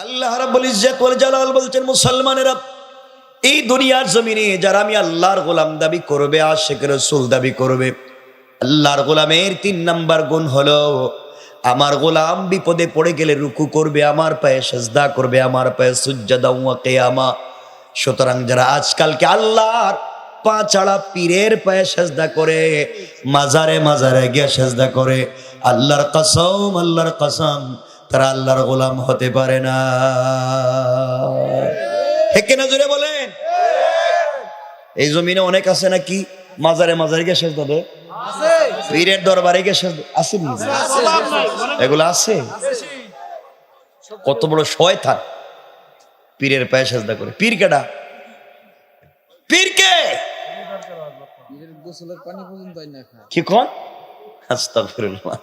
আল্লাহ রাব্বুল ইজ্জত ওয়াল জালাল বলছেন, মুসলমানেরা এই দুনিয়ার জমিনে যারা আমি আল্লাহর গোলাম দাবি করবে, আশিক রাসূল দাবি করবে, আল্লাহর গোলামের 3 নাম্বার গুণ হলো আমার গোলাম বিপদে পড়ে গেলে রুকু করবে, আমার পায়ে সিজদা করবে, আমার পায়ে সুজদা ওয়া কিয়ামা। সুতরাং যারা আজকালকে আল্লাহর পা ছাড়া পীরের পায়ে সিজদা করে, মাজারে মাজারে গিয়ে সিজদা করে, আল্লাহর কসম তারা আল্লাহর গোলাম হতে পারে না। হেকে না জোরে বলেন। এই জমিনে অনেক আছে নাকি মাজারে মাজারে গিয়ে সিজদা দেয়, পীরের দরবারে গিয়ে সিজদা আছে, এগুলো আছে। কত বড় শয়তান পীরের পায়ে সিজদা করে। পীর কেডা? পীরকে কি কোন? আস্তাগফিরুল্লাহ।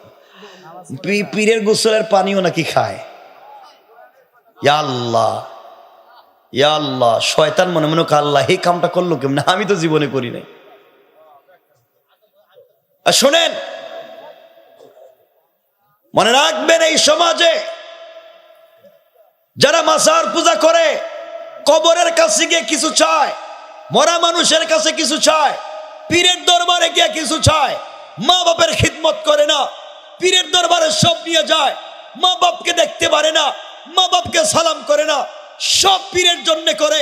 পীরের গোসলের পানিও নাকি খায়? ইয়া আল্লাহ, ইয়া আল্লাহ। শয়তান মনে মনে আল্লাহ এই কামটা করলো কেমন, আমি তো জীবনে করি নাই। আর শোনেন, মনে রাখবেন এই সমাজে যারা মাজার পূজা করে, কবরের কাছে গিয়ে কিছু চায়, মরা মানুষের কাছে কিছু চায়, পীরের দরবারে গিয়ে কিছু চায়, মা বাপের খিদমত করে না, পীরের দরবারে সব নিয়ে যায়, মা বাপকে দেখতে পারে না, মা বাপকে সালাম করে না, সব পীরের জন্য করে,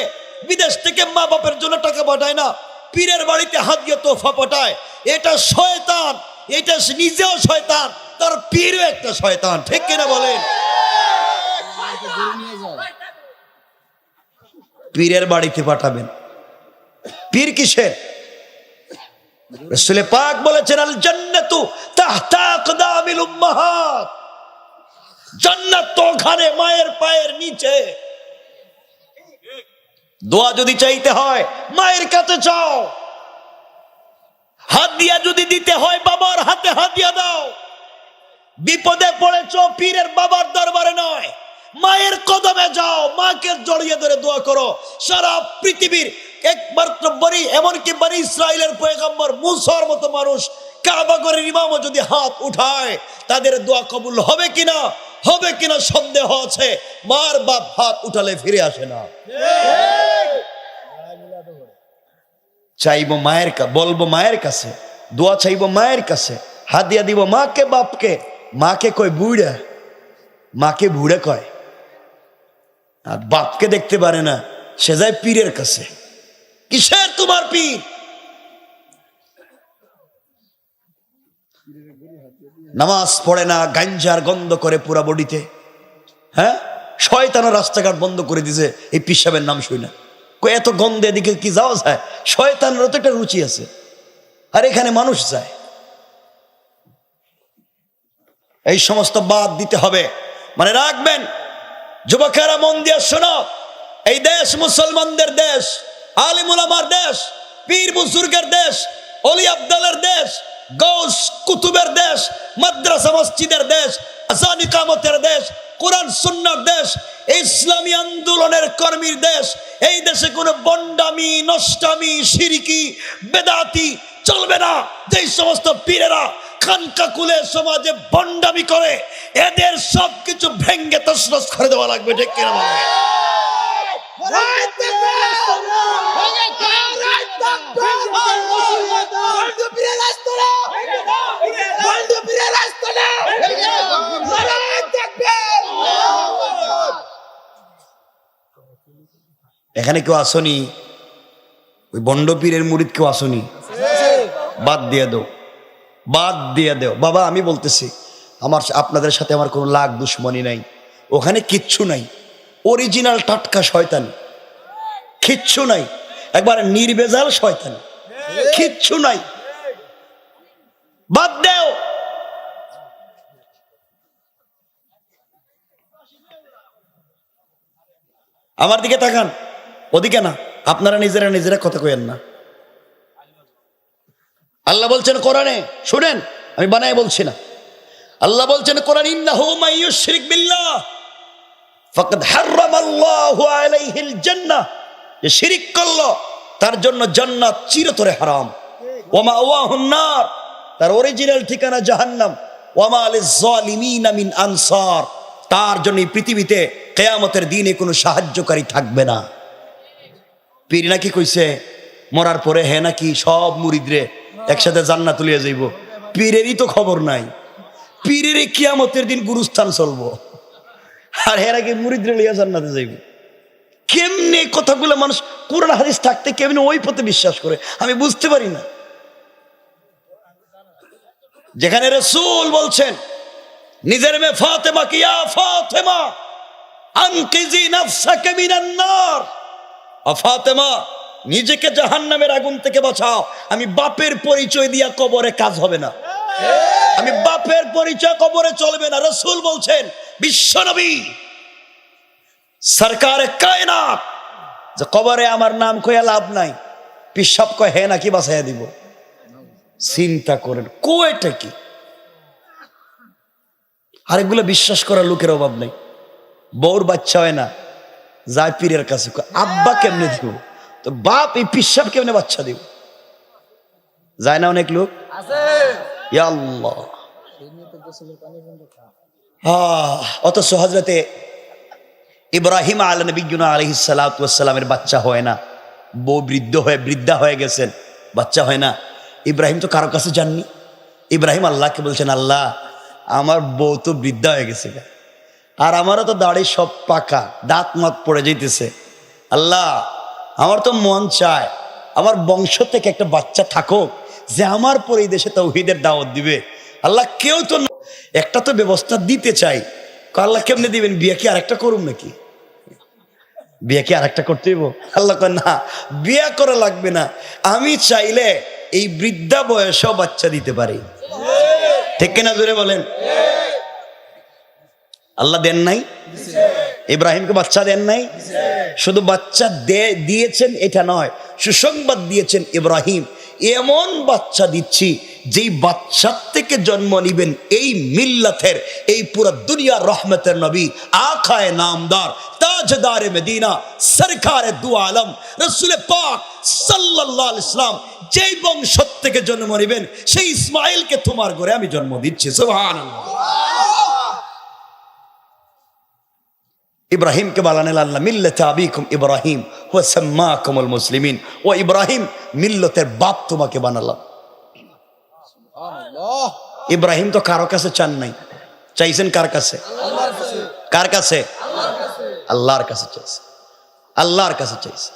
বিদেশ থেকে মা বাপের জন্য টাকা পাঠায় না, পীরের বাড়িতে হাত দিয়ে তোফা পাঠায়। এটা শয়তান, এটা নিজেও শয়তান, তার পীরও একটা শয়তান। ঠিক কিনা বলেন? পীরের বাড়িতে পাঠাবেন, পীর কিসের? রাসূল পাক বলেছেন, আল জান্নাতু তাহতা আকদামিল উম্মাহাত, জান্নাত তো ওখানে মায়ের পায়ের নিচে। দোয়া যদি চাইতে হয় মায়ের কাছে চাও, হাত দিয়া যদি দিতে হয় বাবার হাতে হাত দিয়া দাও। বিপদে পড়েছো পীরের বাবার দরবারে নয়, মায়ের কদমে যাও, মাকে জড়িয়ে ধরে দোয়া করো। সারা পৃথিবীর একমাত্র বনি, এমনকি বনি ইসরাইলের পয়গম্বর মুসার মতো মানুষ কাবা ঘরের ইমামও যদি হাত উঠায়, তাদের দোয়া কবুল হবে কিনা, হবে কিনা সন্দেহ আছে। মার বাপ হাত উঠালে ফিরে আসে না। চাইবো মায়ের কাছে, বলবো মায়ের কাছে, দোয়া চাইবো মায়ের কাছে, হাত দিয়া দিব মাকে বাপকে। মাকে কয় বুড়া, মাকে বুড়া কয়, আর বাপকে দেখতে পারে না, সে যায় পীরের কাছে। কিসের তোমার পীর? নামাজ পড়ে না, গাঞ্জার গন্ধ করে পুরা বডিতে। হ্যাঁ, শয়তানও রাস্তাঘাট বন্ধ করে দিছে এই পীর সাহেবের নাম শুই না। এত গন্ধে এদিকে কি যাওয়া যায়? শয়তানেরও তো একটা রুচি আছে, আর এখানে মানুষ যায়। এই সমস্ত বাদ দিতে হবে। মানে রাখবেন যুবকেরা, মন দিয়ে শোনো, এই দেশ মুসলমানদের দেশ, আলিম উলামার দেশ, পীর বুজুর্গের দেশ, অলি আব্দালের দেশ, গৌস কুতুবের দেশ, মাদ্রাসা মসজিদের দেশ, আযান ইকামতের দেশ, কোরআন সুন্নাহর দেশ, ইসলামী আন্দোলনের কর্মীর দেশ। এই দেশে কোনো বন্ডামি, নষ্টামি, শিরকি, বেদাতি চলবে না। যেই সমস্ত পীরেরা খানকা কুলে সমাজে বন্ডামি করে, এদের সবকিছু ভেঙ্গে তছনছ করে দেওয়া লাগবে। ঠিক কিনা বলেন? এখানে কেউ আসনি? ওই বন্ড পীরের মুরিদ কেউ আসনি? বাদ দিয়ে দাও, বাদ দিয়ে দেও। বাবা আমি বলতেছি, আপনাদের সাথে আমার কোনো লাগ দুশ্মনী নাই, ওখানে কিচ্ছু নাই। অরিজিনাল টাটকা শয়তান, কিচ্ছু নাই, একবার নির্ভেজাল শয়তান, কিচ্ছু নাই। বাদ দেও। আমার দিকে তাকান, ওদিকে না। আপনারা নিজেরা কথা কইেন না। আল্লাহ বলছেন কোরআনে, শুনেন, আমি বানায় বলছি না। আল্লাহ বলছেন কোরআন, ইন্নাহু মান ইউশরিক বিল্লাহ ফাকাদ হারামাল্লাহু আলাইহিল জান্নাহ, যে শিরক করলো তার জন্য জান্নাত চিরতরে হারাম। ওয়া মাওয়াহুন নার, তার অরিজিনাল ঠিকানা জাহান্নাম। ওয়া মা লিজ জালিমিনা মিন আনসার, তার জন্য পৃথিবীতে কিয়ামতের দিনে কোনো সাহায্যকারী থাকবে না। পীর নাকি কইছে মরার পরে হে নাকি সব মুরিদরে একসাথে জান্নাত লিয়ে যাইব। পীরেরই তো খবর নাই, পীরেরই কিয়ামতের দিন গুরুস্থান চলবো, আর হে নাকি মুরিদরে লিয়ে জান্নাতে যাইব। কেমনে কথাগুলো মানুষ কোরআন হাদিস থাকতে কেমনে ওই পথে বিশ্বাস করে আমি বুঝতে পারি না। যেখানে রাসূল বলছেন নিজের মেয়ে ফাতেমা কি, ইয়া ফাতেমা আনকিজি নাফসাকা মিনান নার, ফাতেমা নিজেকে জাহান্নামের আগুন থেকে বাঁচাও। আমি বাপের পরিচয় দিয়া কবরে কাজ হবে না, আমি বাপের পরিচয় কবরে চলবে না। রাসূল বলছেন বিশ্বনবী সরকারে কায়নাত যে কবরে আমার নাম কইয়া লাভ নাই, পিশাব কয় হে নাকি বাঁচাইয়া দিব। চিন্তা করেন কোয়েটা কি। আরেকগুলো বিশ্বাস করার লোকের অভাব নেই। বউর বাচ্চা হয় না, যায় পীরের কাছে, আব্বা কেমনে দিব, তো বাপ এই পিশাব কেমনে বাচ্চা দিব, যায় না অনেক লোক। ইয়া আল্লাহ। অথচ হযরতে ইব্রাহিম আলাইহিস সালাতু ওয়াস সালামের বাচ্চা হয় না, বউ বৃদ্ধা হয়ে গেছেন, বাচ্চা হয় না। ইব্রাহিম তো কারো কাছে যাননি, ইব্রাহিম আল্লাহকে বলছেন আল্লাহ আমার বউ তো বৃদ্ধা হয়ে গেছে, আর আমারও তো দাড়ি সব পাকা, দাঁত মাত পড়ে যাইতেছে, আল্লাহ আমার তো মন চায় আমার বংশ থেকে একটা বাচ্চা থাকুক যে আমার পরে এই দেশে তাওহীদের দাওয়াত দিবে। আল্লাহ কেউ তো একটা তো ব্যবস্থা দিতে চাই। আল্লাহ কেমনে দিবেন, বিয়ে কি আরেকটা করুন নাকি, বিয়ে কি আরেকটা করতে হইব? আল্লাহ কয় না, বিয়ে করা লাগবে না, আমি চাইলে এই বৃদ্ধা বয়সেও বাচ্চা দিতে পারি। ঠিক কিনা জোরে বলেন। আল্লাহ দেন নাই ইব্রাহিমকে বাচ্চা দেন নাই, শুধু বাচ্চা দিয়েছেন এটা নয়, সুসংবাদ দিয়েছেন ইব্রাহিম এমন বাচ্চা দিচ্ছি যেই বাচ্চার থেকে জন্ম নিবেন এই মিল্লাতের, এই পুরো দুনিয়ার রহমতের নবী, আখায়ে নামদার, তাজদারে মদিনা, সরকারে দু আলম রাসূল পাক সাল্লাল্লাহু আলাইহি ওয়াসাল্লাম যেই বংশ থেকে জন্ম নিবেন সেই ইসমাইলকে তোমার ঘরে আমি জন্ম দিচ্ছি। সুবহানাল্লাহ। ইব্রাহিমকে বানালেন আল্লাহ মিল্লাতে আবিকুম ইব্রাহিম ওয়া সাম্মাকুমুল মুসলিমিন, ও ইব্রাহিম মিল্লতের বাপ তোমাকে বানালাম। ইব্রাহিম তো কারো কাছে চান নাই, চাইছেন কার কাছে? কার কাছে? আল্লাহর কাছে চাইছে, আল্লাহর কাছে চাইছে।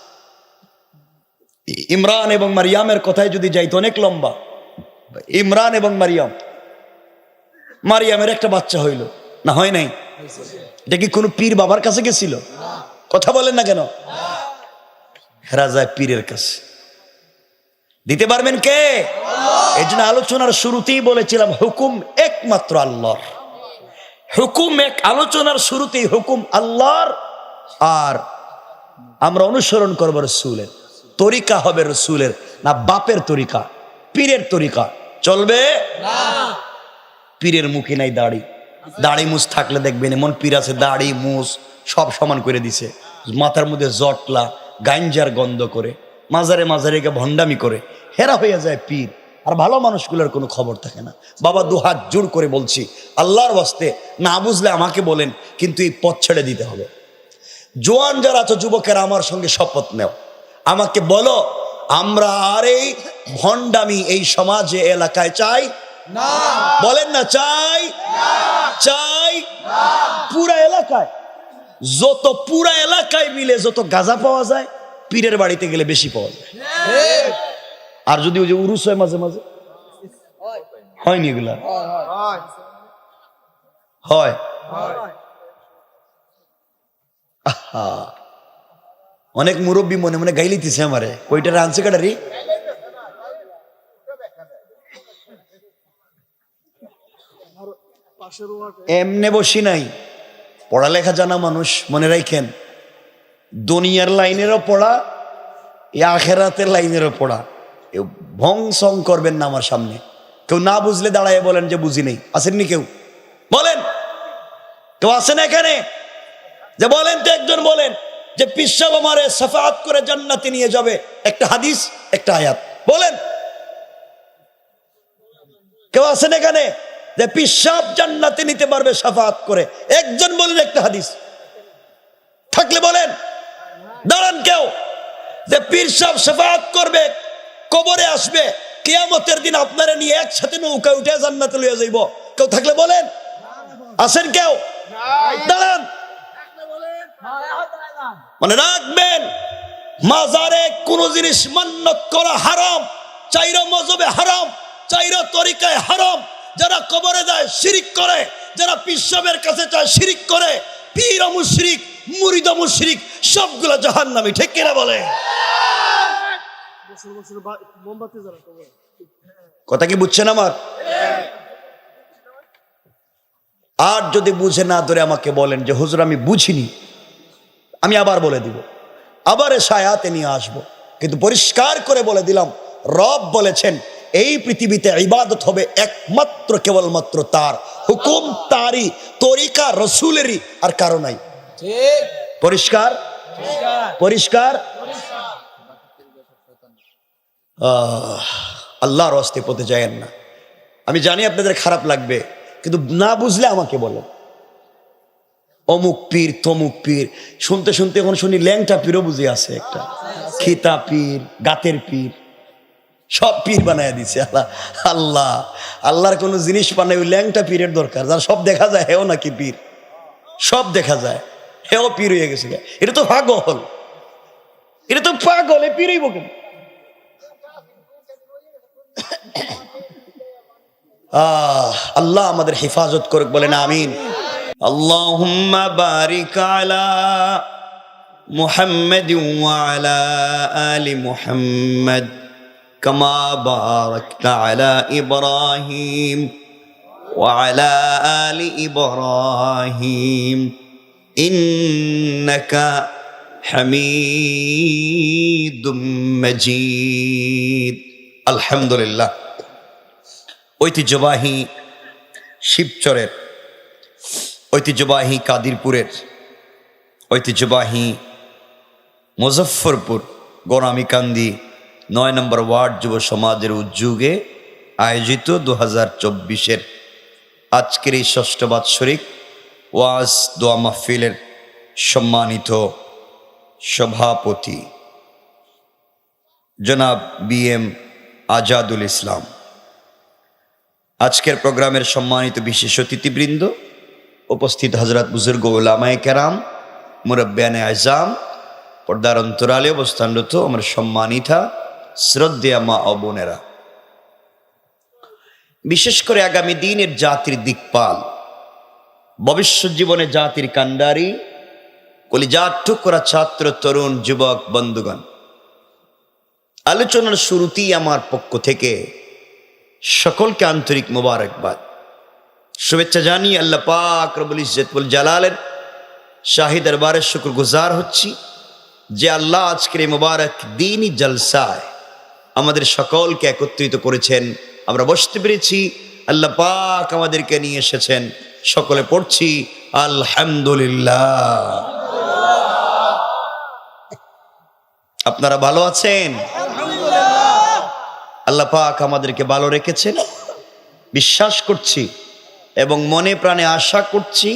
ইমরান এবং মারিয়ামের কথায় যদি যাইতো অনেক লম্বা। ইমরান এবং মারিয়ামের একটা বাচ্চা হইল না, হয় নাই? এটা কি কোনো পীর বাবার কাছে গেছিল? কথা বলেন না কেন? হেরা যায় পীরের কাছে। দিতে পারবেন কে? এই জন্য আলোচনার শুরুতেই বলেছিলাম হুকুম একমাত্র আল্লাহর। হুকুম এক, আলোচনার শুরুতেই হুকুম আল্লাহর, আর আমরা অনুসরণ করবো রসুলের। তরিকা হবে রসুলের, না বাপের তরিকা, পীরের তরিকা চলবে না। পীরের মুখে নাই দাড়ি, দাড়ি মুছ থাকলে দেখবেন এমন পীর আছে দাড়ি মুছ সব সমান করে দিছে, মাথার মধ্যে জটলা গাঞ্জার গন্ধ করে, মাজারে মাজারে গিয়ে ভণ্ডামি করে, হেরা হয়ে যায় পীর। আর ভালো মানুষগুলোর কোনো খবর থাকে না। বাবা দুহাত জোর করে বলছি আল্লাহর ওয়াস্তে, না বুঝলে আমাকে বলেন, কিন্তু এই পথ ছেড়ে দিতে হবে। জোয়ান যারা আছো যুবকেরা আমার সঙ্গে শপথ নেও, আমাকে বলো আমরা আর এই ভণ্ডামি এই সমাজে এলাকায় চাই না। বলেন না চাই না, চাই না। পুরা এলাকায় যত, পুরা এলাকায় মিলে যত গাঁজা পাওয়া যায় পীরের বাড়িতে গেলে বেশি পাওয়া যায়। আর যদি ওই যে উরুস হয় মাঝে মাঝে, হয়নি এগুলা? হয়। অনেক মুরব্বী মনে মনে গাইলিতেছে আমারে, কইটা আনছে কাটারি। এমনে বসি নাই, পড়ালেখা জানা মানুষ মনে রাখেন, দুনিয়ার লাইনেরও পড়া, আখেরাতের লাইনেরও পড়া। ভং সং করবেন না আমার সামনে। কেউ না বুঝলে দাঁড়ায় বলেন যে বুঝি নেই। আসেননি কেউ? বলেন, কেউ আসেন এখানে যে বলেন তো একজন বলেন যে পিসাব আমারে সাফাত করে জান্নাতে নিয়ে যাবে, একটা হাদিস একটা আয়াত বলেন। কেউ আসেন এখানে যে পিসাব জান্নাতে নিতে পারবে সাফাত করে? একজন বলেন একটা হাদিস। দাঁড়ান কেউ যে পীর সাহেব শাফাআত করবে, কবরে আসবে, কিয়ামতের দিন আপনারা নিয়ে একসাথে নৌকা উঠে জান্নাতে লইয়া যাইব, কেউ থাকলে বলেন? আছেন কেউ? দাঁড়ান। মানে রাখবেন, মাজারে কোন জিনিস মান্নত করা হারাম, চাইরা মজবে হারাম, চাইরা তরিকায় হারাম। যারা কবরে যায় শিরিক করে, যারা পীর সাহেবের কাছে যায় শিরিক করে, পীর মুশরিক, মুরিদ মুশরিক, সবগুলা জাহান্নামী। ঠিক কিনা বলে? কথা কি বুঝছেন আমার? আর যদি বুঝে না ধরে আমাকে বলেন যে হুজুর আমি বুঝিনি, আমি আবার বলে দিব, আবার এ আয়াতে নিয়ে আসবো, কিন্তু পরিষ্কার করে বলে দিলাম, রব বলেছেন এই পৃথিবীতে ইবাদত হবে একমাত্র কেবলমাত্র তার, হুকুম তারই, তরিকা রসুলেরই, আর কারো নাই। পরিষ্কার পরিষ্কার। আল্লাহর রাস্তায় পথে যায়েন না। আমি জানি আপনাদের খারাপ লাগবে, কিন্তু না বুঝলে আমাকে বলেন। অমুক পীর তমুক পীর শুনতে শুনতে এখন শুনি ল্যাংটা পীরও বুঝে আছে, একটা খিতা পীর, গাতের পীর, সব পীর বানায় দিছে। আল্লাহ আল্লাহর কোনো জিনিস বানায় ওই ল্যাংটা পীরের দরকার, যার সব দেখা যায় হেও নাকি পীর, সব দেখা যায় হেও পীর হয়ে গেছে। এটা তো পাগল, এটা তো পাগল, এ পীরই বকেন। আল্লাহ আমাদের হেফাজত করুক, বলেন আমিন। আল্লাহুম্মা বারিক আলা মুহাম্মাদ ওয়া আলা আলি মুহাম্মাদ কামা বারাকতা আলা ইব্রাহিম ওয়া আলা আলি ইব্রাহিম ইন্নাকা হামিদুম মাজিদ। আলহামদুলিল্লাহ। ঐতিহ্যবাহী শিবচরের, ঐতিহ্যবাহী কাদিরপুরের, ঐতিহ্যবাহী মুজফ্ফরপুর গোরামিকান্দি ৯ নম্বর ওয়ার্ড যুব সমাজের উদ্যোগে আয়োজিত 2024-এর আজকের এই ষষ্ঠ বাৎসরিক ওয়াজ দোয়া মাহফিলের সম্মানিত সভাপতি জনাব BM আজাদুল ইসলাম, আজকের প্রোগ্রামের সম্মানিত বিশেষ অতিথিবৃন্দ, উপস্থিত হযরত বুজুর্গ উলামায়ে কেরাম, মুরব্বিয়ানে আযম, পর্দার অন্তরালে অবস্থানরত আমার সম্মানিতা শ্রদ্ধেয়া মা ও বোনেরা, বিশেষ করে আগামী দিনের জাতির দিকপাল, ভবিষ্যৎ জীবনে জাতির কান্ডারি, কলিজার টুকরা ছাত্র তরুণ যুবক বন্ধুগণ, আলোচনার শুরুতেই আমার পক্ষ থেকে সকলকে আন্তরিক মোবারকবাদ, শুভেচ্ছা জানিয়ে আল্লাহ পাক রব্বুল ইজ্জত ওয়াল জালালের শাহী দরবারে শুকরগুজার হচ্ছি যে আল্লাহ আজকের এই মোবারক দ্বীনি জলসায় আমাদের সকলকে একত্রিত করেছেন, আমরা বসতে পেরেছি, আল্লাহ পাক আমাদেরকে নিয়ে এসেছেন, সকলে পড়ছি আলহামদুলিল্লাহ। আপনারা ভালো আছেন? আল্লাহ পাক আমাদেরকে ভালো রেখেছেন, বিশ্বাস করছি এবং মনে প্রাণে আশা করছি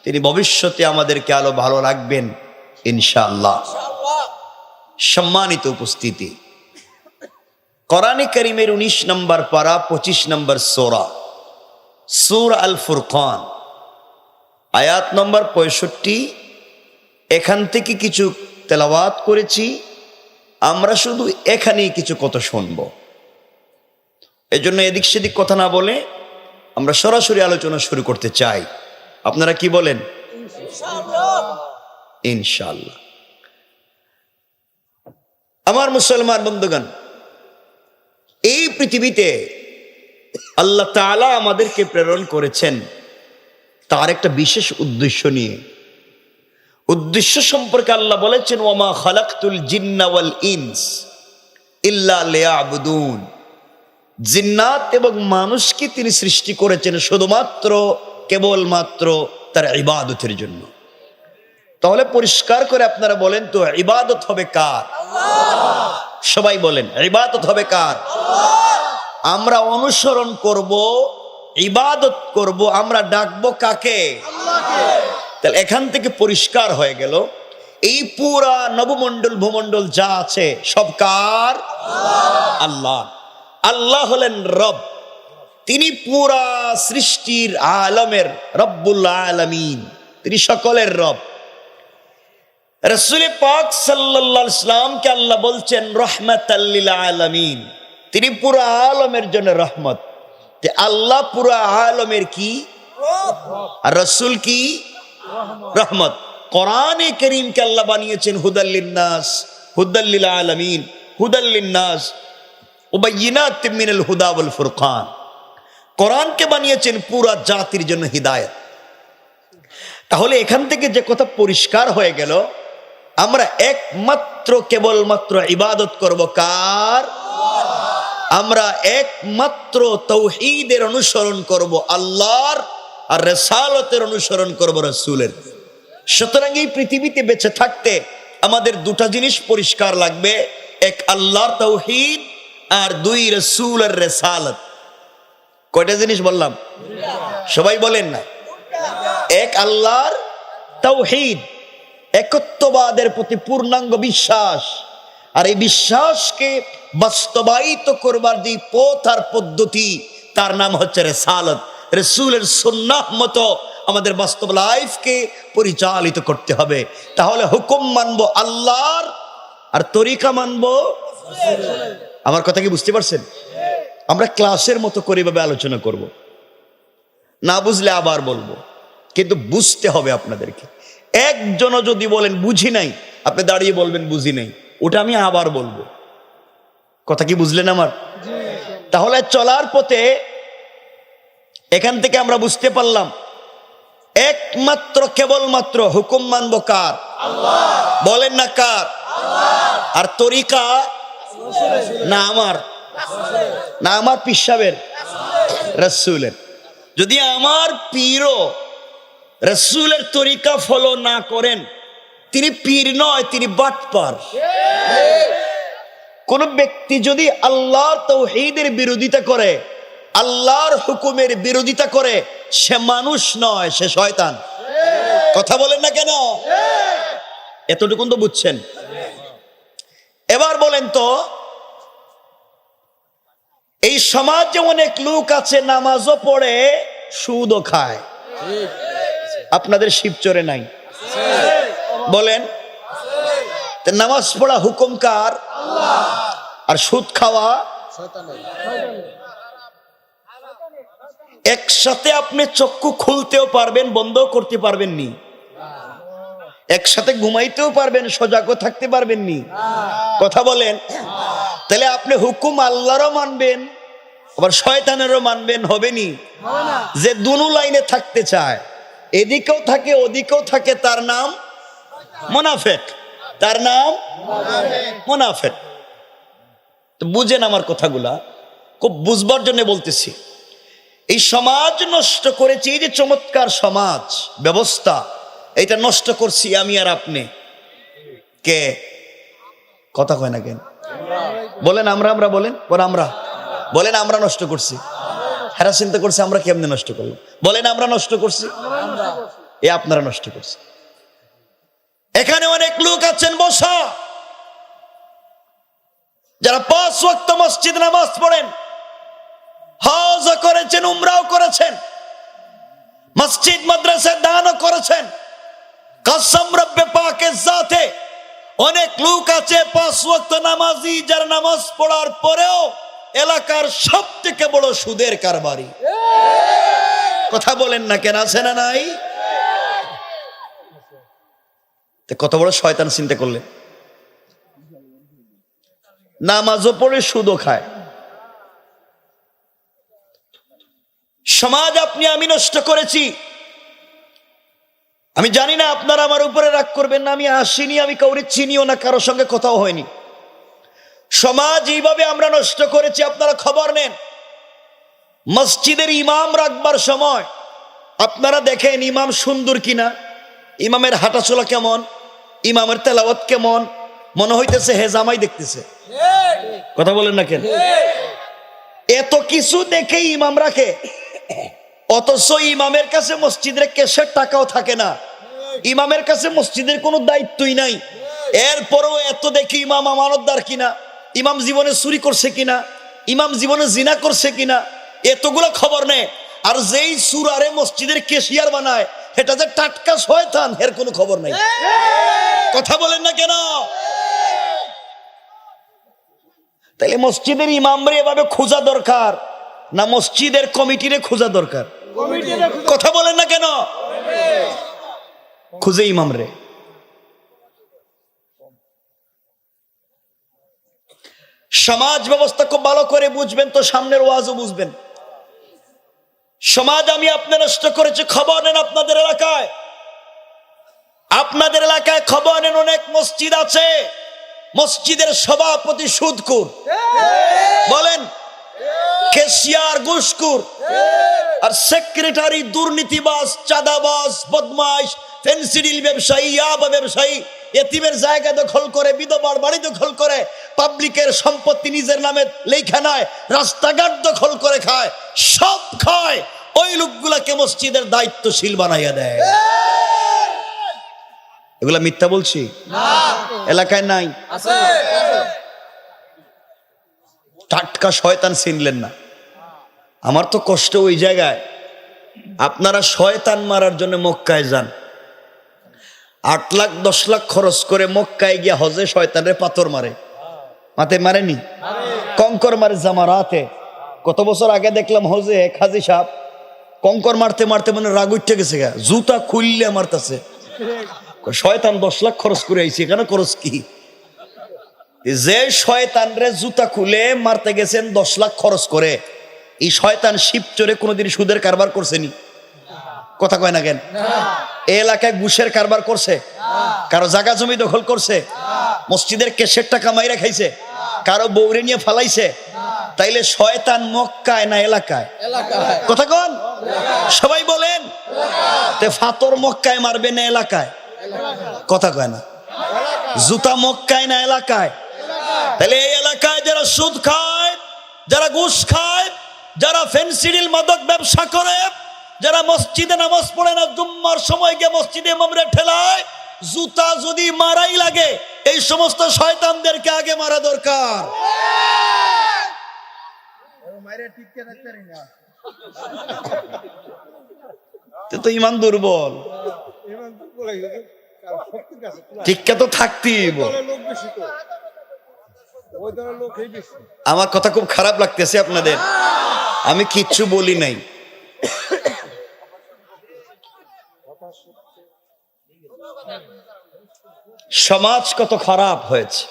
তিনি ভবিষ্যতে আমাদেরকে আরো ভালো রাখবেন ইনশাআল্লাহ। সম্মানিত উপস্থিতি, কোরআনে কারীমের 19 নম্বর পারা 25 নম্বর সূরা আল ফুরকান আয়াত নম্বর 65, এখান থেকে কিছু তেলাওয়াত করেছি, আমরা শুধু এখানেই কিছু কথা শুনবো। এজন্য এদিক সেদিক কথা না বলে আমরা সরাসরি আলোচনা শুরু করতে চাই। আপনারা কি বলেন? ইনশাআল্লাহ। আমার মুসলমান বন্ধুগণ, এই পৃথিবীতে আল্লাহ তাআলা আমাদেরকে প্রেরণ করেছেন তার একটা বিশেষ উদ্দেশ্য নিয়ে। উদ্দেশ্য সম্পর্কে আল্লাহ বলেছেন, ওয়ামা খালাকতুল জিন্না ওয়াল ইনস ইল্লা লিয়াবুদুন। জিন্নাত এবং মানুষকে তিনি সৃষ্টি করেছেন শুধুমাত্র কেবলমাত্র তার ইবাদতের জন্য। তাহলে পরিষ্কার করে আপনারা বলেন তো, ইবাদত হবে কার? আল্লাহ। সবাই বলেন, ইবাদত হবে কার? আল্লাহ। আমরা অনুসরণ করব, ইবাদত করব, আমরা ডাকবো কাকে? আল্লাহকে। তাহলে এখান থেকে পরিষ্কার হয়ে গেল এই পুরা নবমণ্ডল ভূমণ্ডল যা আছে সব কার? আল্লাহ। আল্লাহ হলেন রব, তিনি পুরা সৃষ্টির আলমের রব্বুল আলামিন, তিনি সকলের রব। রাসূল পাক সাল্লাল্লাহু আলাইহি ওয়াসাল্লামকে আল্লাহ বলছেন রাহমাতাল লিল আলামিন, তিনি পুরা আলমের জন্য রহমত। তে আল্লাহ পুরা আলমের কি? আর রাসূল কি? রহমত। কোরআনে কারীমকে আল্লাহ বানিয়েছেন হুদাল লিন্নাস, হুদাল লিল আলামিন, হুদাল লিন্নাস ওয়া বাইয়িনাতিম মিনাল হুদা ওয়াল ফুরকান। কোরআনকে বানিয়েছেন পুরা জাতির জন্য হিদায়াত। তাহলে এখান থেকে যে কথা পরিষ্কার হয়ে গেল, আমরা একমাত্র কেবলমাত্র ইবাদত করব কার? আমরা একমাত্র তাওহীদের অনুসরণ করব আল্লাহর, আর রিসালাতের অনুসরণ করব রাসূলের। সুতরাং এই পৃথিবীতে বেঁচে থাকতে আমাদের দুটা জিনিস পরিষ্কার লাগবে, এক আল্লাহর তাওহীদ, আর দুই রাসূলের রিসালাত। কয়টা জিনিস বললাম? সবাই বলেন না। এক আল্লাহর তাওহীদ, একত্ববাদের প্রতি পূর্ণাঙ্গ বিশ্বাস, আর এই বিশ্বাসকে বাস্তবায়িত করবার যে পথ আর পদ্ধতি, তার নাম হচ্ছে রিসালাত। রাসূলের সুন্নাহ মতো আমাদের বাস্তব লাইফকে পরিচালিত করতে হবে। তাহলে হুকুম মানবো আল্লাহর, আর তরিকা মানবো। আমার কথা কি বুঝতে পারছেন? আমরা ক্লাসের মতো করে ভাবে আলোচনা করব, না বুঝলে আবার বলবো, কিন্তু বুঝতে হবে আপনাদেরকে। একজনও যদি বলেন বুঝি নাই, আপনি দাঁড়িয়ে বলবেন বুঝি নাই, ওটা আমি আবার বলবো। কথা কি বুঝলেন আমার? তাহলে চলার পথে এখান থেকে আমরা বুঝতে পারলাম একমাত্র কেবলমাত্র হুকুম মানবো কার? আল্লাহ। বলেন না কার? আল্লাহ। আর তরিকা না আমার, না আমার পীর সাহেবের, রাসূলের। যদি আমার পীরও রাসূলের তরিকা ফলো না করেন, তিনি পীর নয়, তিনি বাটপার। কোন ব্যক্তি যদি আল্লাহর তাওহীদের বিরোধিতা করে, আল্লাহর হুকুমের বিরোধিতা করে, সে মানুষ নয়, সে শয়তান। কথা বলেন না কেন? এতটুকুন তো বুঝছেন। এবার বলেন তো, এই সমাজে অনেক লোক আছে নামাজও পড়ে সুদও খায়। আপনাদের শিবচরে নাই? বলেন, নামাজ পড়া হুকুম কার? আর সুদ খাওয়া? একসাথে আপনি চক্ষু খুলতেও পারবেন, বন্ধ করতে পারবেন নি। একসাথে ঘুমাইতেও পারবেন, সজাগও থাকতে পারবেন নি। কথা বলেন। তাহলে আপনি হুকুম আল্লাহরও মানবেন, আবার শয়তানেরও মানবেন, হবে নি? যে দুনো লাইনে থাকতে চায়, এদিকেও থাকে ওদিকেও থাকে, তার নাম মুনাফিক। তার নাম মুনাফিক। তো বুঝেন আমার কথাগুলা, খুব বুঝবার জন্য বলতেছি। এই সমাজ নষ্ট করেছি, এই যে চমৎকার সমাজ ব্যবস্থা, এটা নষ্ট করছি আমি আর আপনি। কে? কথা কয় না কেন? বলেন আমরা, আমরা বলেন, আমরা বলেন, আমরা নষ্ট করছি। হেরা চিন্তা করছে আমরা কেমনে নষ্ট করলাম? বলেন আমরা নষ্ট করছি, এ আপনারা নষ্ট করছে। এখানে অনেক লোক আছেন বসা, যারা 5 ওয়াক্ত মসজিদ নামাজ পড়েন, হজ করেছেন, উমরাও করেছেন, মসজিদ মাদ্রাসায় দানও করেছেন। কসম রব্বে পাকের জাতে, অনেক লোক আছে 5 ওয়াক্ত নামাজি, যারা নামাজ পড়ার পরেও এলাকার সব থেকে বড় সুদের কারবারি। কথা বলেন না কেন? আছে না নাই? কত বড় শয়তান চিন্তা করলে। নামাজও পড়ে সুদও খায়। সমাজ আপনি আমি নষ্ট করেছি। আমি জানি না আপনারা আমার উপরে রাগ করবেন না, আমি আসিনি, আমি কাউরে চিনিও না, কারোর সঙ্গে কথাও হয়নি। সমাজ এইভাবে আমরা নষ্ট করেছি, আপনারা খবর নেন। মসজিদের ইমাম রাখবার সময় আপনারা দেখেন ইমাম সুন্দর কিনা, ইমামের হাঁটাচলা কেমন, ইমামের তেলাওয়াত কেমন, মনে হইতেছে হে জামাই দেখতেছে। কথা বলেন না কেন? এত কিছু দেখে ইমাম রাখে, অথচ ইমামের কাছে মসজিদের ক্যাশের টাকাও থাকে না। ইমামের কাছে মসজিদের কোনো দায়িত্বই নাই, এরপরেও এত দেখি ইমাম আমানতদার কিনা, ইমাম জীবনে চুরি করছে কিনা, ইমাম জীবনে জিনা করছে কিনা, এতগুলো খবর নেই। আর যেই সুরারে মসজিদের কেশিয়ার বানায় এটা যে টাটকা শয়তান, এর কোনো খবর নাই। কথা বলেন না কেন? তাইলে মসজিদের ইমামরে এভাবে খোঁজা দরকার না মসজিদের কমিটিরে খোঁজা দরকার? কথা বলেন না কেন? খুঁজে ইমামরে। সমাজ ব্যবস্থা খুব ভালো করে বুঝবেন তো সামনের ওয়াজও বুঝবেন। সমাজ আমি আপনার নষ্ট করেছি, খবর নেন আপনাদের এলাকায়। আপনাদের এলাকায় খবর নেন, অনেক মসজিদ আছে মসজিদের সভাপতি সুদখোর, বলেন কেশিয়ার ঘুষখোর, আর সেক্রেটারি দুর্নীতিবাজ, চাঁদাবাজ, বদমাইশ, ফেন্সিডিল ব্যবসায়ী, ইয়াবা ব্যবসায়ী, এতিমের জায়গা দখল করে, বিধবার বাড়ি দখল করে, পাবলিকের সম্পত্তি নিজের নামে লেখা নয়, রাস্তাঘাট দখল করে খায়, সব খায়। ওই লোকগুলাকে মসজিদের দায়িত্বশীল বানাইয়া দেয়। এগুলা মিথ্যা বলছি না, এলাকায় নাই। টাটকা শয়তান চিনলেন না? আমার তো কষ্ট ওই জায়গায়। আপনারা শয়তান মারার জন্য মক্কায় যান, 8 লাখ 10 লাখ খরচ করে মক্কায় গিয়া হজে শয়তানের পাথর মারে, মাথায় মারেনি, কঙ্কর মারে জামারাতে। কত বছর আগে দেখলাম হজে এক হাজি সাহেব কঙ্কর মারতে মারতে মনে রাগ উঠে গেছে, জুতা খুললে মারতেছে। শয়তান 10 লাখ খরচ করে আইছি, এখানে খরচ কি? যে শয়তান রে জুতা খুলে মারতে গেছেন 10 লাখ খরচ করে, এই শয়তান শিবচরে কোনোদিন সুদের কারবার করছেনি? কথা কয় না কেন? এই এলাকায় ঘুষের কারবার করছে? কারো জায়গা জমি দখল করছে? মসজিদের কেশের টাকা মাইরা খাইছে? কারো বউরে নিয়ে ফালাইছে? তাইলে শয়তান মক্কায় না এলাকায়? কথা কন, সবাই বলেন। তে ফাতর মক্কায় মারবে না এলাকায়? কথা কয় না। জুতা মক্কায় না এলাকায়? তাহলে এই এলাকায় যারা সুদ খায়, যারা ঘুষ খায়, যারা ফেন্সিডিল মাদক ব্যবসা করে, যারা মসজিদে নামাজ পড়ে না, জুম্মার সময় গিয়ে মসজিদে ইমামরে ঠেলায়, জুতা যদি মারাই লাগে এই সমস্ত শয়তানদেরকে আগে মারা দরকার। তো ইমান দুর্বল, টিক্কা তো থাকতেই। আমার কথা খুব খারাপ লাগতেছে আপনাদের, আমি কিচ্ছু বলি নাই। সমাজ কত খারাপ হয়েছে।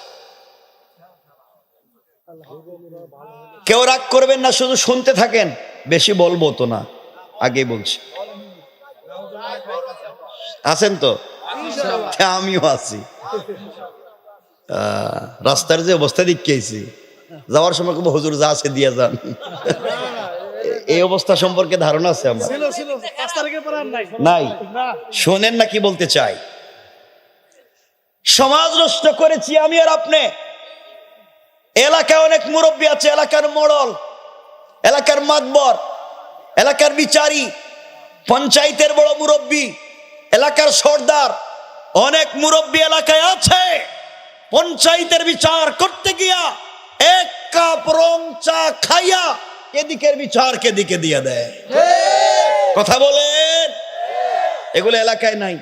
কেউ রাগ করবেন না, শুধু শুনতে থাকেন, বেশি বলবো তো না, আগে বলছি। আছেন তো? আমিও আছি। রাস্তার যে অবস্থা দেখেছি, যাওয়ার সময় খুব হুজুর যা আছে দিয়ে যান, এই অবস্থা সম্পর্কে ধারণা আছে আমার? নাই। শোনেন না কি বলতে চাই। সমাজ নষ্ট করেছি আমি আর আপনি। এলাকায় অনেক মুরব্বী আছে, এলাকার মোড়ল, এলাকার মাতবর, এলাকার বিচারী, পঞ্চায়েতের বড় মুরব্বী, এলাকার সর্দার, অনেক মুরব্বী এলাকায় আছে। পঞ্চায়েতের বিচার করতে গিয়া 1 কাপ রং চা খাইয়া এদিকের বিচার কেদিকে দিয়ে দেয়। কথা বলেন, এগুলো এলাকায় নাই?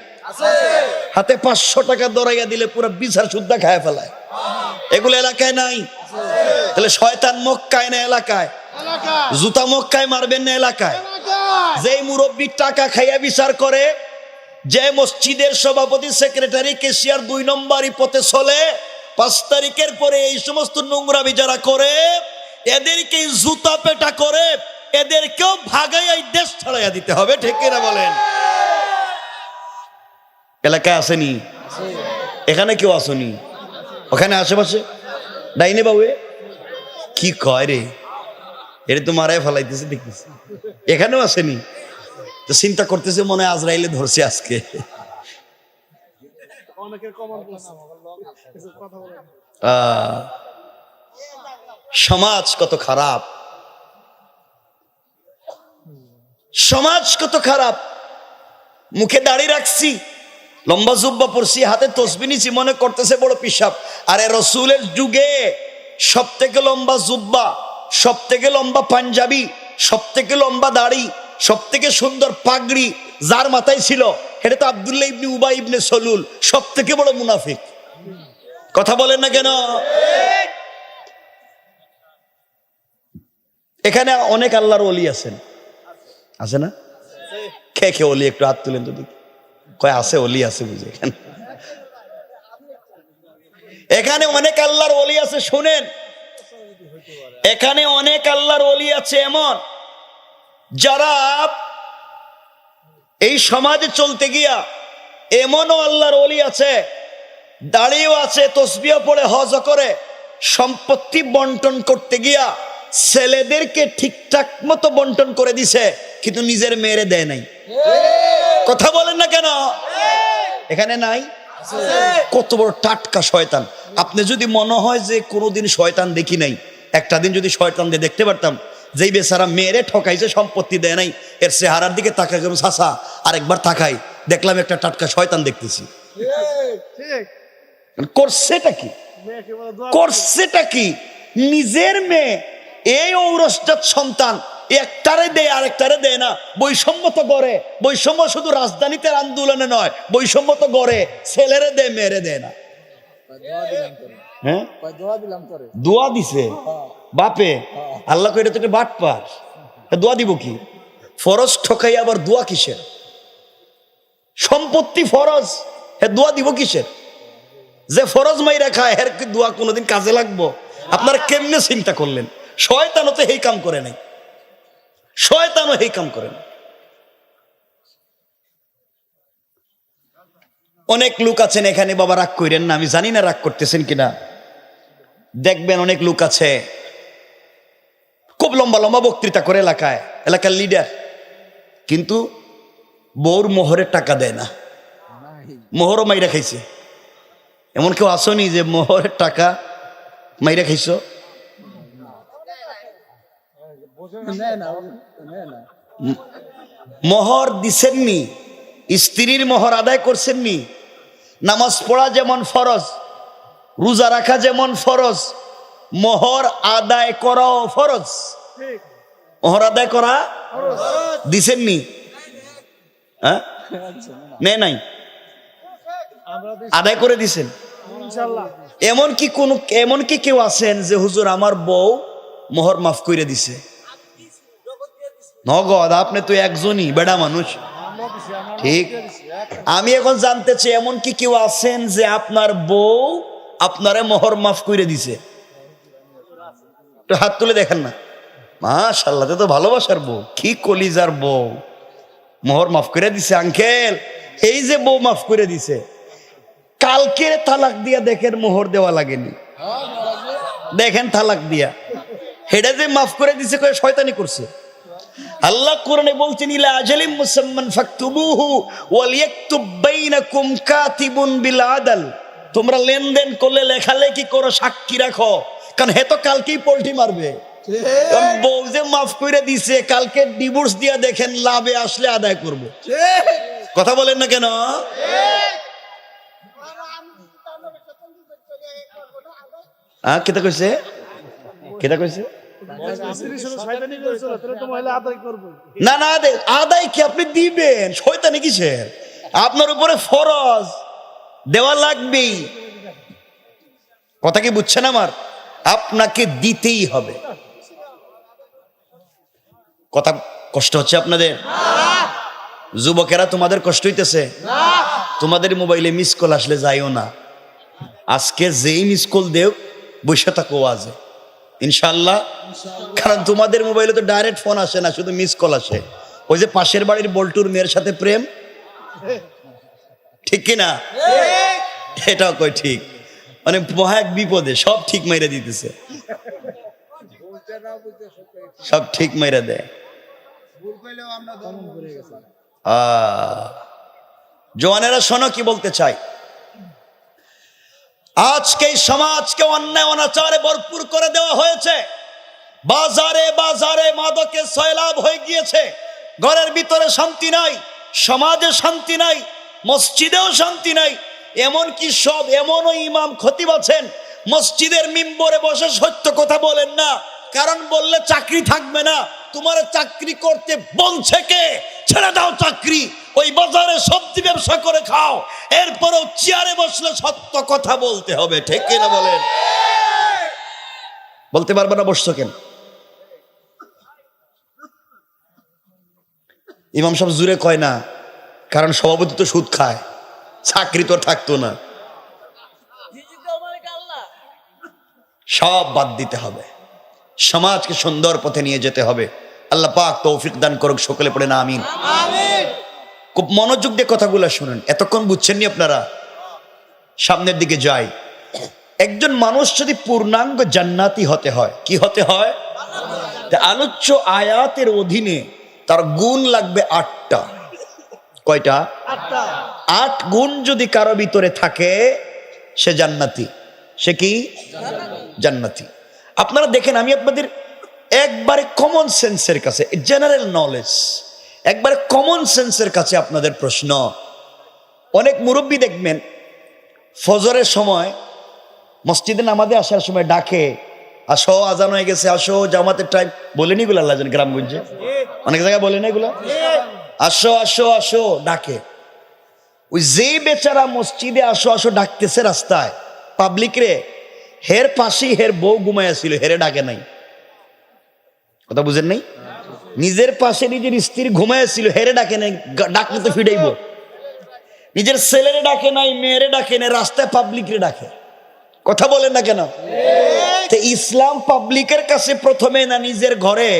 হাতে 500 টাকা দরাইয়া দিলে পুরো বিচার শুদ্ধা খায় ফেলায়, এগুলো এলাকায় নাই? তাহলে শয়তান মক্কায় না এলাকায়? জুতা মক্কায় মারবেন না এলাকায়? যেই মুরব্বী টাকা খাইয়া বিচার করে, যে মসজিদের সভাপতি, সেক্রেটারি, কেশিয়ার 2 নম্বরই পথে চলে, 5 তারিখের পরে এই সমস্ত নোংরামি যারা করে, এদেরকে জুতা পেটা করে, এদেরকেও ভাগাইয়া দেশ ছাড়াইয়া দিতে হবে। ঠিক কিনা বলেন? এলাকায় আসেনি? এখানে কেউ আসেনি? ওখানে আশেপাশে ডাইনে বাবু কি কয় রে, এটা তো মারায় ফেলাইতেছে দেখতেছি। এখানেও আসেনি তো চিন্তা করতেছে, মনে হয় আজরাইলে ধরছে আজকে। সমাজ কত খারাপ, সমাজ কত খারাপ। মুখে দাড়ি রাখছি, লম্বা জুব্বা পরছি, হাতে তসবিহ নিছি, মনে করতেছে বড় পিশাব। আরে রসুলের যুগে সব থেকে লম্বা জুব্বা, সব থেকে লম্বা পাঞ্জাবি, সব থেকে লম্বা দাড়ি, সব থেকে সুন্দর পাগড়ি যার মাথায় ছিল, এটা তো আব্দুল্লাহ ইবনে উবাই ইবনে সলুল, সব থেকে বড় মুনাফিক। কথা বলেন না কেন? এখানে অনেক আল্লাহর ওলি আছেন, আছে না? কে কে ওলি একটু হাত তুলেন তো দেখি। কয় আছে, ওলি আছে বুঝে। এখানে অনেক আল্লাহর ওলি আছে, শুনেন, এখানে অনেক আল্লাহর ওলি আছে এমন যারা এই সমাজে চলতে গিয়া, এমনও আল্লাহর ওলি আছে দাঁড়িয়েও আছে, তসবিহ পড়ে হজ করে, সম্পত্তি বন্টন করতে গিয়া ছেলেদেরকে ঠিকঠাক মতো বন্টন করে দিছে, কিন্তু নিজের মেয়েরে দেয় নাই। কথা বলেন না কেন? এখানে নাই? কত বড় টাটকা শয়তান! আপনি যদি মনে হয় যে কোনোদিন শয়তান দেখি নাই, একটা দিন যদি শয়তান দিয়ে দেখতে পারতাম, যেই বেচারা মেয়েরে ঠকাইছে, সম্পত্তি দেয় নাই, এর চেহারার দিকে তাকাই গেল চাচা, আরেকবার তাকাই, দেখলাম একটা টাটকা শয়তান দেখতেছি। করছেটা কি? করছেটা কি? নিজের মেয়ে, এই ঔরসজাত সন্তান, একটারে দেয় আরেকটারে দেয় না। বৈষম্য তো গড়ে, বৈষম্য শুধু রাজধানীতে আন্দোলনে নয়, বৈষম্য তো গড়ে, ছেলেরে দেয় মেয়েরে দেয় না। হ্যাঁ, দোয়া দিছে বাপে, আল্লাহ কইরা তোকে বাট পার, দোয়া দিব কি? ফরজ ঠকাই আবার দোয়া কিসের? সম্পত্তি ফরজ, হ্যাঁ দোয়া দিব কিসের? যে ফরজ মাইরা খায় এর কি দোয়া কোনোদিন কাজে লাগবো? আপনারা কেমনে চিন্তা করলেন? শয়তানও তো এই কাম করে নাই, শয়তানও এই কাম করে না। অনেক লোক আছেন এখানে, বাবা রাগ করেন না, আমি জানি না রাগ করতেছেন কিনা। দেখবেন অনেক লোক আছে খুব লম্বা লম্বা বক্তৃতা করে এলাকায়, এলাকার লিডার, কিন্তু বউর মোহরের টাকা দেয় না, মোহরও মাইরা খাইছে। এমন কেউ আসনি যে মোহরের টাকা মাইরা খাইছ? মোহর দিছেননি, স্ত্রীর মোহর আদায় করছেননি। নামাজ পড়া যেমন ফরজ, রোজা রাখা যেমন ফরজ, মোহর আদায় করাও ফরজ। মোহর আদায় করা দিছেননি? হ্যাঁ, নাই আদায় করে দিছেন। এমন কি কেউ আছেন যে হুজুর আমার বউ মোহর মাফ করে দিছে? নগদ? আপনি তো একজনই বেড়া মানুষ, ঠিক? আমি এখন জানতে চাই, এমন কি কেউ আছেন যে আপনার বউ আপনারে মোহর মাফ করে দিছে? হাত তুলে দেখেন না। মাশাআল্লাহ, তো ভালোবাসার বউ, কি কলিজার বউ, মোহর মাফ করে দিছে। আঙ্কেল, এই যে বউ মাফ করে দিছে, কালকে তালাক দিয়া দেখেন মোহর দেওয়া লাগেনি, দেখেন তালাক দিয়া হেডা যে মাফ করে দিছে, কয়ে শয়তানি করছে। আল্লাহ কোরআনে বলছেন, ইলা আজালিম মুসাম্মান ফাকতুবুহু ওয়াল ইয়াকতুব বাইনাকুম কাতিবুন বিল আদল। তোমরা লেনদেন করলে লেখালেখি করো, সাক্ষী রাখো, কারণ হে তো কালকেই পল্টি মারবে। বউ যে মাফ করে দিছে, কালকে ডিভোর্স দিয়া দেখেন লাভে আসলে আদায় করব। কথা বলেন না কেন? কেটা কইছে? কেটা কইছে? না না, আদায় কি আপনি দিবেন? শয়তানি কিসের? আপনার উপরে ফরজ, দেওয়া লাগবেই। কথা কি বুঝছেন আমার? আপনাকে দিতেই হবে। কথা কষ্ট হচ্ছে আপনাদের? যুবকেরা, তোমাদের কষ্ট হইতেছে? তোমাদের মোবাইলে মিস কল আসলে যাইও না। আজকে যেই মিস কল দেও, বসে থাকো আজে ইনশাল্লাহ। কারণ তোমাদের মোবাইলে তো ডাইরেক্ট ফোন আসে না, শুধু মিস কল আসে। ওই যে পাশের বাড়ির বল্টুর মেয়ের সাথে প্রেম, ঠিক কিনা? এটাও কই ঠিক, মানে মহা এক বিপদে সব ঠিক মাইরা দিতেছে, সব ঠিক মাইরা দেয়। জওয়ানেরা শোনো কি বলতে চাই। আজকে এই সমাজকে অন্যায় অনাচারে ভরপুর করে দেওয়া হয়েছে। বাজারে বাজারে মাদকে সয়লাভ হয়ে গিয়েছে। ঘরের ভিতরে শান্তি নাই, সমাজে শান্তি নাই, মসজিদেও শান্তি নাই। এমনকি সব এমনও ইমাম খতিব আছেন মসজিদের মিম্বরে বসে সত্য কথা বলেন না, কারণ বললে চাকরি থাকবে না। তোমার চাকরি করতে বলছে কে? ছেড়ে দাও চাকরি, ওই বাজারে সবজি ব্যবসা করে খাও, এরপরেও চেয়ারে বসলে সত্য কথা বলতে হবে। ঠিক কিনা বলেন? বলতে পারবে না বসছো কেন? ইমাম সাহেব জুড়ে কয় না, কারণ সভাপতি তো সুদ খায়, চাকরি তো থাকতো না। সব বাদ দিতে হবে, সমাজকে সুন্দর পথে নিয়ে যেতে হবে। আল্লাহ পাক তৌফিক দান করুক, সকলে পড়ে না আমিন। খুব মনোযোগ দিয়ে কথাগুলো শুনেন, এতক্ষণ বুঝছেননি আপনারা? সামনের দিকে যাই। একজন মানুষ যদি পূর্ণাঙ্গ জান্নাতি হতে হয়, কি হতে হয়? আলোচ্য আয়াতের অধীনে তার গুণ লাগবে 8টা। কয়টা? 8 গুণ যদি কারো ভিতরে থাকে সে জান্নাতি। সে কি? জান্নাতি। আপনারা দেখেন, আমি আপনাদের একবারে কমন সেন্সের কাছে, জেনারেল নলেজ, একবারে কমন সেন্সের কাছে আপনাদের প্রশ্ন। অনেক মুরব্বী দেখবেন ফজরের সময় মসজিদে নামাজে আসার সময় ডাকে, আসো আজান হয়ে গেছে, আসো জামাতের টাইম। বলেনি এগুলো আল্লাহ জানে, গ্রামগঞ্জে অনেক জায়গায় বলে না এগুলো, আসো আসো আসো ডাকে। ওই যে বেচারা মসজিদে আসো আসো ডাকতেছে রাস্তায় পাবলিক রে, হের পাশেই হের বউ ঘুমাইয়াছিল, হেরে ডাকে নাই। কথা বুঝেন নাই? নিজের পাশে নিজের স্ত্রী ঘুমাইয়াছিল, হেরে ডাকে নাই, ডাকলে তো ফিটাইব। নিজের ছেলেরে ডাকে নাই, মেয়েরে ডাকে নাই, রাস্তায় পাবলিক রে ডাকে। কথা বলেন না কেন? তো ইসলাম পাবলিকের কাছে প্রথমে না নিজের ঘরে?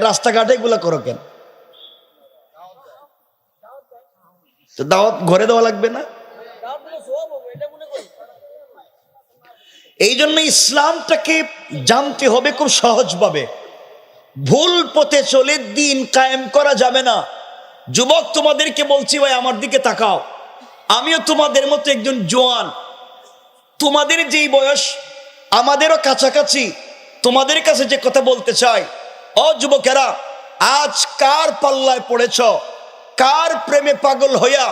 রাস্তাঘাটে এগুলা করো কেন? তো দাওয়াত ঘরে দেওয়া লাগবে না? এই জন্য ইসলামটাকে জানতে হবে খুব সহজভাবে। ভুল পথে চলে দিন কায়েম করা যাবে না। যুবক, তোমাদেরকে বলছি ভাই, আমার দিকে তাকাও। আমিও তোমাদের মতো একজন জওয়ান, তোমাদের যেই বয়স আমাদেরও কাছাকাছি। তোমাদের কাছে যে কথা বলতে চাই, ও যুবকেরা, আজ কার পাল্লায় পড়েছ? কার প্রেমে পাগল হইয়া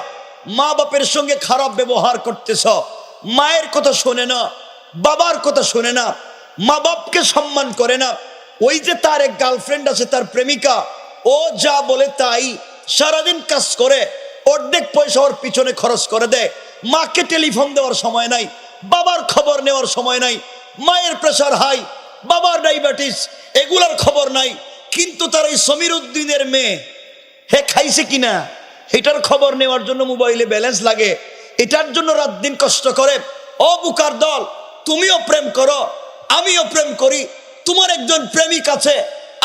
মা বাপের সঙ্গে খারাপ ব্যবহার করতেছ? মায়ের কথা শোনে না, বাবার কথা শোনে না, মা বাপকে সম্মান করে না। ওই যে তার এক গার্লফ্রেন্ড আছে, তার প্রেমিকা, ও যা বলে তাই, সারাদিন কাজ করে, অর্ধেক পয়সা ওর পিছনে খরচ করে দেয়। মাকে টেলিফোন দেওয়ার সময় নাই, বাবার খবর নেওয়ার সময় নাই, মায়ের প্রেসার হাই, বাবার ডায়াবেটিস, এগুলার খবর নাই। কিন্তু তার এই সমীর উদ্দিনের মেয়ে, হে খাইছে কিনা এটার খবর নেওয়ার জন্য মোবাইলে ব্যালেন্স লাগে, এটার জন্য রাত দিন কষ্ট করে। ও বুকার দল, তুমিও প্রেম করো, আমিও প্রেম করি, তোমার একজন প্রেমিক আছে,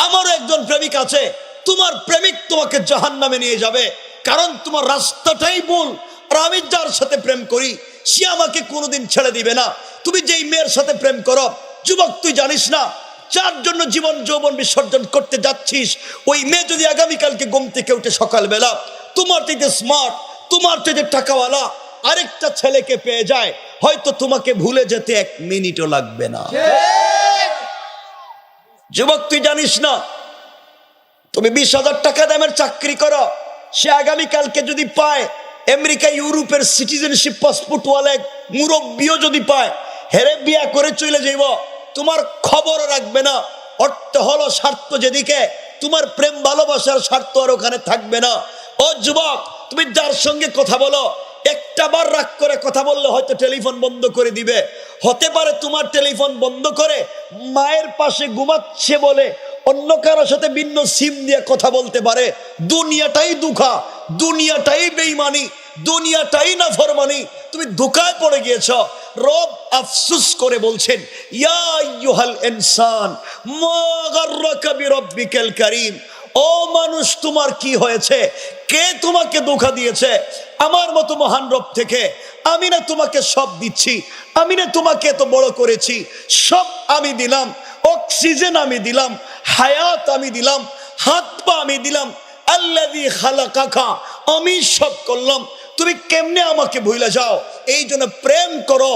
আমারও একজন প্রেমিক আছে। তোমার প্রেমিক তোমাকে জাহান্নামে নিয়ে যাবে, কারণ তোমার রাস্তাটাই ভুল। আর আমি যার সাথে প্রেম করি সে আমাকে কোনোদিন ছেড়ে দিবে না। তুমি যেই মেয়ের সাথে প্রেম করো, যুবক, তুই জানিস না যার জন্য জীবন যৌবন বিসর্জন করতে যাচ্ছিস, ওই মেয়ে যদি আগামীকালকে ঘুম থেকে উঠে সকালবেলা তোমার থেকে স্মার্ট, তোমার থেকে টাকাওয়ালা আরেকটা ছেলেকে পেয়ে যায়, হয়তো তোমাকে ভুলে যেতে 1 মিনিটও লাগবে না। যুবক, তুই জানিস না, তুমি 20,000 টাকা দামের চাকরি করো, সে আগামীকালকে যদি পায় আমেরিকা ইউরোপের সিটিজেনশিপ পাসপোর্ট ওয়ালা মুরব্বীও যদি পায়, হেরে বিয়া করে চলে যাইব, তোমার খবরও রাখবে না। অর্থ হলো স্বার্থ যেদিকে, তোমার প্রেম ভালোবাসার স্বার্থ আর ওখানে থাকবে না। ও যুবক, তুমি যার সঙ্গে কথা বলো, একটা বার রাগ করে কথা বললে হয়তো টেলিফোন বন্ধ করে দিবে। হতে পারে তোমার টেলিফোন বন্ধ করে মায়ের পাশে ঘুমাচ্ছে বলে অন্য কারোর সাথে ভিন্ন সিম দিয়ে কথা বলতে পারে। দুনিয়াটাই দুঃখা, দুনিয়াটাই বেঈমানি, দুনিয়াটাই নাফরমানি। তুমি ধোঁকায় পড়ে গিয়েছ। রব আফসোস করে বলছেন, ইয়া আইয়ুহাল ইনসান মা গাররাকা বিরাব্বিকাল কারীম। ও মানুষ, তোমার কি হয়েছে? কে তোমাকে ধোঁকা দিয়েছে? আমার মতো মহান রব থেকে আমি না তোমাকে সব দিচ্ছি, আমি না তোমাকে এত বড় করেছি, সব আমি দিলাম, অক্সিজেন আমি দিলাম, হায়াত আমি দিলাম, হাত পা আমি দিলাম, আল্লাযী খালাকাকা, আমি সব করলাম। তুমি কেমনে আমাকে ভুলে যাও? এই জন্য প্রেম করো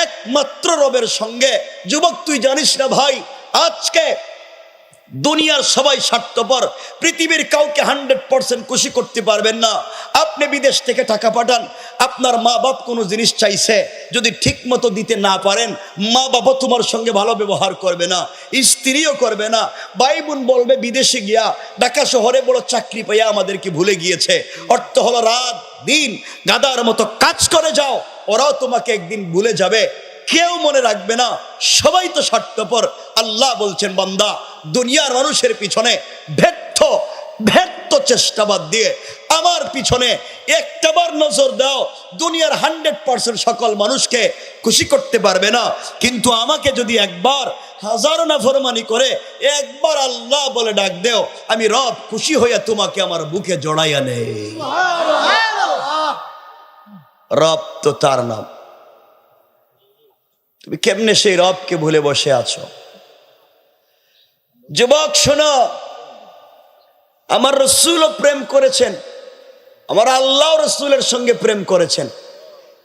একমাত্র রবের সঙ্গে। যুবক, তুই জানিস না ভাই, আজকে দুনিয়ার সবাই স্বার্থপর, পৃথিবীর কাউকে 100% খুশি করতে পারবেন না। আপনি বিদেশ থেকে টাকা পাঠান, আপনার মা বাপ কোনো জিনিস চাইছে, যদি ঠিক মতো দিতে না পারেন, মা বাবা তোমার সঙ্গে ভালো ব্যবহার করবে না, স্ত্রীও করবে না। ভাই বোন বলবে বিদেশে গিয়া ঢাকা শহরে বড় চাকরি পাইয়া আমাদেরকে ভুলে গিয়েছে। অর্থ হলো রাত দিন গাদার মতো কাজ করে যাও, ওরাও তোমাকে একদিন ভুলে যাবে, কেউ মনে রাখবে না। সবাই তো স্বার্থপর। আল্লাহ বলছেন, বান্দা দুনিয়ার মানুষের পিছনে ব্যর্থ চেষ্টা বাদ দিয়ে আমার পিছনে একটাবার নজর দাও। দুনিয়ার 100% সকল মানুষকে খুশি করতে পারবে না, কিন্তু আমাকে যদি একবার হাজারো নাফরমানি করে একবার আল্লাহ বলে ডাক দেও, আমি রব খুশি হইয়া তোমাকে আমার বুকে জড়াইয়া নেই। রব তো তার নাম। তুমি কেমনে সেই রবকে ভুলে বসে আছো? যুবক শোনো, আমার রসুলও প্রেম করেছেন, আমার আল্লাহ রসুলের সঙ্গে প্রেম করেছেন।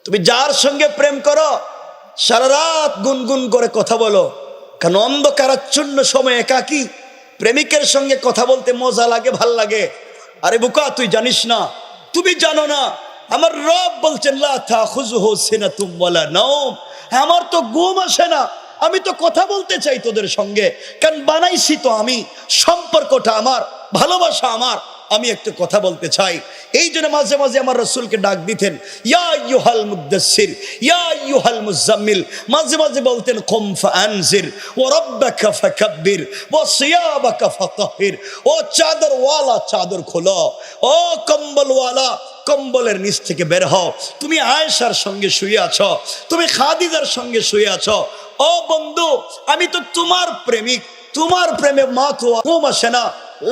তুমি যার সঙ্গে প্রেম করো সারা রাত গুনগুন করে কথা বলো, কারণ অন্ধকারাচ্ছন্ন সময় একাকী প্রেমিকের সঙ্গে কথা বলতে মজা লাগে, ভাল লাগে। আরে বোকা, তুই জানিস না, তুমি জানো না, আমার রব বলছেন লা তাখুযুহু সিনাতুম ওয়ালা নাওম, আমার তো ঘুম আসে না, আমি তো কথা বলতে চাই তোদের সঙ্গে, কারণ বানাইছি তো আমি, সম্পর্কটা আমার, ভালোবাসা আমার, আমি একটু কথা বলতে চাই। এই জন্য মাঝে মাঝে আমার রাসূলকে ডাক দিতেন, ইয়া আইয়ুহাল মুদ্দাসসির, ইয়া আইয়ুহাল মুজাম্মিল। মাঝে মাঝে বলতেন কুম ফাআনজির ওয়া রাব্বাকা ফাকাব্বির ওয়া সিয়াবাকা ফাতাহির। ও চাদরওয়ালা চাদর খোলো, ও কম্বলওয়ালা কম্বলের নিচ থেকে বের হও। তুমি আয়েশার সঙ্গে শুয়ে আছো, তুমি খাদিজার সঙ্গে শুয়ে আছো। ও বন্ধু, আমি তো তোমার প্রেমিক, তোমার প্রেমে মা তো ঘুম আসে না।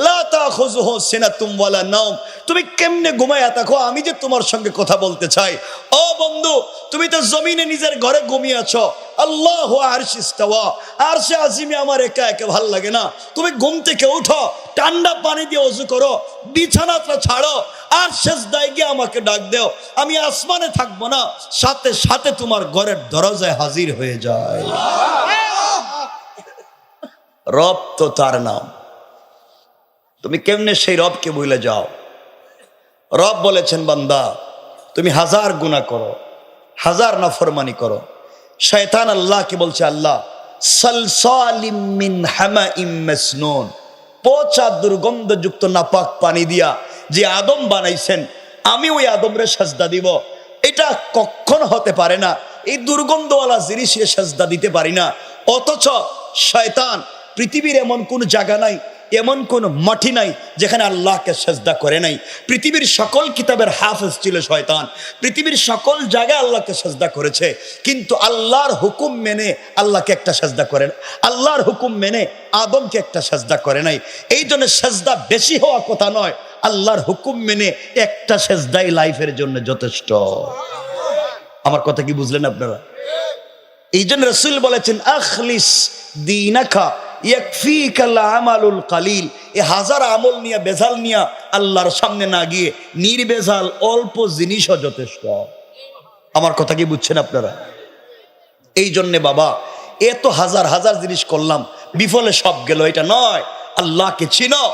লা তাখুযুহু সিনাতুম ওয়ালা নাওম, তুমি কেমনে ঘুমায়া থাকো, আমি যে তোমার সঙ্গে কথা বলতে চাই। ও বন্ধু, তুমি তো জমিনে নিজের ঘরে ঘুমিয়ে আছো, আল্লাহু আরশে ইস্তাওয়া, আরশে আজিমে আমার একা একা ভাল লাগে না। তুমি ঘুম থেকে উঠো, ঠান্ডা পানি দিয়ে ওযু করো, বিছানাটা ছাড়ো, আর সেজদায় গিয়ে আমাকে ডাক দাও, আমি আসমানে থাকবো না, সাথে সাথে তোমার ঘরের দরজায় হাজির হয়ে যায়। রব তো তার নাম। তুমি কেমনে সেই রবকে ভুলে যাও? রব বলেছেন, বান্দা তুমি হাজার গুনাহ করো, হাজার নাফরমানি করো। শয়তান আল্লাহকে বলছে, আল্লাহ সালসালিম মিন হামাইম মাসনুন, পচা দুর্গন্ধযুক্ত নাপাক পানি দিয়া যে আদম বানাইছেন, আমি ওই আদমরে সাজদা দিব, এটা কখনো হতে পারে না। এই দুর্গন্ধওয়ালা জিনিসে সাজদা দিতে পারি না। অথচ শয়তান পৃথিবীর এমন কোন জায়গা নাই, এমন কোন মাটি নাই যেখানে আল্লাহকে সাজদা করে নাই। পৃথিবীর সকল কিতাবের হাফেজ ছিল শয়তান, পৃথিবীর সকল জায়গায় আল্লাহকে সাজদা করেছে, কিন্তু আল্লাহর হুকুম মেনে আল্লাহকে একটা সাজদা করেন, আল্লাহর হুকুম মেনে আদমকে একটা সাজদা করে নাই। এই জন্য সাজদা বেশি হওয়া কথা নয়, আল্লাহর হুকুম মেনে একটা সাজদাই লাইফের জন্য যথেষ্ট। আমার কথা কি বুঝলেন আপনারা? এই জন্য রাসূল বলেছেন, আখলিস দীনাকা ইয়াকফিকাল আমালুল কালিল। এই হাজার আমল নিয়ে বেজাল নিয়ে আল্লাহর সামনে না গিয়ে নির্বেজাল অল্প জিনিসও যথেষ্ট। আমার কথা কি বুঝছেন আপনারা? এই জন্যে বাবা, এত হাজার হাজার জিনিস করলাম, বিফলে সব গেল, এটা নয়। আল্লাহকে চিনো,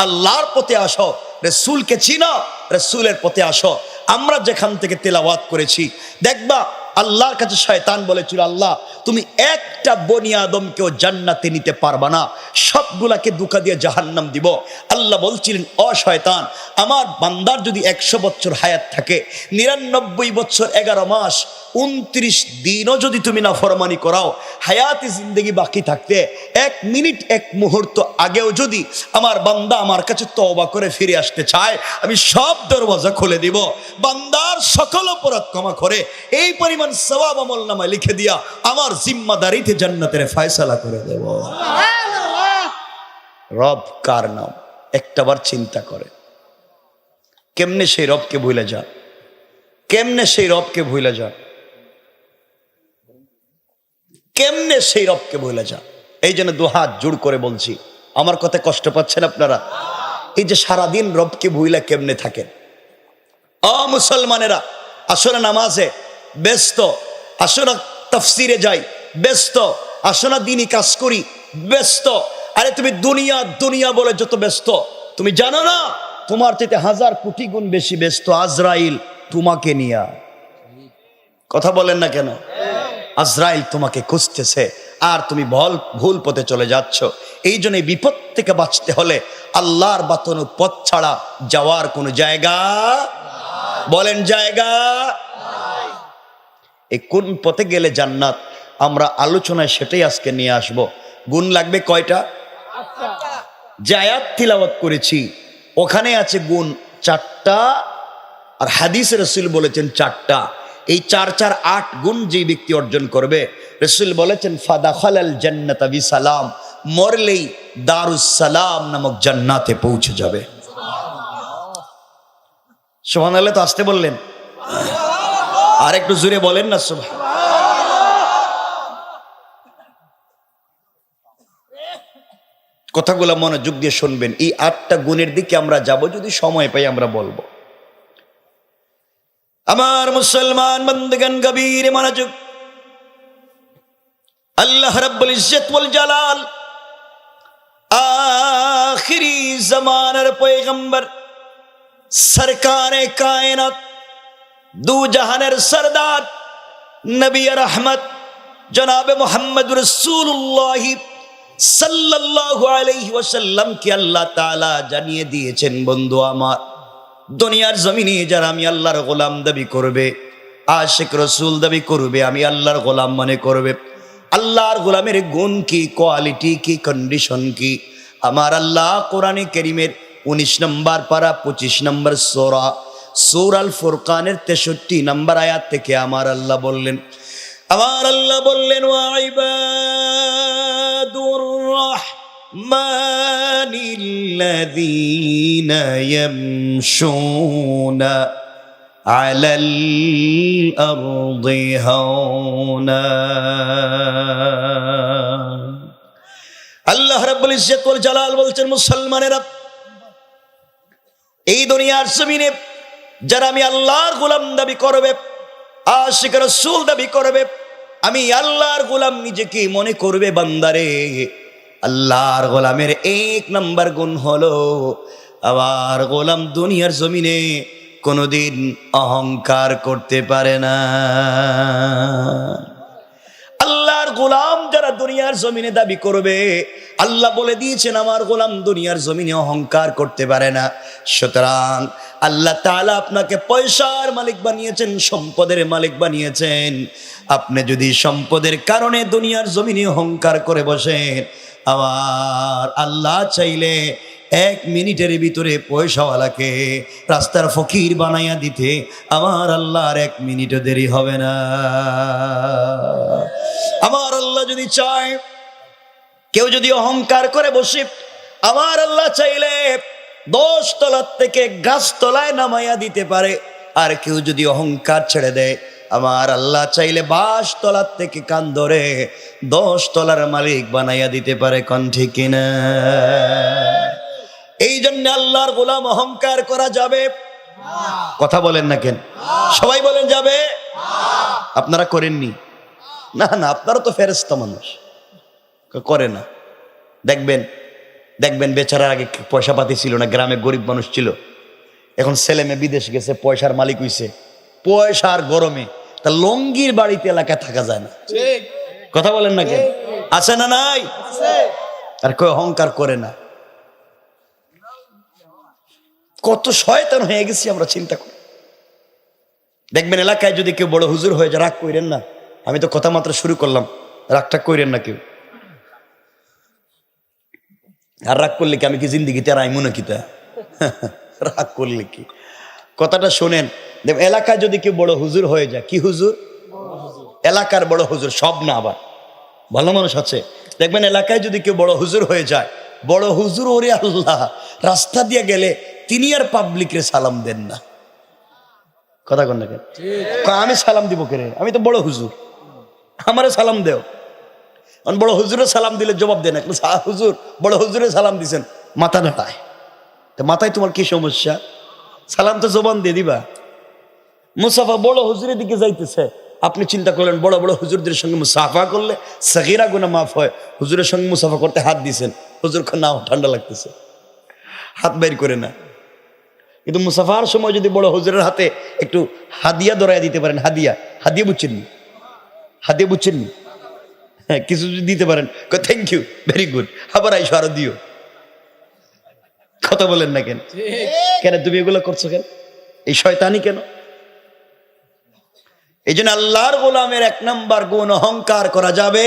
আল্লাহর পথে আসো, রাসূলকে চিনো, রাসূলের পথে আসো। আমরা যেখান থেকে তেলাওয়াত করেছি, দেখবা আল্লাহর কাছে শয়তান বলেছিল, আল্লাহ তুমি একটা বনি আদমকেও জান্নাতে নিতে পারবা না, সবগুলাকে ধোঁকা দিয়ে জাহান্নাম দিব। আল্লাহ বলছিলেন, ও শয়তান, আমার বান্দার যদি 100 বছর হায়াত থাকে, 99 বছর 11 মাস 29 দিনও যদি তুমি নাফরমানি করাও, হায়াতে জিন্দেগি বাকি থাকতে 1 মিনিট 1 মুহূর্ত আগেও যদি আমার বান্দা আমার কাছে তওবা করে ফিরে আসতে চায়, আমি সব দরওয়াজা খুলে দিব, বান্দার সকল অপরাধ ক্ষমা করে এই পরিমাণ সওয়াব আমলনামায় লিখে দিয়া আমার জিম্মাদারিতে জান্নাতের ফয়সালা করে দেব। রব কার নাম? একটাবার চিন্তা করে, কেমনে সেই রবকে ভুলে যা, কেমনে সেই রবকে ভুলে যা, কেমনে সেই রবকে ভুলে যা। এই জন্য দুহাত জোড় করে বলছি, আমার কথা কষ্ট পাচ্ছেন আপনারা? এই যে সারাদিন রবকে ভুলে কেমনে থাকেন? মুসলমানেরা, আসো না নামাজে ব্যস্ত, আসো না তাফসিরে যাই ব্যস্ত, আসো না দিনই কাজ করি ব্যস্ত, আরে তুমি দুনিয়া দুনিয়া বলে যত ব্যস্ত, তুমি জানো না তোমার চাইতে 1000 কোটি গুণ বেশি ব্যস্ত আজরাইল তোমাকে নিয়া। কথা বলেন না কেন? আজরাইল তোমাকে খুঁজতেছে আর তুমি ভুল পথে চলে যাচ্ছ। এই জন্য বিপদ থেকে বাঁচতে হলে আল্লাহর বাতানো পথ ছাড়া যাওয়ার কোনো জায়গা, বলেন জায়গা। এই কোন পথে গেলে জান্নাত, আমরা আলোচনায় সেটাই আজকে নিয়ে আসব। গুণ লাগবে কয়টা? যে আয়াত তিলাওয়াত করেছি ওখানে আছে গুণ 4টা, আর হাদিসে রাসূল বলেছেন 4টা। এই 4 4 8 গুণ যে ব্যক্তি অর্জন করবে, রাসূল বলেছেন ফাদাখালাল জান্নাতা বিসালাম, মরলেই দারুস সালাম নামক জান্নাতে পৌঁছে যাবে। সুবহানাল্লাহ। তো আসতে বললেন, আর একটু জোরে বলেন না সুবহান। কথাগুলো মনোযোগ দিয়ে শুনবেন। এই 8টা গুণের দিকে আমরা যাব, যদি সময় পাই আমরা বলবো। আমার মুসলমান বন্ধুগণ, গভীর মনোযোগ। আল্লাহ রাব্বুল ইজ্জত ওয়াল জালাল আখিরি জামানার পয়গম্বর সরকারে কায়নাত, দু জাহানের সরদার নবী রহমত জনাবে মুহাম্মদ রাসূলুল্লাহ সাল্লাল্লাহু আলাইহি ওয়াসাল্লাম কে আল্লাহ তাআলা জানিয়ে দিয়েছেন, বন্ধু আমার, দুনিয়ার জমিনে যারা আমি আল্লাহর গোলাম দাবি করবে, আশিক রাসূল দাবি করবে, আমি আল্লাহর গোলাম মনে করবে, আল্লাহর গোলামের গুণ কি, কোয়ালিটি কি, কন্ডিশন কি, আমার আল্লাহ কোরআনে কারীমের 19 নম্বর পারা 25 নম্বর সূরা আল ফুরকানের 63 নম্বর আয়াত থেকে আমার আল্লাহ বললেন, ওয়া ইবাদুর রাহমানিল্লাযীনা ইয়ামশুনা আলাল আরদি হাওনা। আল্লাহ রাব্বুল ইজ্জত ওয়াল জালাল বলছেন, মুসলমানেরা, এই দুনিয়ার জমিনে যারা আমি আল্লাহর গোলাম দাবি করবে, আশিক রাসূল দাবি করবে, আমি আল্লাহর গোলাম নিজেকে মনে করবে, বান্দারে, আল্লাহর গোলামের 1 নম্বর গুণ হলো আবার গোলাম দুনিয়ার জমিনে কোনোদিন অহংকার করতে পারে না। আল্লাহর গোলাম যারা দুনিয়ার জমিনে দাবি করবে, আল্লাহ বলে দিয়েছেন আমার গোলাম দুনিয়ার জমিনে অহংকার করতে পারে না। সুতরাং আল্লাহ তাআলা আপনাকে পয়সার মালিক বানিয়েছেন, সম্পদের মালিক বানিয়েছেন। আপনি যদি সম্পদের কারণে দুনিয়ার জমিনে অহংকার করে বসেন, আমার আল্লাহ চাইলে 1 মিনিটের ভিতরে পয়সাওয়ালাকে রাস্তার ফকির বানাইয়া দিতে আমার আল্লাহর 1 মিনিটও দেরি হবে না। আমার আল্লাহ যদি চায়, কেউ যদি অহংকার করে বসে, আমার আল্লাহ চাইলে 10 তলার থেকে গাছ তলায় নামাইয়া দিতে পারে। আর কেউ যদি অহংকার ছেড়ে দেয়, আমার আল্লাহ চাইলে 22 তলার থেকে কান ধরে 10 তলার মালিক বানাইয়া দিতে পারে। কোন ঠিক কিনা? এই জন্য আল্লাহর গোলাম অহংকার করা যাবে? কথা বলেন না কেন? সবাই বলেন যাবে। আপনারা করেননি? না না, আপনারা তো ফেরেশতা মানুষ, করে না। দেখবেন বেচারার আগে পয়সা পাতি ছিল না, গ্রামে গরিব মানুষ ছিল, এখন ছেলে মেয়ে বিদেশ গেছে, পয়সার মালিক হইছে, পয়সার গরমে তা লঙ্গির বাড়িতে এলাকায় থাকা যায় না। কথা বলেন না কেন? আছে না নাই? আর কেউ অহংকার করে না। কত শয়তান হয়ে গেছি আমরা, চিন্তা করি। দেখবেন এলাকায় যদি কেউ বড় হুজুর হয়ে যায়, রাগ কইরেন না, আমি তো কথা মাত্র শুরু করলাম, রাগটা কইরেন না কেউ। আর রাগ করলে কি আমি কি জিন্দিগিতে আর আইমু নাকি? তা রাগ করলে কি? কথাটা শোনেন। এলাকায় যদি কেউ বড় হুজুর হয়ে যায়, কি হুজুর? এলাকার বড় হুজুর, সব না, আবার ভালো মানুষ আছে। দেখবেন এলাকায় যদি কেউ বড় হুজুর হয়ে যায়, বড় হুজুর, ওরে আল্লাহ, রাস্তা দিয়ে গেলে তিনি আর পাবলিকরে সালাম দেন না। কথা কন না কেন? আমি সালাম দিব কে রে? আমি তো বড় হুজুর, আমারে সালাম দেও। বড় হুজুরে সালাম দিলে জবাব দেন, হুজুর বড় হুজুরে সালাম দিছেন, মাথা ডাটায়। মাথায় তোমার কি সমস্যা? সালাম তো জবান দিয়ে দিবা। মুসাফা বড় হুজুরের দিকে যাইতেছে, আপনি চিন্তা করলেন বড় বড় হুজুরদের সঙ্গে মুসাফা করলে সগীরা গুনাহ মাফ হয়, হুজুরের সঙ্গে মুসাফা করতে হাত দিয়েছেন, হুজুর না ঠান্ডা লাগতেছে, হাত বের করে না। কিন্তু মুসাফার সময় যদি বড় হুজুরের হাতে একটু হাদিয়া ধরাইয়া দিতে পারেন, হাদিয়া হাদিয়া বুঝছেননি, হাদিয়া বুঝছেননি, হ্যাঁ কিছু যদি দিতে পারেন, থ্যাংক ইউ ভেরি গুড, আবার আইসো আরো দিও। কথা বলেন না কেন? কেন তুমি এগুলো করছো কেন? এই শয়তানি কেন? এই জন্য আল্লাহর গোলামের 1 নাম্বার গুণ অহংকার করা যাবে।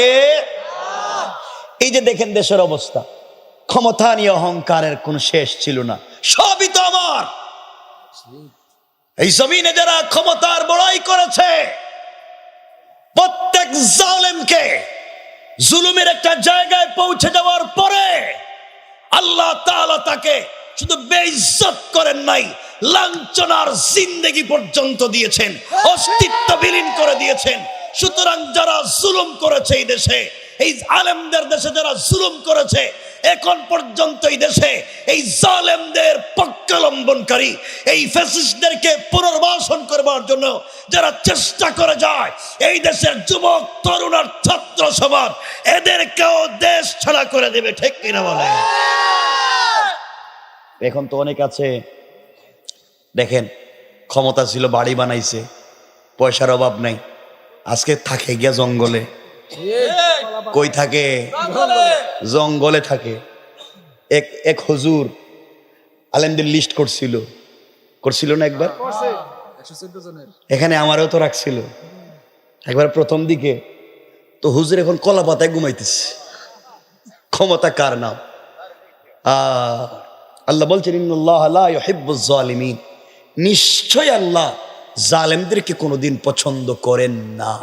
এই যে দেখেন দেশের অবস্থা, ক্ষমতা নিয়ে অহংকারের কোন শেষ ছিল না, সবই তো আমার। এই জমিনে যারা ক্ষমতার বড়াই করেছে, প্রত্যেক জালেমকে জুলুমের একটা জায়গায় পৌঁছে যাওয়ার পরে আল্লাহ তাআলা তাকে শুধু বেইজ্জত করেন নাই, লাঞ্ছনার জিন্দেগি পর্যন্ত দিয়েছেন, অস্তিত্ব বিলীন করে দিয়েছেন। সুতরাং যারা জুলুম করেছে এই দেশে, এই আলেমদের দেশে যারা জুলুম করেছে, এখন পর্যন্ত এই দেশে এই জালেমদের পক্ষাবলম্বনকারী, এই ফ্যাসিস্টদেরকে পুনর্বাসন করবার জন্য যারা চেষ্টা করে যায়, এই দেশের যুবক তরুণ আর ছাত্র সমাজ এদেরকেও দেশ ছাড়া করে দেবে। ঠিক কিনা বলে? এখন তো অনেক আছে, দেখেন ক্ষমতা ছিল, বাড়ি বানাইছে, পয়সার অভাব নাই, আজকে থাকে গিয়া জঙ্গলে। কই থাকে? জঙ্গলে থাকে। এক হুজুর আলেমদের লিস্ট করছিল না একবার, এখানে আমারও তো রাখছিল একবার প্রথম দিকে। তো হুজুর এখন কলা পাতায় ঘুমাইতেছে। ক্ষমতা কার নাম? আল্লাহ বলছেন ইন্নাল্লাহ লা ইউহিব্বুজ জালিমিন, নিশ্চয় আল্লাহ জালেমদেরকে কোনোদিন পছন্দ করেন না,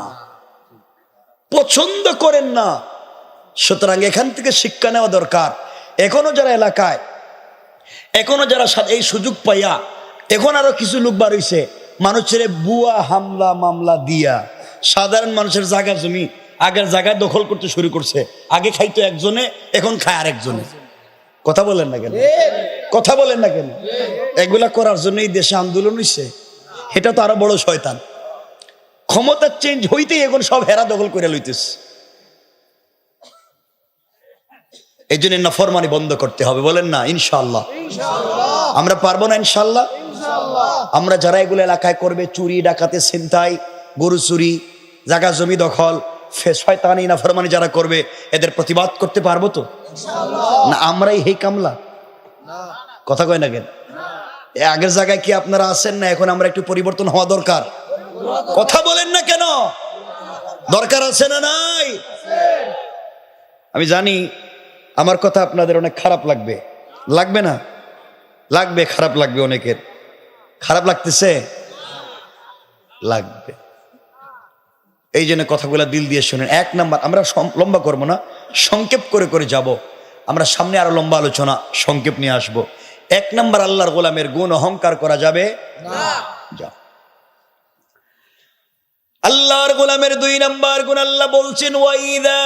পছন্দ করেন না। সুতরাং এখান থেকে শিক্ষা নেওয়া দরকার। এখনো যারা এলাকায়, এখনো যারা এই সুযোগ পাইয়া, এখন আরো কিছু লোক বার হইছে মানুষের বুয়া হামলা মামলা দিয়া সাধারণ মানুষের জায়গা জমি আগের জায়গায় দখল করতে শুরু করছে। আগে খাইতো একজনে, এখন খায় আরেকজনে। কথা বলেন না কেন? কথা বলেন না কেন? এগুলা করার জন্য এই দেশে আন্দোলন হইছে। এটা তো আরো বড় শয়তান। ক্ষমতা চেঞ্জ হইতেই এখন সব হেরা দখল করে লইতেছে। এই জন্য নাফরমানি বন্ধ করতে হবে। বলেন না ইনশাআল্লাহ? আমরা পারবো না ইনশাআল্লাহ? আমরা যারা এগুলো এলাকায় করবে, চুরি ডাকাতি ছিনতাই গরু চুরি জায়গা জমি দখল শয়তানি নাফরমানি যারা করবে, এদের প্রতিবাদ করতে পারবো তো? না আমরাই হেই কামলা? কথা কয় না কেন? আগের জায়গায় কি আপনারা আছেন না? এখন আমরা একটু পরিবর্তন হওয়া দরকার। কথা বলেন না কেন? দরকার আছে না নাই? আমি জানি আমার কথা আপনাদের অনেক খারাপ লাগবে, লাগবে না? লাগবে, খারাপ লাগবে, অনেকের খারাপ লাগতেছে, লাগবে। এই জন্য কথাগুলো দিল দিয়ে শুনেন। 1 নাম্বার, আমরা লম্বা করবো না, সংক্ষেপ করে করে যাব। আমরা সামনে আরো লম্বা আলোচনা সংক্ষেপ নিয়ে আসবো। 1 নাম্বার, আল্লাহর গোলামের গুণ অহংকার করা যাবে না। যা আল্লাহর গোলামের 2 নাম্বার গুণ আল্লাহ বলছেন ওয়াইদা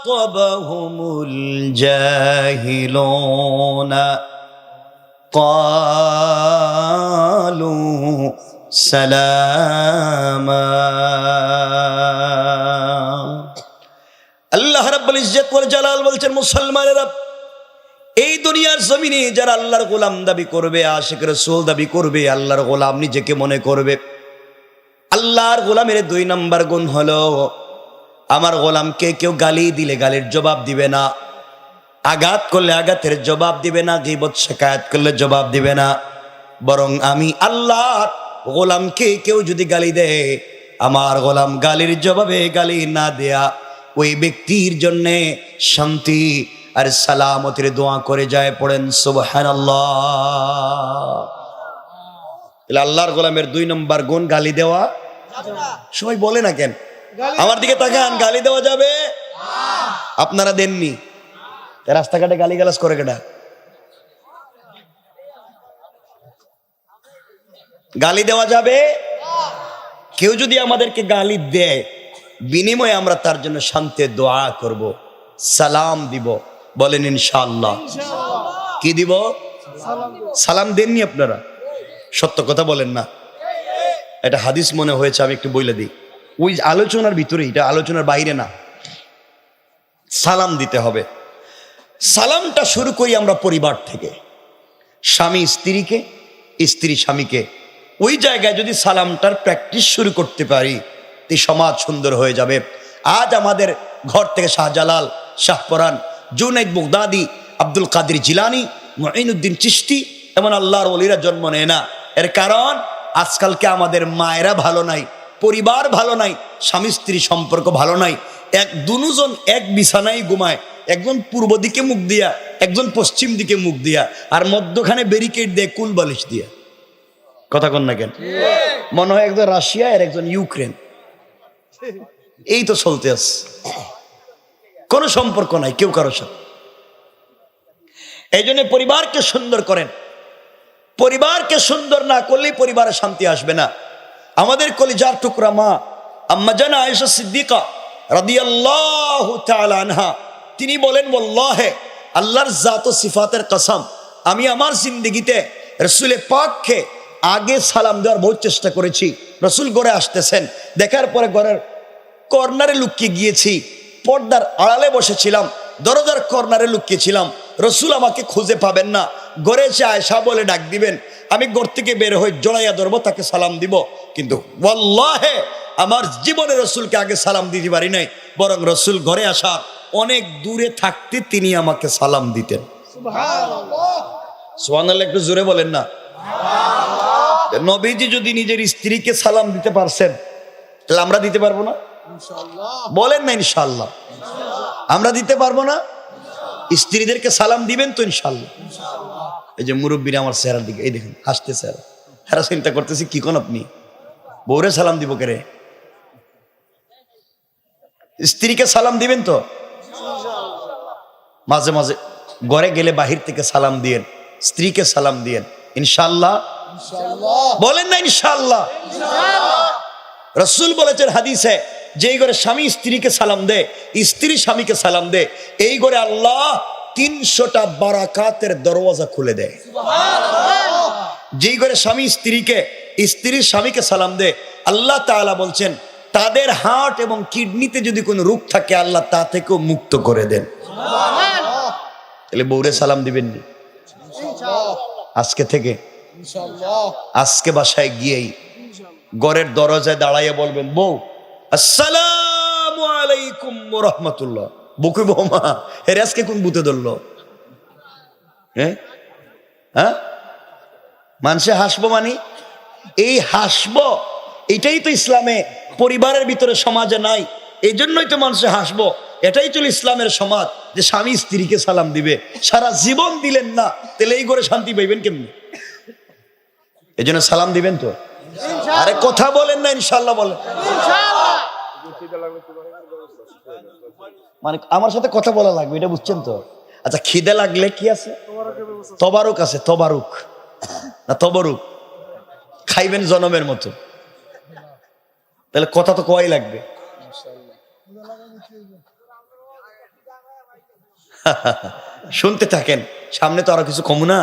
খাতাবাহুমুল জাহিলুনা ক্বালু সালামা। আল্লাহ রাব্বুল ইজ্জত ওয়াল জালাল বলছেন, মুসলমানেরা এই দুনিয়ার জমিনে যারা আল্লাহর গোলাম দাবি করবে, আশিক রাসূল দাবি করবে, আল্লাহর গোলাম নিজেকে মনে করবে, আল্লাহর গোলামের 2 নাম্বার গুণ হলো আমার গোলামকে কেউ গালি দিলে গালির জবাব দিবে না, আঘাত করলে আঘাতের জবাব দিবে না, গীবত শিকায়াত করলে জবাব দিবে না। বরং আমি আল্লাহর গোলামকে কেউ যদি গালি দেয়, আমার গোলাম গালির জবাবে গালি না দেয়া ওই ব্যক্তির জন্যে শান্তি আর সালামতের দোয়া করে যায়। পড়েন সুবহানাল্লাহ। আল্লাহর গোলামের 2 নম্বর গুণ গালি দেওয়া। সবাই বলে না কেন? আমার দিকে তাকান, গালি দেওয়া যাবে? আপনারা দেননি, রাস্তাঘাটে গালি গালাজ করে কেনা? গালি দেওয়া যাবে? কেউ যদি আমাদেরকে গালি দেয়, বিনিময়ে আমরা তার জন্য শান্তির দোয়া করব, সালাম দিব। বলেন ইনশাআল্লাহ। কি দিব? সালাম দেননি আপনারা? সত্য কথা বলেন না? এটা হাদিস মনে হয়েছে, আমি একটু বলে দিই। ওই আলোচনার ভিতরে, এটা আলোচনার বাইরে না। সালাম দিতে হবে। সালামটা শুরু করি আমরা পরিবার থেকে, স্বামী স্ত্রীকে, স্ত্রী স্বামীকে। ওই জায়গায় যদি সালামটার প্র্যাকটিস শুরু করতে পারি, এই সমাজ সুন্দর হয়ে যাবে। আজ আমাদের ঘর থেকে শাহজালাল, শাহপরান, জুনাইদ বাগদাদি, আব্দুল কাদের জিলানি, মুঈনুদ্দিন চিশতি এমন আল্লাহর ওলিরা জন্ম নেয় না। এর কারণ আজকালকে আমাদের মায়েরা ভালো নাই, পরিবার ভালো নাই, স্বামী স্ত্রী সম্পর্ক ভালো নাই। দুজন এক বিছানায় ঘুমায়, একজন পূর্ব দিকে মুখ দিয়া, একজন পশ্চিম দিকে মুখ দিয়া, আর মধ্যখানে ব্যারিকেড দিয়ে কুল বালিশ দিয়া। কথা কন না কেন? মনে হয় একজন রাশিয়া আর একজন ইউক্রেন, এই তো চলতে আছে। কোনো সম্পর্ক নাই কেউ কারোর সাথে। এই জন্য পরিবারকে সুন্দর করেন। পরিবারকে সুন্দর না করলেই পরিবারে শান্তি আসবে না। আমাদের কলিজার টুকরা মা আম্মা জানা আয়েশা সিদ্দিকা রাদিয়াল্লাহু তাআলা আনহা, তিনি বলেন, ওয়াল্লাহি, আল্লাহর জাত ও সিফাতের কসম, আমি আমার জিন্দেগিতে রাসূল পাককে আগে সালাম দেওয়ার বহুত চেষ্টা করেছি। রাসূল ঘরে আসতেছেন, দেখার পরে ঘরের কর্নারে লুকিয়ে গিয়েছি, পর্দার আড়ালে বসেছিলাম, দরজার কর্নারে লুকিয়েছিলাম। রাসূল আমাকে খুঁজে পাবেন না, ঘরে এসে আয়েশা বলে ডাক দিবেন, আমি ঘর থেকে বের হয়ে জড়াইয়া ধরবো, তাকে সালাম দিব। কিন্তু ওয়াল্লাহি আমার জীবনে রাসূলকে আগে সালাম দিতে পারি নাই, বরং রাসূল ঘরে আসা অনেক দূরে থাকতে তিনি আমাকে সালাম দিতেন। সুবহানাল্লাহ, সুবহানাল্লাহ একটু জোরে বলেন না। নবীজি যদি নিজের স্ত্রীকে সালাম দিতে পারছেন, তাহলে আমরা দিতে পারবো না? বলেন না ইনশাআল্লাহ। আমরা দিতে পারবো না? স্ত্রীদেরকে সালাম দিবেন তো ইনশাআল্লাহ? এই যে মুরব্বীরা আমার চেহারার দিকে, এই দেখেন হাসতেছে, আর চিন্তা করতেছি কি কোন আপনি বউরে সালাম দিব কেরে? স্ত্রীকে সালাম দিবেন তো? মাঝে মাঝে ঘরে গেলে বাহির থেকে সালাম দিয়েন, স্ত্রীকে সালাম দিয়েন ইনশাআল্লাহ। বলেন না ইনশাআল্লাহ? রাসূল বলেছেন হাদিসে, যেই ঘরে স্বামী স্ত্রীকে সালাম দেয়, স্ত্রী স্বামীকে সালাম দেয়, এই ঘরে আল্লাহ 300টা বারাকাতের দরওয়াজা খুলে দেয়। যেই ঘরে স্বামী স্ত্রীকে, স্ত্রী স্বামীকে সালাম দেয়, আল্লাহ তাআলা বলছেন তাদের হার্ট এবং কিডনিতে যদি কোনো রোগ থাকে, আল্লাহ তা থেকেও মুক্ত করে দেন। তাহলে বউরে সালাম দিবেন নি আজকে থেকে? আজকে বাসায় গিয়েই ঘরের দরজায় দাঁড়াইয়া বলবেন, বউ আসসালামু আলাইকুম ওয়া রাহমাতুল্লাহ। বউকে, বৌমা এর আজকে কোন ভূতে ধরলো? হ্যাঁ, মানুষে হাসবো মানে এই হাসবো, এটাই তো ইসলামে পরিবারের ভিতরে সমাজে নাই, এই জন্যই তো মানুষে হাসবো। এটাই চল ইসলামের সমাজ, যে স্বামী স্ত্রীকে সালাম দিবে। সারা জীবন দিলেন না, তাহলে এই করে শান্তি পাইবেন কেমনি? এই জন্য সালাম দিবেন তো? আরে কথা বলেন না ইনশাআল্লাহ বলেন। মানে আমার সাথে কথা বলা লাগবে, এটা বুঝছেন তো? আচ্ছা, খিদে লাগলে কি আছে? তবারুক আছে, তবারুক না তবরুক, খাইবেন জনমের মতো। তাহলে কথা তো কয় লাগবে। শুনতে থাকেন, সামনে তো আরো কিছু কম না,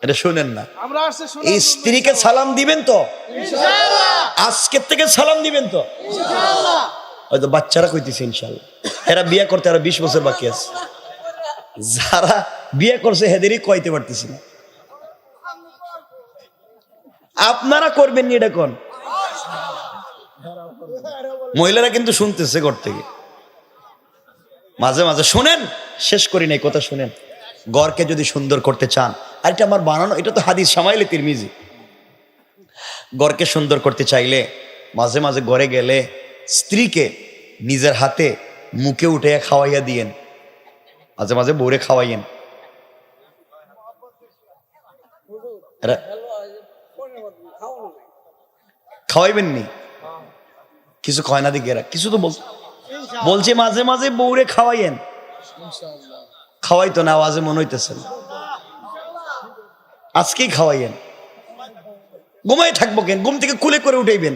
এটা শুনেন না। এই স্ত্রীকে সালাম দিবেন তো? আজকের থেকে সালাম দিবেন তো? হয়তো বাচ্চারা কইতেছে ইনশাআল্লাহ, এরা বিয়ে করতে আরো 20 বছর বাকি আছে। যারা বিয়ে করছে হেদেরই কইতে পারতেছি না। আপনারা করবেন নি এটা কোন? মহিলারা কিন্তু শুনতেছে ঘর থেকে, মাঝে মাঝে শুনেন, শেষ করি নাই কথা শুনেন। ঘরকে যদি সুন্দর করতে চান, আর এটা আমার বানানো, এটা তো হাদিস শামাইলে তিরমিজি। ঘরকে সুন্দর করতে চাইলে মাঝে মাঝে ঘরে গেলে স্ত্রীকে নিজের হাতে মুখে উঠে খাওয়াইয়া দিয়েন, মাঝে মাঝে বউরে খাওয়াইয়েন। খাওয়াইবেন নি? কিছু কয় না দিকে, কিছু তো বলছে মাঝে মাঝে বউরে খাওয়াইয়েন। খাওয়াই তো না, আওয়াজে মনে হইতেছে না। আজকেই খাওয়াইয়েন। ঘুমাই থাকবো কেন? ঘুম থেকে কুলে করে উঠাইবেন।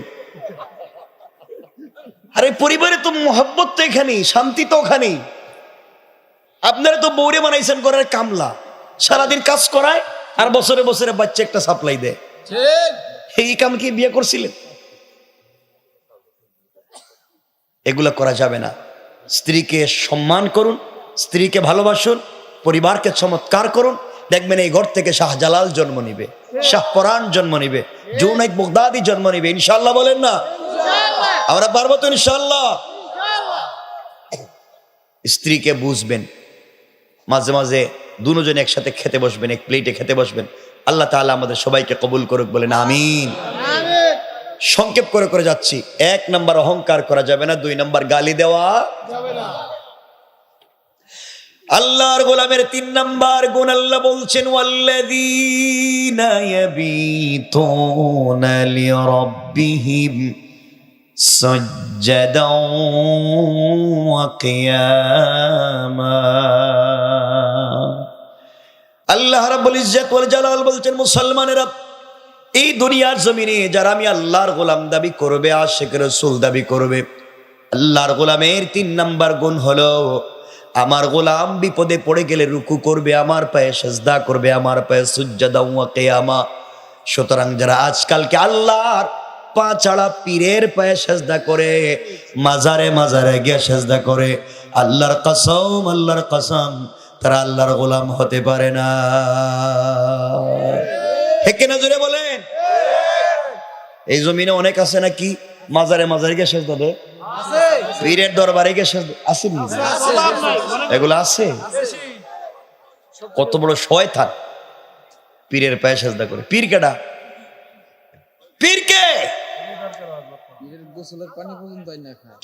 আরে পরিবারে তো মোহাব্বত তো এখানেই, শান্তি তো ওখানেই। আপনারা তো বউরে বানাইছেন ঘরের কামলা, সারাদিন কাজ করায় আর বছরে বছরে বাচ্চা একটা সাপ্লাই দেয়। এই কাম কি বিয়ে করছিলেন? এগুলো করা যাবে না। স্ত্রীকে সম্মান করুন, স্ত্রীকে ভালোবাসুন, পরিবারকে চমৎকার করুন। দেখবেন এই ঘর থেকে শাহজালাল জন্ম নিবে, শাহপরান জন্ম নিবে, জুনাইদ বাগদাদি জন্ম নিবে। ইনশাআল্লাহ বলেন না? আমরা পারবো তো ইনশাআল্লাহ? স্ত্রীকে বুঝবেন, মাঝে মাঝে দুজন একসাথে খেতে বসবেন, এক প্লেটে খেতে বসবেন। আল্লাহ তাআলা আমাদের সবাইকে কবুল করুক, বলেন আমিন। সংক্ষেপ করে করে যাচ্ছি। 1 নাম্বার অহংকার করা যাবে না, 2 নাম্বার গালি দেওয়া যাবে না। আল্লাহর গোলামের 3 নাম্বার গুণ আল্লাহ বলছেন, ওয়াল্লাযীনা ইয়াবিতুনা লিরাব্বিহিম সাজ্জাদাও ওয়া কিয়ামা। আল্লাহ রাব্বুল ইজ্জত ওয়াল জালাল বলছেন, মুসলমানেরা, এই দুনিয়ার জমিনে যারা আমি আল্লাহর গোলাম দাবি করবে, আশিক রাসূল দাবি করবে, আল্লাহর গোলামের 3 নাম্বার গুণ হলো, আমার গোলাম বিপদে পড়ে গেলে রুকু করবে, আমার পায়ে সিজদা করবে, আমার পায়ে সুজদা ওয়া কিয়ামা। সুতরাং যারা আজকালকে আল্লাহর পা ছাড়া পীরের পায়ে সিজদা করে, মাজারে মাজারে গিয়ে সিজদা করে, আল্লাহর কসম তারা আল্লাহর গোলাম হতে পারে না। হেকে না জোরে বলেন? এই জমিনে অনেক আছে নাকি মাজারে মাজারে গিয়ে সিজদা দেয়, পীরের দরবারে গিয়ে সিজদা আছে? এগুলো আছে। কত বড় শয়তান, পীরের পায়ে সিজদা করে। পীর কেডা? পীরকে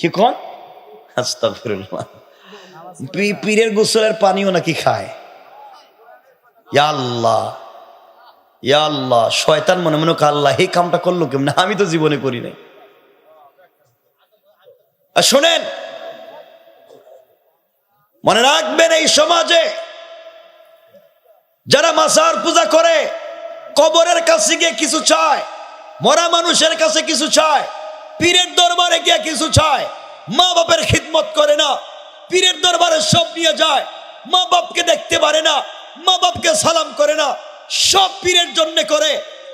কি কোন? আস্তাগফিরুল্লাহ। পীরের গোসলের পানিও নাকি খায়? ইয়া আল্লাহ, ইয়া আল্লাহ। শয়তান মনে মনে আল্লাহ এই কামটা করলো কেমন? আমি তো জীবনে করি নাই। আর শোনেন, মনে রাখবেন, এই সমাজে যারা মাজার পূজা করে, কবরের কাছে গিয়ে কিছু চায়, মরা মানুষের কাছে কিছু চায়, পীরের দরবারে গিয়ে কিছু চায়, মা বাপের খিদমত করে না, পীরের দরবারে সব নিয়ে যায়, মা বাপকে দেখতে পারে না, মা বাপকে সালাম করে না, সব পীরের জন্য করে।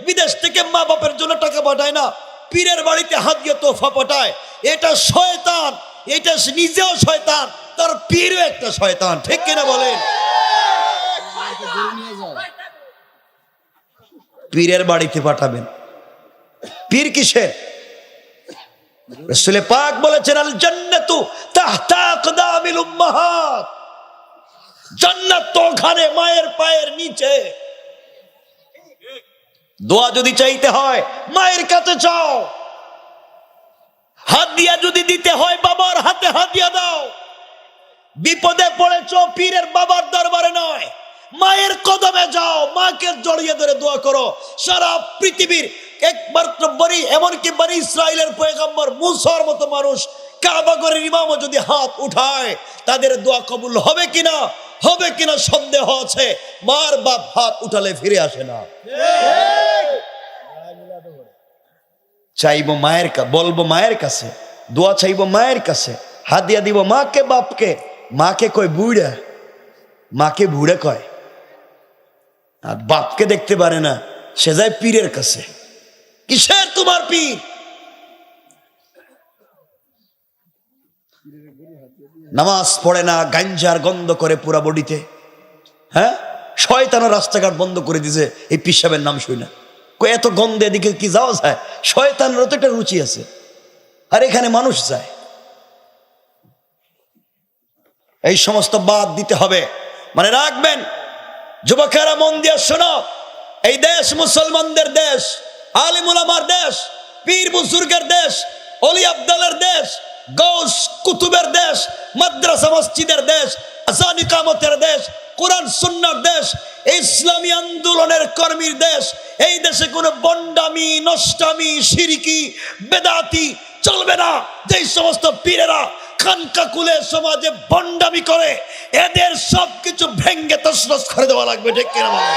বিদেশ থেকে মা বাপের জন্য টাকা পাঠায় না, পীরের বাড়িতে হাত দিয়ে তোফা পাঠায়। এটা শয়তান, এটা নিজেও শয়তান, তার পীরও একটা শয়তান। ঠিক কিনা বলেন? পীরের বাড়িতে পাঠাবেন, পীর কিসের? রাসূল পাক বলেছেন, আল জান্নাতু তাহতা আকদামিল উম্মাহাত। জান্নাত তো ওখানে মায়ের পায়ের নিচে। দোয়া যদি চাইতে হয় মায়ের কাছে চাও, হাত দিয়া যদি দিতে হয় বাবার হাতে হাত দিয়া দাও। বিপদে পড়েছো পীরের বাবার দরবারে নয়, মায়ের কদমে যাও, মাকে জড়িয়ে ধরে দোয়া করো। সারা পৃথিবীর একমাত্র বনি, এমনকি বনি ইসরাইলের পয়গম্বর মুসার মতো মানুষ কাবা ঘরের ইমামও যদি হাত উঠায়, তাদের দোয়া কবুল হবে কিনা সন্দেহ আছে। মার বাপ হাত উঠালে ফিরে আসে না। চাইবো মায়ের, বলবো মায়ের কাছে, দোয়া চাইবো মায়ের কাছে, হাদিয়া দিব মাকে বাপকে। মাকে কয় বুড়া, মাকে বুড়া কয়, আর বাপকে দেখতে পারে না, সে যায় পীরের কাছে। কিসের তোমার পীর? নামাজ পড়ে না, গাঞ্জার গন্ধ করে পুরা বডিতে। হ্যাঁ, শয়তানও রাস্তাঘাট বন্ধ করে দিছে এই পীর সাহেবের নাম শুই না। এত গন্ধে এদিকে কি যাওয়া যায়? শয়তানের তো একটা রুচি আছে, আর এখানে মানুষ যায়। এই সমস্ত বাদ দিতে হবে। মানে রাখবেন, যুবকেরা মন দিয়ে শোনো, এই দেশ মুসলমানদের দেশ, আলিম উলামার দেশ, পীর বুজুর্গের দেশ, অলি আব্দালের দেশ, গৌস কুতুবের দেশ, মাদ্রাসা মসজিদের দেশ, আযান ইকামতের দেশ, কোরআন সুন্নাহর দেশ, ইসলামী আন্দোলনের কর্মীর দেশ। এই দেশে কোনো বন্ডামি, নষ্টামি, শিরকি, বেদাতি চলবে না। যেই সমস্ত পীরেরা খানকা কুলে সমাজে বন্ডামি করে, এদের সবকিছু ভেঙ্গে তছনছ করে দেওয়া লাগবে। ঠিক কিনা বলেন?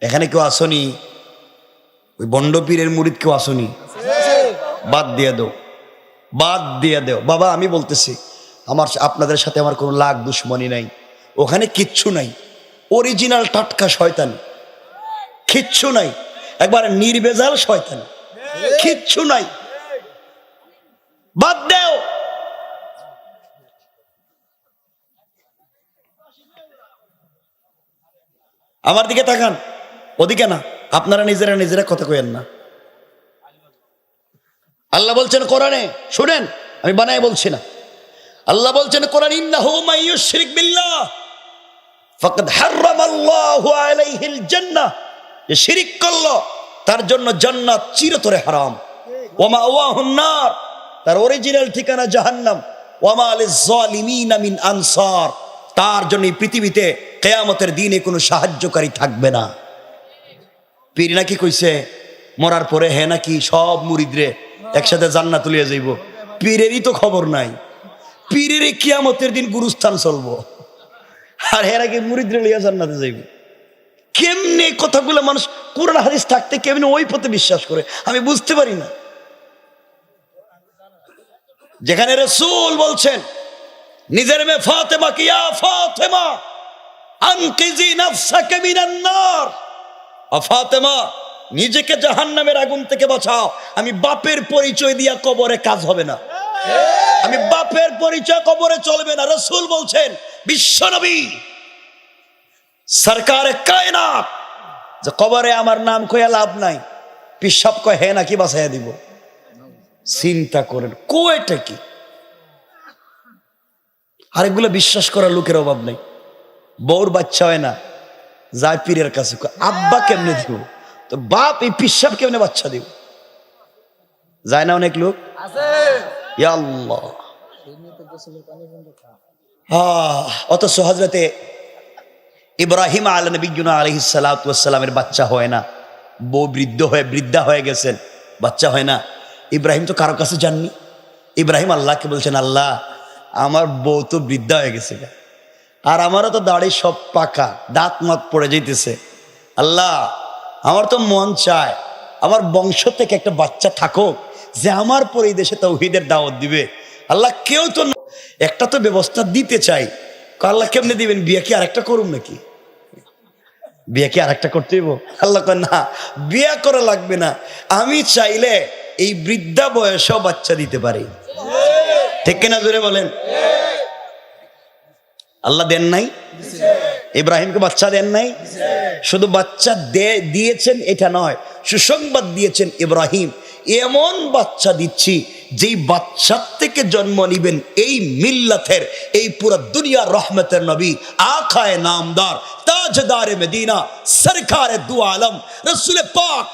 এখানে কেউ আসনি? ওই বন্ড পীরের মুরিদ কেউ আসুনি? বাদ দিয়ে দাও, বাদ দিয়ে দেও বাবা। আমি বলতেছি আপনাদের সাথে আমার কোনো লাগ দুশ্মনী নাই, ওখানে কিচ্ছু নাই, অরিজিনাল টাটকা শয়তান, কিচ্ছু নাই, একবার নির্ভেজাল শয়তান, কিচ্ছু নাই, বাদ দেও। আমার দিকে তাকান, ওদিকে না, আপনারা নিজেরা কথা কইেন না। আল্লাহ বলছেন কোরআনে, শুনেন, আমি বানায় বলছি না, আল্লাহ বলছেন কোরআন, ইন্নাহু মান ইউশরিক বিল্লাহ ফাকাদ হারামাল্লাহু আলাইহিল জান্নাহ, যে শিরক করলো তার জন্য জান্নাত চিরতরে হারাম। ওয়া মাওয়াহুন নার, তার অরিজিনাল ঠিকানা জাহান্নাম। ওয়া মা লিজ জালিমিনা মিন আনসার, তার জন্য এই পৃথিবীতে কিয়ামতের দিনে কোনো সাহায্যকারী থাকবে না। পীর নাকি কইছে মরার পরে হে নাকি সব মুরিদরে একসাথে জান্নাত লিয়ে যাইব। পীরেরই তো খবর নাই, পীরেরই কিয়ামতের দিন গুরুস্থান চলবো, আর হে নাকি মুরিদরে লিয়ে জান্নাতে যাইব। কেমনে কথাগুলো মানুষ কোরআন হাদিস থাকতে কেমনে ওই পথে বিশ্বাস করে, আমি বুঝতে পারি না। যেখানে রাসূল বলছেন নিজের মেয়ে ফাতেমা কি, ইয়া ফাতেমা আনকিজি নাফসাকা মিনান নার, ফাতেমা নিজেকে জাহান্নামের আগুন থেকে বাঁচাও। আমি বাপের পরিচয় দিয়া কবরে কাজ হবে না, আমি বাপের পরিচয় কবরে চলবে না। রাসূল বলছেন, বিশ্বনবী সরকারে কায়নাত, যে কবরে আমার নাম কইয়া লাভ নাই, পিশাব কয় হে নাকি বাঁচাইয়া দিব। চিন্তা করেন কোয়েটা কি। আরেকগুলো বিশ্বাস করার লোকের অভাব নেই। বউর বাচ্চা হয় না, যায় পীরের কাছে, আব্বা কেমনে দিব, তো বাপ এই পিশাব কেমনে বাচ্চা দিব, যায় না অনেক লোক। ইয়া আল্লাহ, অথচ হযরতে ইব্রাহিম আলাইহিস সালাতু ওয়াস সালামের বাচ্চা হয় না, বউ বৃদ্ধা হয়ে গেছেন, বাচ্চা হয় না। ইব্রাহিম তো কারো কাছে যাননি, ইব্রাহিম আল্লাহকে বলছেন, আল্লাহ আমার বউ তো বৃদ্ধা হয়ে গেছে, আর আমারও তো দাড়ি সব পাকা, দাঁত মাত পড়ে যাইতেছে, আল্লাহ আমার তো মন চায় আমার বংশ থেকে একটা বাচ্চা থাকুক যে আমার পরে এই দেশে তাওহীদের দাওয়াত দিবে। আল্লাহ কেউ তো একটা তো ব্যবস্থা দিতে চাই, আল্লাহ কেমনে দিবেন, বিয়ে কি আরেকটা করুন নাকি, বিয়ে কি আরেকটা করতে হইব? আল্লাহ কয় না, বিয়ে করা লাগবে না, আমি চাইলে এই বৃদ্ধা বয়সেও বাচ্চা দিতে পারি। ঠিক কিনা জোরে বলেন। আল্লাহ দেন নাই ইব্রাহিমকে বাচ্চা দেন নাই, শুধু বাচ্চা দিয়েছেন এটা নয়, সুসংবাদ দিয়েছেন, ইব্রাহিম এমন বাচ্চা দিচ্ছি যেই বাচ্চার থেকে জন্ম নিবেন এই মিল্লাতের, এই পুরো দুনিয়ার রহমতের নবী, আখায়ে নামদার, তাজদারে মদিনা, সরকারে দু আলম, রাসূল পাক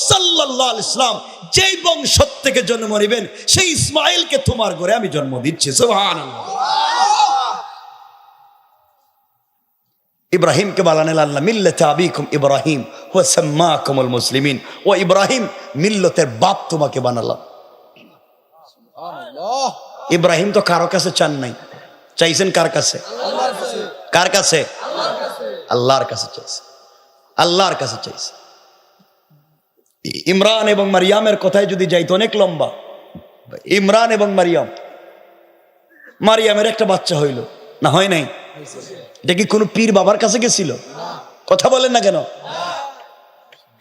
সাল্লাল্লাহু আলাইহি ওয়াসাল্লাম যেই বংশ থেকে জন্ম নিবেন সেই ইসমাইলকে তোমার ঘরে আমি জন্ম দিচ্ছি। সুবহানাল্লাহ। ইব্রাহিমকে বানালেন আল্লাহ মিল্লাতে আবিকুম ইব্রাহিম ওয়া সাম্মাকুমুল মুসলিমিন, ও ইব্রাহিম মিল্লতের বাপ তোমাকে বানালাম। ইব্রাহিম তো কারো কাছে চান নাই, চাইছেন কার কাছে? কার কাছে? আল্লাহর কাছে চাইছে, আল্লাহর কাছে চাইছে। ইমরান এবং মারিয়ামের কথায় যদি যাইতো অনেক লম্বা। ইমরান এবং মারিয়ামের একটা বাচ্চা হইল না, হয় নাই? এটা কি কোনো পীর বাবার কাছে গেছিল? কথা বলেন না কেন?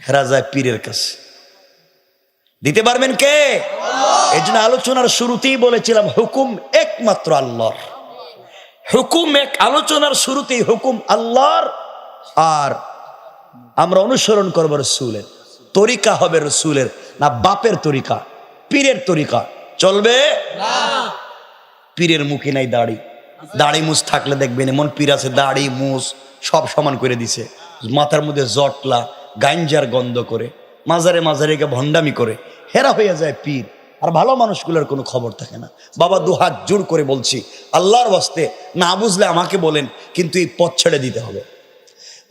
হেরা যায় পীরের কাছে, দিতে পারবেন কে? এই জন্য আলোচনার শুরুতেই বলেছিলাম হুকুম একমাত্র আল্লাহর, হুকুম এক, আলোচনার শুরুতেই হুকুম আল্লাহর, আর আমরা অনুসরণ করবো রসুলের তরিকা, হবে রসুলের না বাপের তরিকা, পীরের তরিকা চলবে না। পীরের মুখে নাই দাড়ি, দাড়ি মুছ থাকলে দেখবেন এমন পীর আছে দাড়ি মুছ সব সমান করে দিছে, মাথার মধ্যে জটলা, গাঞ্জার গন্ধ করে, মাজারে মাজারে গিয়ে ভণ্ডামি করে, হেরা হয়ে যায় পীর, আর ভালো মানুষগুলোর কোনো খবর থাকে না। বাবা দুহাত জোর করে বলছি, আল্লাহর ওয়াস্তে না বুঝলে আমাকে বলেন, কিন্তু এই পথ ছেড়ে দিতে হবে।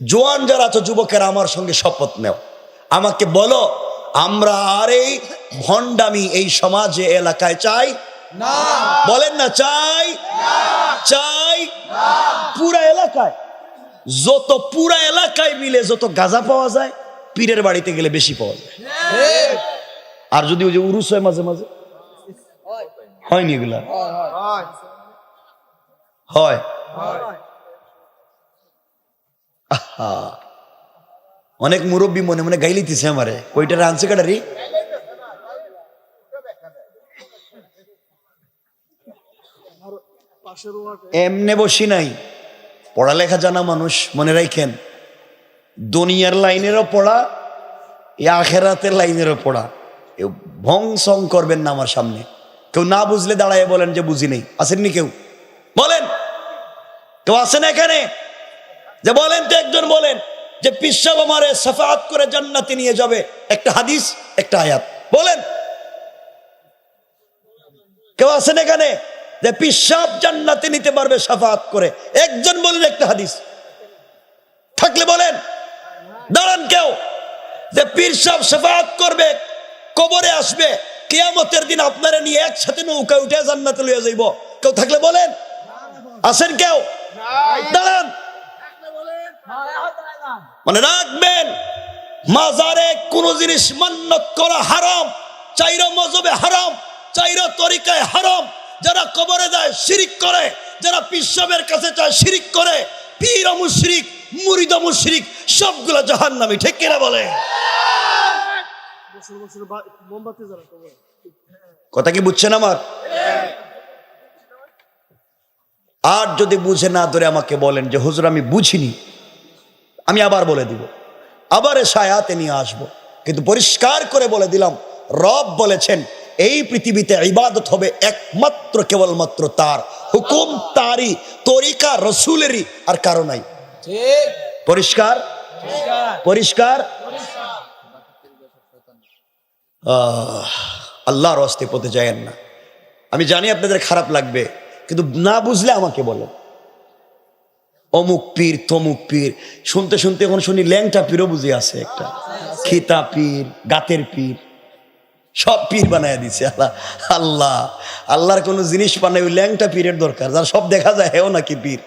জোয়ান যারা আছো, যুবকেরা, আমার সঙ্গে শপথ নেও, আমাকে বলো, আমরা আর এই ভণ্ডামি এই সমাজে এলাকায় চাই না। বলেন না চাই না, চাই না। পুরা এলাকায়, পুরা এলাকায় মিলে যত গাঁজা পাওয়া যায় পীরের বাড়িতে গেলে বেশি পাওয়া যায়। আর যদি ওই যে উরুস হয় মাঝে মাঝে, হয়নি এগুলা? হয়। আহা, অনেক মুরব্বী মনে মনে গাইলিতেছে আমারে, কইটা আনছে কাটারি। এমনে বসি নাই, পড়ালেখা জানা মানুষ, মনে রাখেন দুনিয়ার লাইনেরও পড়া, আখেরাতের লাইনেরও পড়া। ভং সং করবেন না আমার সামনে। কেউ না বুঝলে দাঁড়ায় বলেন যে বুঝি নেই। আসেননি কেউ? বলেন, কেউ আসেন এখানে যে বলেন তো, একজন বলেন যে পীর সাহেব আমারে শাফাআত করে জান্নাতে নিয়ে যাবে, একটা হাদিস একটা আয়াত বলেন। কেউ আসেন এখানে যে পীর সাহেব জান্নাতে নিতে পারবে শাফাআত করে? একজন বলেন একটা হাদিস থাকলে বলেন। দাঁড়ান কেউ যে পীর সাহেব শাফাআত করবে, কবরে আসবে, কিয়ামতের দিন আপনারা নিয়ে একসাথে নৌকা উঠে জান্নাতে লইয়া যাইব, কেউ থাকলে বলেন। আসেন কেউ? দাঁড়ান। মানে রাখবেন, মাজারে কোন জিনিস মান্নত করা হারাম, চাইরা মজবে হারাম, চাইরা তরিকায় হারাম। যারা কবরে যায় শিরিক করে, যারা পীর সাহেবের কাছে যায় শিরিক করে, পীর মুশরিক, মুরিদ মুশরিক, সবগুলা জাহান্নামী। ঠিক কিনা বলে? কথা কি বুঝছেন আমার? আর যদি বুঝে না ধরে আমাকে বলেন যে হুজুর আমি বুঝিনি, আমি আবার বলে দিব, আবার এসে আয়াতে নিয়ে আসবো। কিন্তু পরিষ্কার করে বলে দিলাম, রব বলেছেন এই পৃথিবীতে ইবাদত হবে একমাত্র কেবলমাত্র তার, হুকুম তারই, তরিকা রসুলেরই, আর কারো নাই। পরিষ্কার পরিষ্কার। আল্লাহর রাস্তায় পথে যায়েন না। আমি জানি আপনাদের খারাপ লাগবে, কিন্তু না বুঝলে আমাকে বলেন। অমুক পীর তমুক পীর শুনতে শুনতে এখন শুনি ল্যাংটা পীরও বুঝে আছে, একটা খিতা পীর, গাতের পীর, সব পীর বানায় দিছে। আল্লাহ আল্লাহর কোনো জিনিস বানায় ওই ল্যাংটা পীরের দরকার, যার সব দেখা যায় হেও নাকি পীর,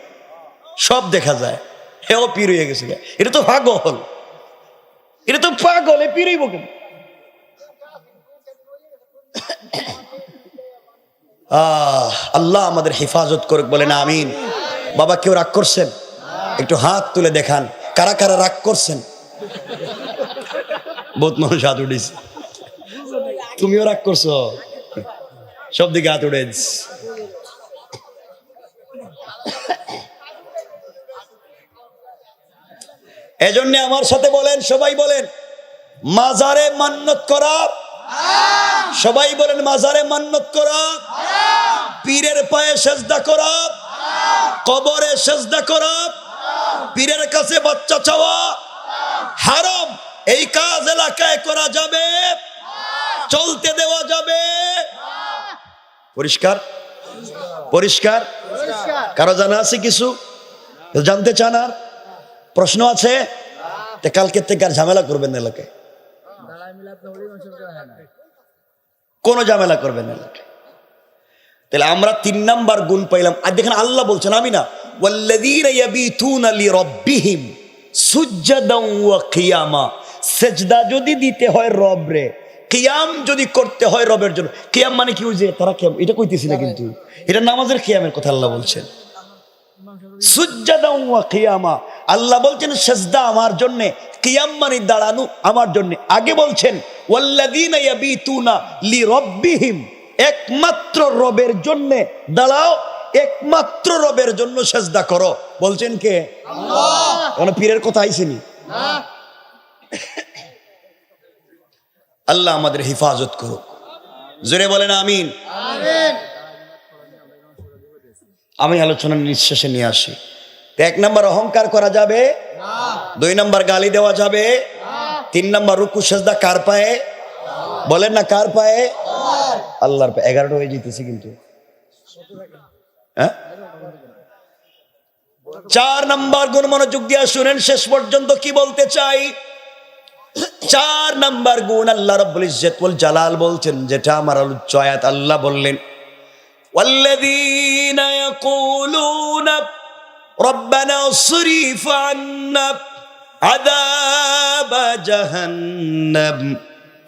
সব দেখা যায় হেও পীর হয়ে গেছে। এটা তো পাগল, এটা তো পাগল, এ পীরই বকেন। আল্লাহ আমাদের হেফাজত করুক, বলেন আমিন। বাবা কেউ রাগ করছেন? একটু হাত তুলে দেখান কারা কারা রাগ করছেন। বহুত মানুষ হাত উঠেছে। তুমিও রাগ করছো? সব দিকে হাত উঠে। এজন্য আমার সাথে বলেন, সবাই বলেন মাজারে মান্নত করা। সবাই বলেন মাজারে মান্নত করা, পীরের পায়ে সেজদা করা, কবরে সেজদা করা, পীরের কাছে বাচ্চা চাওয়া হারাম। এই কাজ এলাকায় করা যাবে, চলতে দেওয়া যাবে। পরিষ্কার পরিষ্কার। কারো জানা আছে কিছু? জানতে চান? আর প্রশ্ন আছে? কালকে থেকে আর ঝামেলা করবেন না এলাকায়, কোন ঝামেলা করবেন না এলাকায়। তাহলে আমরা 3 নাম্বার গুণ পাইলাম। আর দেখেন আল্লাহ বলছেন, আমি না, ওয়াল্লাযীনা ইয়াবিতুনা লিরাব্বিহিম সুজদান ওয়া কিয়ামা। সিজদা যদি দিতে হয় রবরে, কিয়াম যদি করতে হয় রবের জন্য। কিয়াম মানে কি? ওই যে তারা কিয়াম, এটা কইতেছি না, কিন্তু এটা নামাজের কিয়ামের কথা আল্লাহ বলছেন। সুজদান ওয়া কিয়ামা, আল্লাহ বলছেন সিজদা আমার জন্য, কিয়াম মানে দাঁড়ানো আমার জন্য। আগে বলছেন ওয়াল্লাযীনা ইয়াবিতুনা লিরাব্বিহিম, একমাত্র রবের জন্য দাঁড়াও, একমাত্র রবের জন্য সিজদা করো। বলছেন কে? আল্লাহ। কোন পীরের কথা আইছেনি? না। আল্লাহ আমাদের হেফাজত করুক, জোরে বলেন আমিন। আমিন। আমি আলোচনা নিঃশেষে নিয়ে আসি। 1 নাম্বার অহংকার করা যাবে না, 2 নাম্বার গালি দেওয়া যাবে না, 3 নাম্বার রুকু সিজদা কার পায়ে? বলেন না কার পায়ে? আল্লাহর পায়ে। 11টা হয়ে যেতেছে কিন্তু। 4 নাম্বার গুণ মনোযোগ দিয়ে শুনেন শেষ পর্যন্ত কি বলতে চাই। 4 নাম্বার গুণ আল্লাহ রাব্বুল ইজ্জত ওয়াল জালাল বলছেন, যেটা আমার আলোচ্য আয়াত। আল্লাহ বললেন ওয়াল্লাযীনা ইয়াকুলুনা রব্বানা ইসরিফ আন্না আযাব জাহান্নাম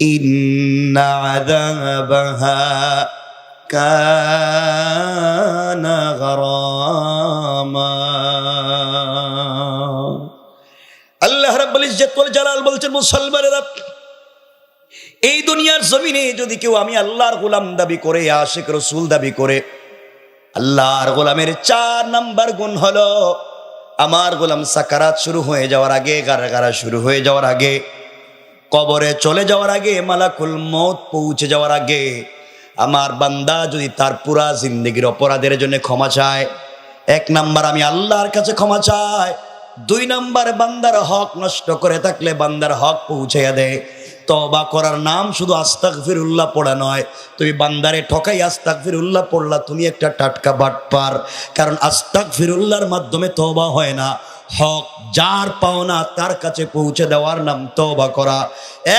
ইন্না আযাবাহা কানা গরামা। আল্লাহ রাব্বুল ইজ্জত ওয়াল জালাল বলছেন, মুসলমানেরা, এই দুনিয়ার জমিনে যদি কেউ আমি আল্লাহর গোলাম দাবি করে, আশিক রাসূল দাবি করে, আল্লাহর গোলামের 4 নাম্বার গুণ হলো, আমার গোলাম সাকারাত শুরু হয়ে যাওয়ার আগে, গারাগারা শুরু হয়ে যাওয়ার আগে, কবরে চলে যাওয়ার আগে, মালাকুল মউত পৌঁছে যাওয়ার আগে, আমার বান্দা যদি তার পুরা জিন্দেগির অপরাধের জন্য ক্ষমা চায়, 1 নাম্বার আমি আল্লাহর কাছে ক্ষমা চাই, 2 নাম্বার বান্দার হক নষ্ট করে থাকলে বান্দার হক পৌঁছাইয়া দেয়। তওবা করার নাম শুধু আস্তাগফিরুল্লাহ পড়া নয়। তুমি বান্দারে ঠকাই আস্তাগফিরুল্লাহ পড়লা, তুমি একটা টাটকা বাটপার। কারণ আস্তাগফিরুল্লাহর মাধ্যমে তওবা হয় না, হক যার পাওনা তার কাছে পৌঁছে দেওয়ার নাম তওবা করা।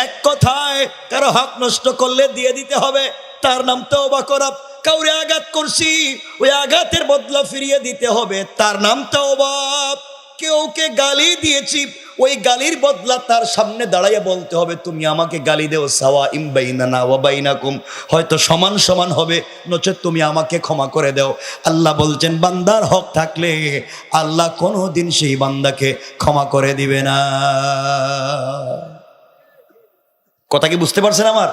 এক কথায়, কারো হক নষ্ট করলে দিয়ে দিতে হবে, তার নাম তওবা করা। কাউরে আঘাত করছি, ওই আঘাতের বদলা ফিরিয়ে দিতে হবে, তার নাম তওবা। কেউকে গালি দিয়েছি, ওই গালির বদলা তার সামনে দাঁড়াইয়া বলতে হবে, তুমি আমাকে গালি দেও, সাওয়া ইম বাইনানা ওয়া বাইনাকুম, হয়তো সমান সমান হবে, নচেত তুমি আমাকে ক্ষমা করে দাও। আল্লাহ বলছেন, বান্দার হক থাকলে আল্লাহ কোনোদিন সেই বান্দাকে ক্ষমা করে দিবে না। কথা কি বুঝতে পারছেন আমার?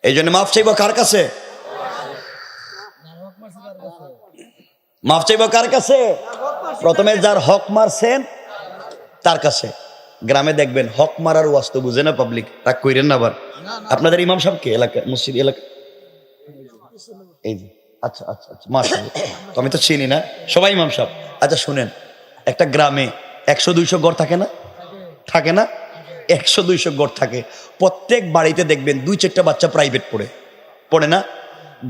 এই জন্য মাফ চাইব কার কাছে? মাফ চাইব কার কাছে? প্রথমে যার হক মারছেন তার কাছে। গ্রামে দেখবেন হক মারার ওয়াস্ত বুঝে না পাবলিক, রাগ কইরেন না আবার। আপনাদের ইমাম সাহেব কে এলাকা, মসজিদ এলাকা? এই যে, আচ্ছা আচ্ছা আচ্ছা, মাশাআল্লাহ। তো আমি তো চিনি না, সবাই ইমাম সাহেব। আচ্ছা শুনেন, একটা গ্রামে 100-200 ঘর থাকে না? থাকে না? 100-200 ঘর থাকে। প্রত্যেক বাড়িতে দেখবেন 2-4টা বাচ্চা প্রাইভেট পড়ে না?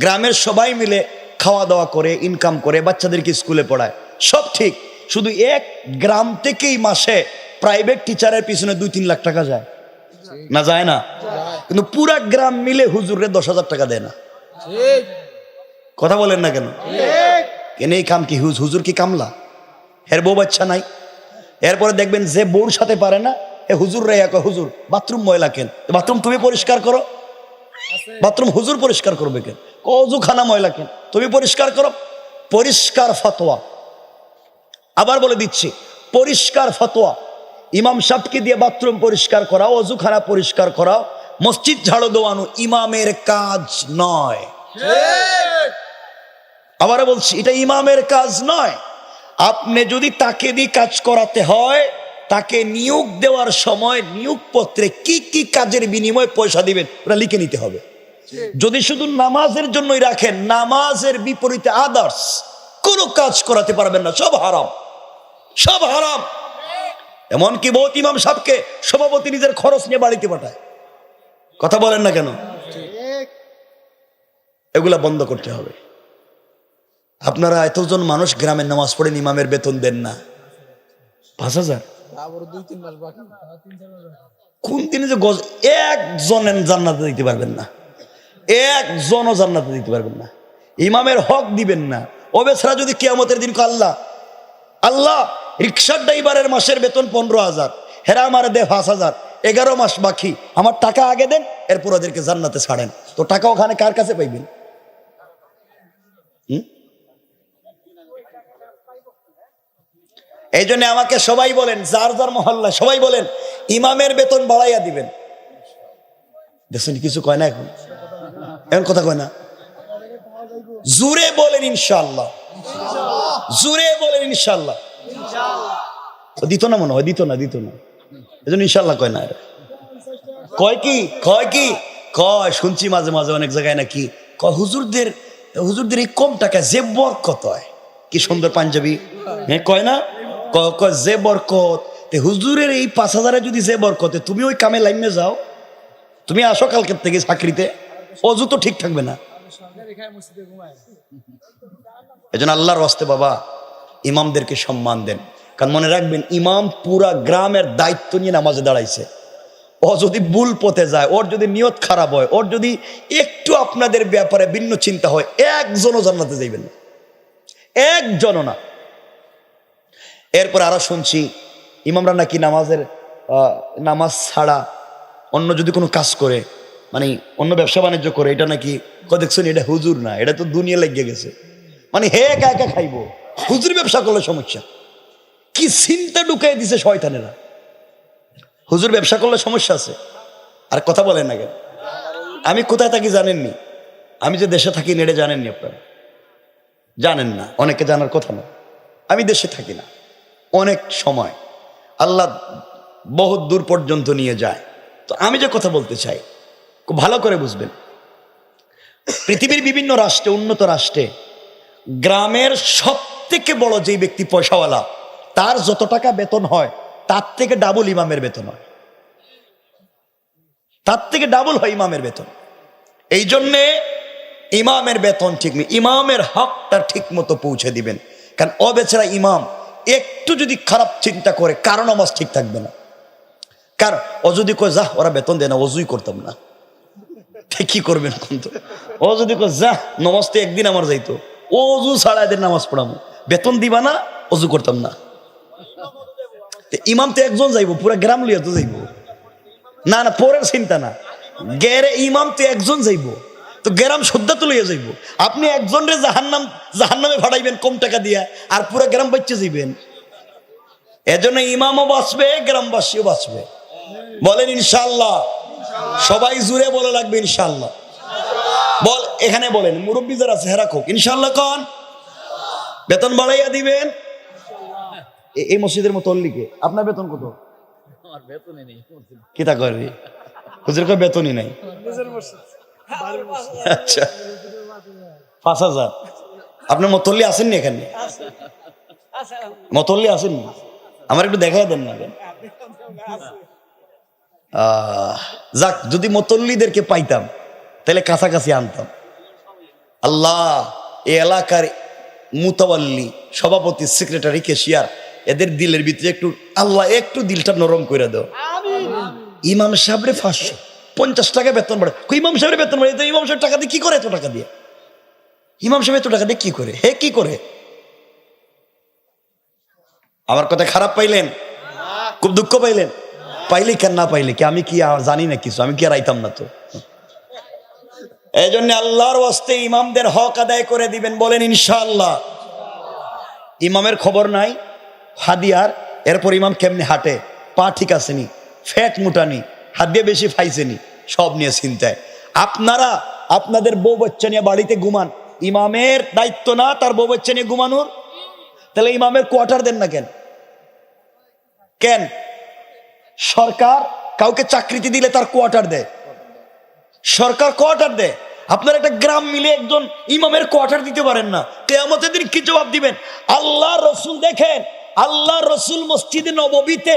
গ্রামের সবাই মিলে খাওয়া দাওয়া করে, ইনকাম করে, বাচ্চাদেরকে স্কুলে পড়ায়, সব ঠিক। শুধু এক গ্রাম থেকেই মাসে প্রাইভেট টিচারের পিছনে 2-3 লাখ টাকা যায় না? যায় না? কিন্তু পুরা গ্রাম মিলে হুজুরে 10,000 টাকা দেয় না। কথা বলেন না কেন? কেন এই কাম কি? হুজুর কি কামলা? এর বউ বাচ্চা নাই? এরপরে দেখবেন যে বউর সাথে পারে না, এ হুজুর রে এক, হুজুর বাথরুম ময়লা কেন? বাথরুম তুমি পরিষ্কার করো। বাথরুম হুজুর পরিষ্কার করবে কেন? অজুখানা ময়লা কেন? তুমি পরিষ্কার করো। পরিষ্কার ফতোয়া, আবার বলে দিচ্ছি, পরিষ্কার ফতোয়া। ইমাম সাহেবকে দিয়ে বাথরুম পরিষ্কার করাও, অজুখানা পরিষ্কার করাও, মসজিদ ঝাড়ু দেওয়ানো ইমামের কাজ নয়। আবার বলছি, এটা ইমামের কাজ নয়। আপনি যদি তাকে দিয়ে কাজ করাতে হয়, তাকে নিয়োগ দেওয়ার সময় নিয়োগপত্রে কি কি কাজের বিনিময়ে পয়সা দিবেন ওটা লিখে নিতে হবে। যদি শুধু নামাজের জন্যই রাখেন, নামাজের বিপরীতে আদার্স কোনো কাজ করাতে পারবেন না, সব হারাম, সব হারাম। এমনকি বহুত ইমাম সাহেবকে সভাপতি নিজের খরচ নিয়ে বাড়িতে পাঠায়। কথা বলেন না কেন? এগুলা বন্ধ করতে হবে। আপনারা এতজন মানুষ গ্রামের নামাজ পড়েন, ইমামের বেতন দেন না 5,000। কোন দিনে যে একজনের জান্নাতে দিতে পারবেন না, একজনও জান্নাতে দিতে পারবেন না, ইমামের হক দিবেন না। ও বেচারা যদি কিয়ামতের দিন আল্লাহ রিক্সার ড্রাইভারের মাসের বেতন 15,000, হেরা আমার দে 5,000, 11 মাস বাকি, আমার টাকা আগে দেন, এরপর ওদেরকে জান্নাতে ছাড়েন, তো টাকা ওখানে কার কাছে পাইবেন? এই জন্য আমাকে সবাই বলেন, যার যার মহল্লা সবাই বলেন, ইমামের বেতন বাড়াইয়া দিবেন। দেখছেন কিছু কয় না, এখন কথা কয় না। জোরে বলেন ইনশাআল্লাহ, জোরে বলেন ইনশাআল্লাহ। দিত না মনে হয়, দিত না এজন্য ইনশাআল্লাহ কয় না। কয় কি কয় শুনছি মাঝে মাঝে অনেক জায়গায় নাকি কয় হুজুরদের এই কম টাকা যে বরকত হয়। কি সুন্দর পাঞ্জাবি, হ্যাঁ কয় না, কয় যে বরকত। হুজুরের এই 5,000-এ যদি যে বরকতে, তুমি ওই কামে লাইনে যাও, তুমি আসো কালকের থেকে চাকরিতে, অজু তো ঠিক থাকবে না। এজন্য আল্লাহর ওয়াস্তে বাবা ইমামদেরকে সম্মান দেন। কারণ মনে রাখবেন, ইমাম পুরা গ্রামের দায়িত্ব নিয়ে নামাজে দাঁড়াইছে। ও যদি ভুল পথে যায়, ওর যদি নিয়ত খারাপ হয়, ওর যদি একটু আপনাদের ব্যাপারে ভিন্ন চিন্তা হয়, একজনও জান্নাতে যাইবেন না, একজনও না। এরপর আরো শুনছি ইমামরা নাকি নামাজ ছাড়া অন্য যদি কোনো কাজ করে, মানে অন্য ব্যবসা বাণিজ্য করে, এটা নাকি দেখছেন এটা হুজুর না, এটা তো দুনিয়া লেগে গেছে, মানে হে একা একা খাইবো, হুজুর ব্যবসা করলে সমস্যা। কি চিন্তা ঢুকাই দিছে শয়তানেরা, হুজুর ব্যবসা করলে সমস্যা আছে। আর কথা বলেন না কেন? আমি কোথায় থাকি জানেননি? আমি যে দেশে থাকি এটা জানেননি আপনারা? জানেন না, অনেকে জানার কথা না। আমি দেশে থাকি না, অনেক সময় আল্লাহ বহুত দূর পর্যন্ত নিয়ে যায়। তো আমি যে কথা বলতে চাই খুব ভালো করে বুঝবেন, পৃথিবীর বিভিন্ন রাষ্ট্রে, উন্নত রাষ্ট্রে গ্রামের সব থেকে বড় যেই ব্যক্তি পয়সাওয়ালা, তার যত টাকা বেতন হয় তার থেকে ডাবল ইমামের বেতন হয়, তার থেকে ডাবল হয় ইমামের বেতন। এই জন্যে ইমামের বেতন ঠিক নেই, ইমামের হকটা ঠিক মতো পৌঁছে দিবেন। কারণ ও বেচারা ইমাম একটু যদি খারাপ চিন্তা করে কারণ নামাজ ঠিক থাকবে না। কারণ ও যদি কয় যা ওরা বেতন দেয় না, অজুই করতাম না, ঠিক কি করবেন? কিন্তু ও যদি কয় যা নামাজ তো একদিন আমার যাইতো, ও অজু ছাড়া এদের নামাজ পড়াবো, বেতন দিবা না, অজু করতাম না। ইমাম তো একজন যাইবো, পুরা গ্রাম লিয়া তো যাইবো না, না পরের চিন্তা না, গেরে ইমাম তো একজন যাইবো, তো গ্রাম শ্রদ্ধা তো লইয়া যাইব। আপনি একজন রে জাহান্নামে ভাড়াইবেন কম টাকা দিয়া, আর পুরো গ্রাম বাচ্চা যাইবেন। এজন্য ইমামও বাঁচবে, গ্রামবাসীও বাঁচবে। বলেন ইনশাআল্লাহ। সবাই জুড়ে বলে লাগবে ইনশাআল্লাহ। বল এখানে বলেন, মুরব্বী যারা আছে হেরা খোক ইনশাআল্লাহ কন, বেতন বাড়াইয়া দিবেন। এই মসজিদের মুতল্লিকে আপনার বেতন কত? আমার বেতনই নেই। কি তা করবি? হুজুর কয় বেতনই নাই। আচ্ছা 5,000। আপনার মতল্লি আসেননি এখানে? মতল্লি আসেননি? আমার একটু দেখাই দেন না। যাক, যদি মতল্লিদেরকে পাইতাম তাহলে কাছাকাছি আনতাম। আল্লাহ এই এলাকার মুতাওয়াল্লি, সভাপতি, সেক্রেটারি, ক্যাশিয়ার, এদের দিলের ভিতরে একটু আল্লাহ একটু দিলটা নরম করে দাও। ইমাম সাহেবরে 550 টাকা বেতন বাড়ে। ইমাম সাহেবের বেতন বাড়ে, ইমাম সাহেব টাকা দিয়ে কি করে? এত টাকা দিয়ে ইমাম সাহেব এত টাকা দিয়ে কি করে? হে কি করে? আমার কথা খারাপ পাইলেন? খুব দুঃখ পাইলেন? পাইলে কেন না পাইলে কি? আমি কি আর জানি না কিছু? আমি কি আর আইতাম না? তো এই জন্য আল্লাহর ওয়াস্তে ইমামদের হক আদায় করে দিবেন। বলেন ইনশাআল্লাহ। ইমামের খবর নাই হাদিয়ার, এরপর ইমাম কেমনে হাঁটে, পা ঠিক আসেনি, ফ্যাট মোটানি, হাত দিয়ে বেশি ফাইছেনি, সব নিয়ে চিন্তায়। আপনারা আপনাদের বউ বাচ্চা নিয়ে বাড়িতে ঘুমান, ইমামের দায়িত্ব না তার বউ বাচ্চা নিয়ে ঘুমানোর? তাহলে ইমামের কোয়ার্টার দেন না কেন? কেন সরকার কাউকে চাকরিতে দিলে তার কোয়ার্টার দেয়? সরকার কোয়ার্টার দেয়, আপনার একটা গ্রাম মিলে একজন ইমামের কোয়ার্টার দিতে পারেন না? কিয়ামতের দিন কি জবাব দিবেন? আল্লাহ রসুল দেখেন, আল্লাহ রসুল মসজিদে নববীতে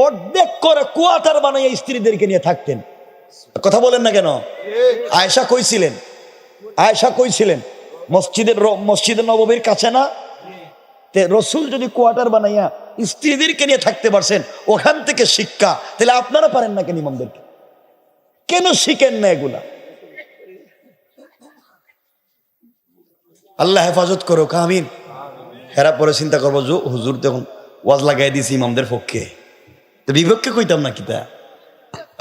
অর্ধেক করে কোয়ার্টার বানাইয়া স্ত্রীদেরকে নিয়ে থাকতেন। কথা বলেন না কেন? আয়েশা কইছিলেন মসজিদে নববীর কাছে না, রসুল যদি কোয়ার্টার বানাইয়া স্ত্রীদেরকে নিয়ে থাকতে পারছেন, ওখান থেকে শিক্ষা। তাহলে আপনারা পারেন না কেন? ইমামদেরকে কেন শিখেন না এগুলা? আল্লাহ হেফাজত করো, আমিন। হেরা পরে চিন্তা করবো, হুজুর তখন ওয়াজ লাগাই দিয়েছি ইমামদের পক্ষে, তো বিপক্ষে কইতাম না কিতা?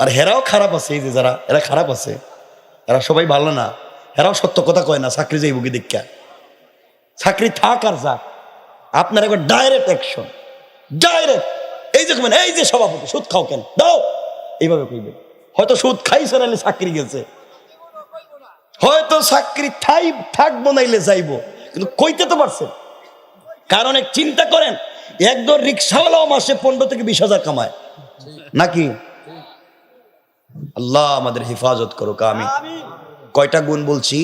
আর হেরাও খারাপ আছে, এই যে যারা এরা খারাপ আছে, এরা সবাই ভালো না, এরাও সত্য কথা কয় না। চাকরি যাইব কি দেখা? চাকরি থাক আর যাক, আপনার একবার ডাইরেক্ট অ্যাকশন, ডাইরেক্ট। এই যে এই যে সভাপতি সুদ খাও কেন দাও, এইভাবে কইবে। হয়তো সুদ খাইছে নাইলে চাকরি গেছে, হয়তো চাকরি থাকবো নাইলে যাইবো, কিন্তু কইতে তো পারছেন। কারণ এক চিন্তা করেন, একদম রিক্সাওয়ালাও মাসে 15 থেকে 20,000 কামায় নাকি? আল্লাহ আমাদের হেফাজত করো, আমিন। কয়টা গুণ বলছি?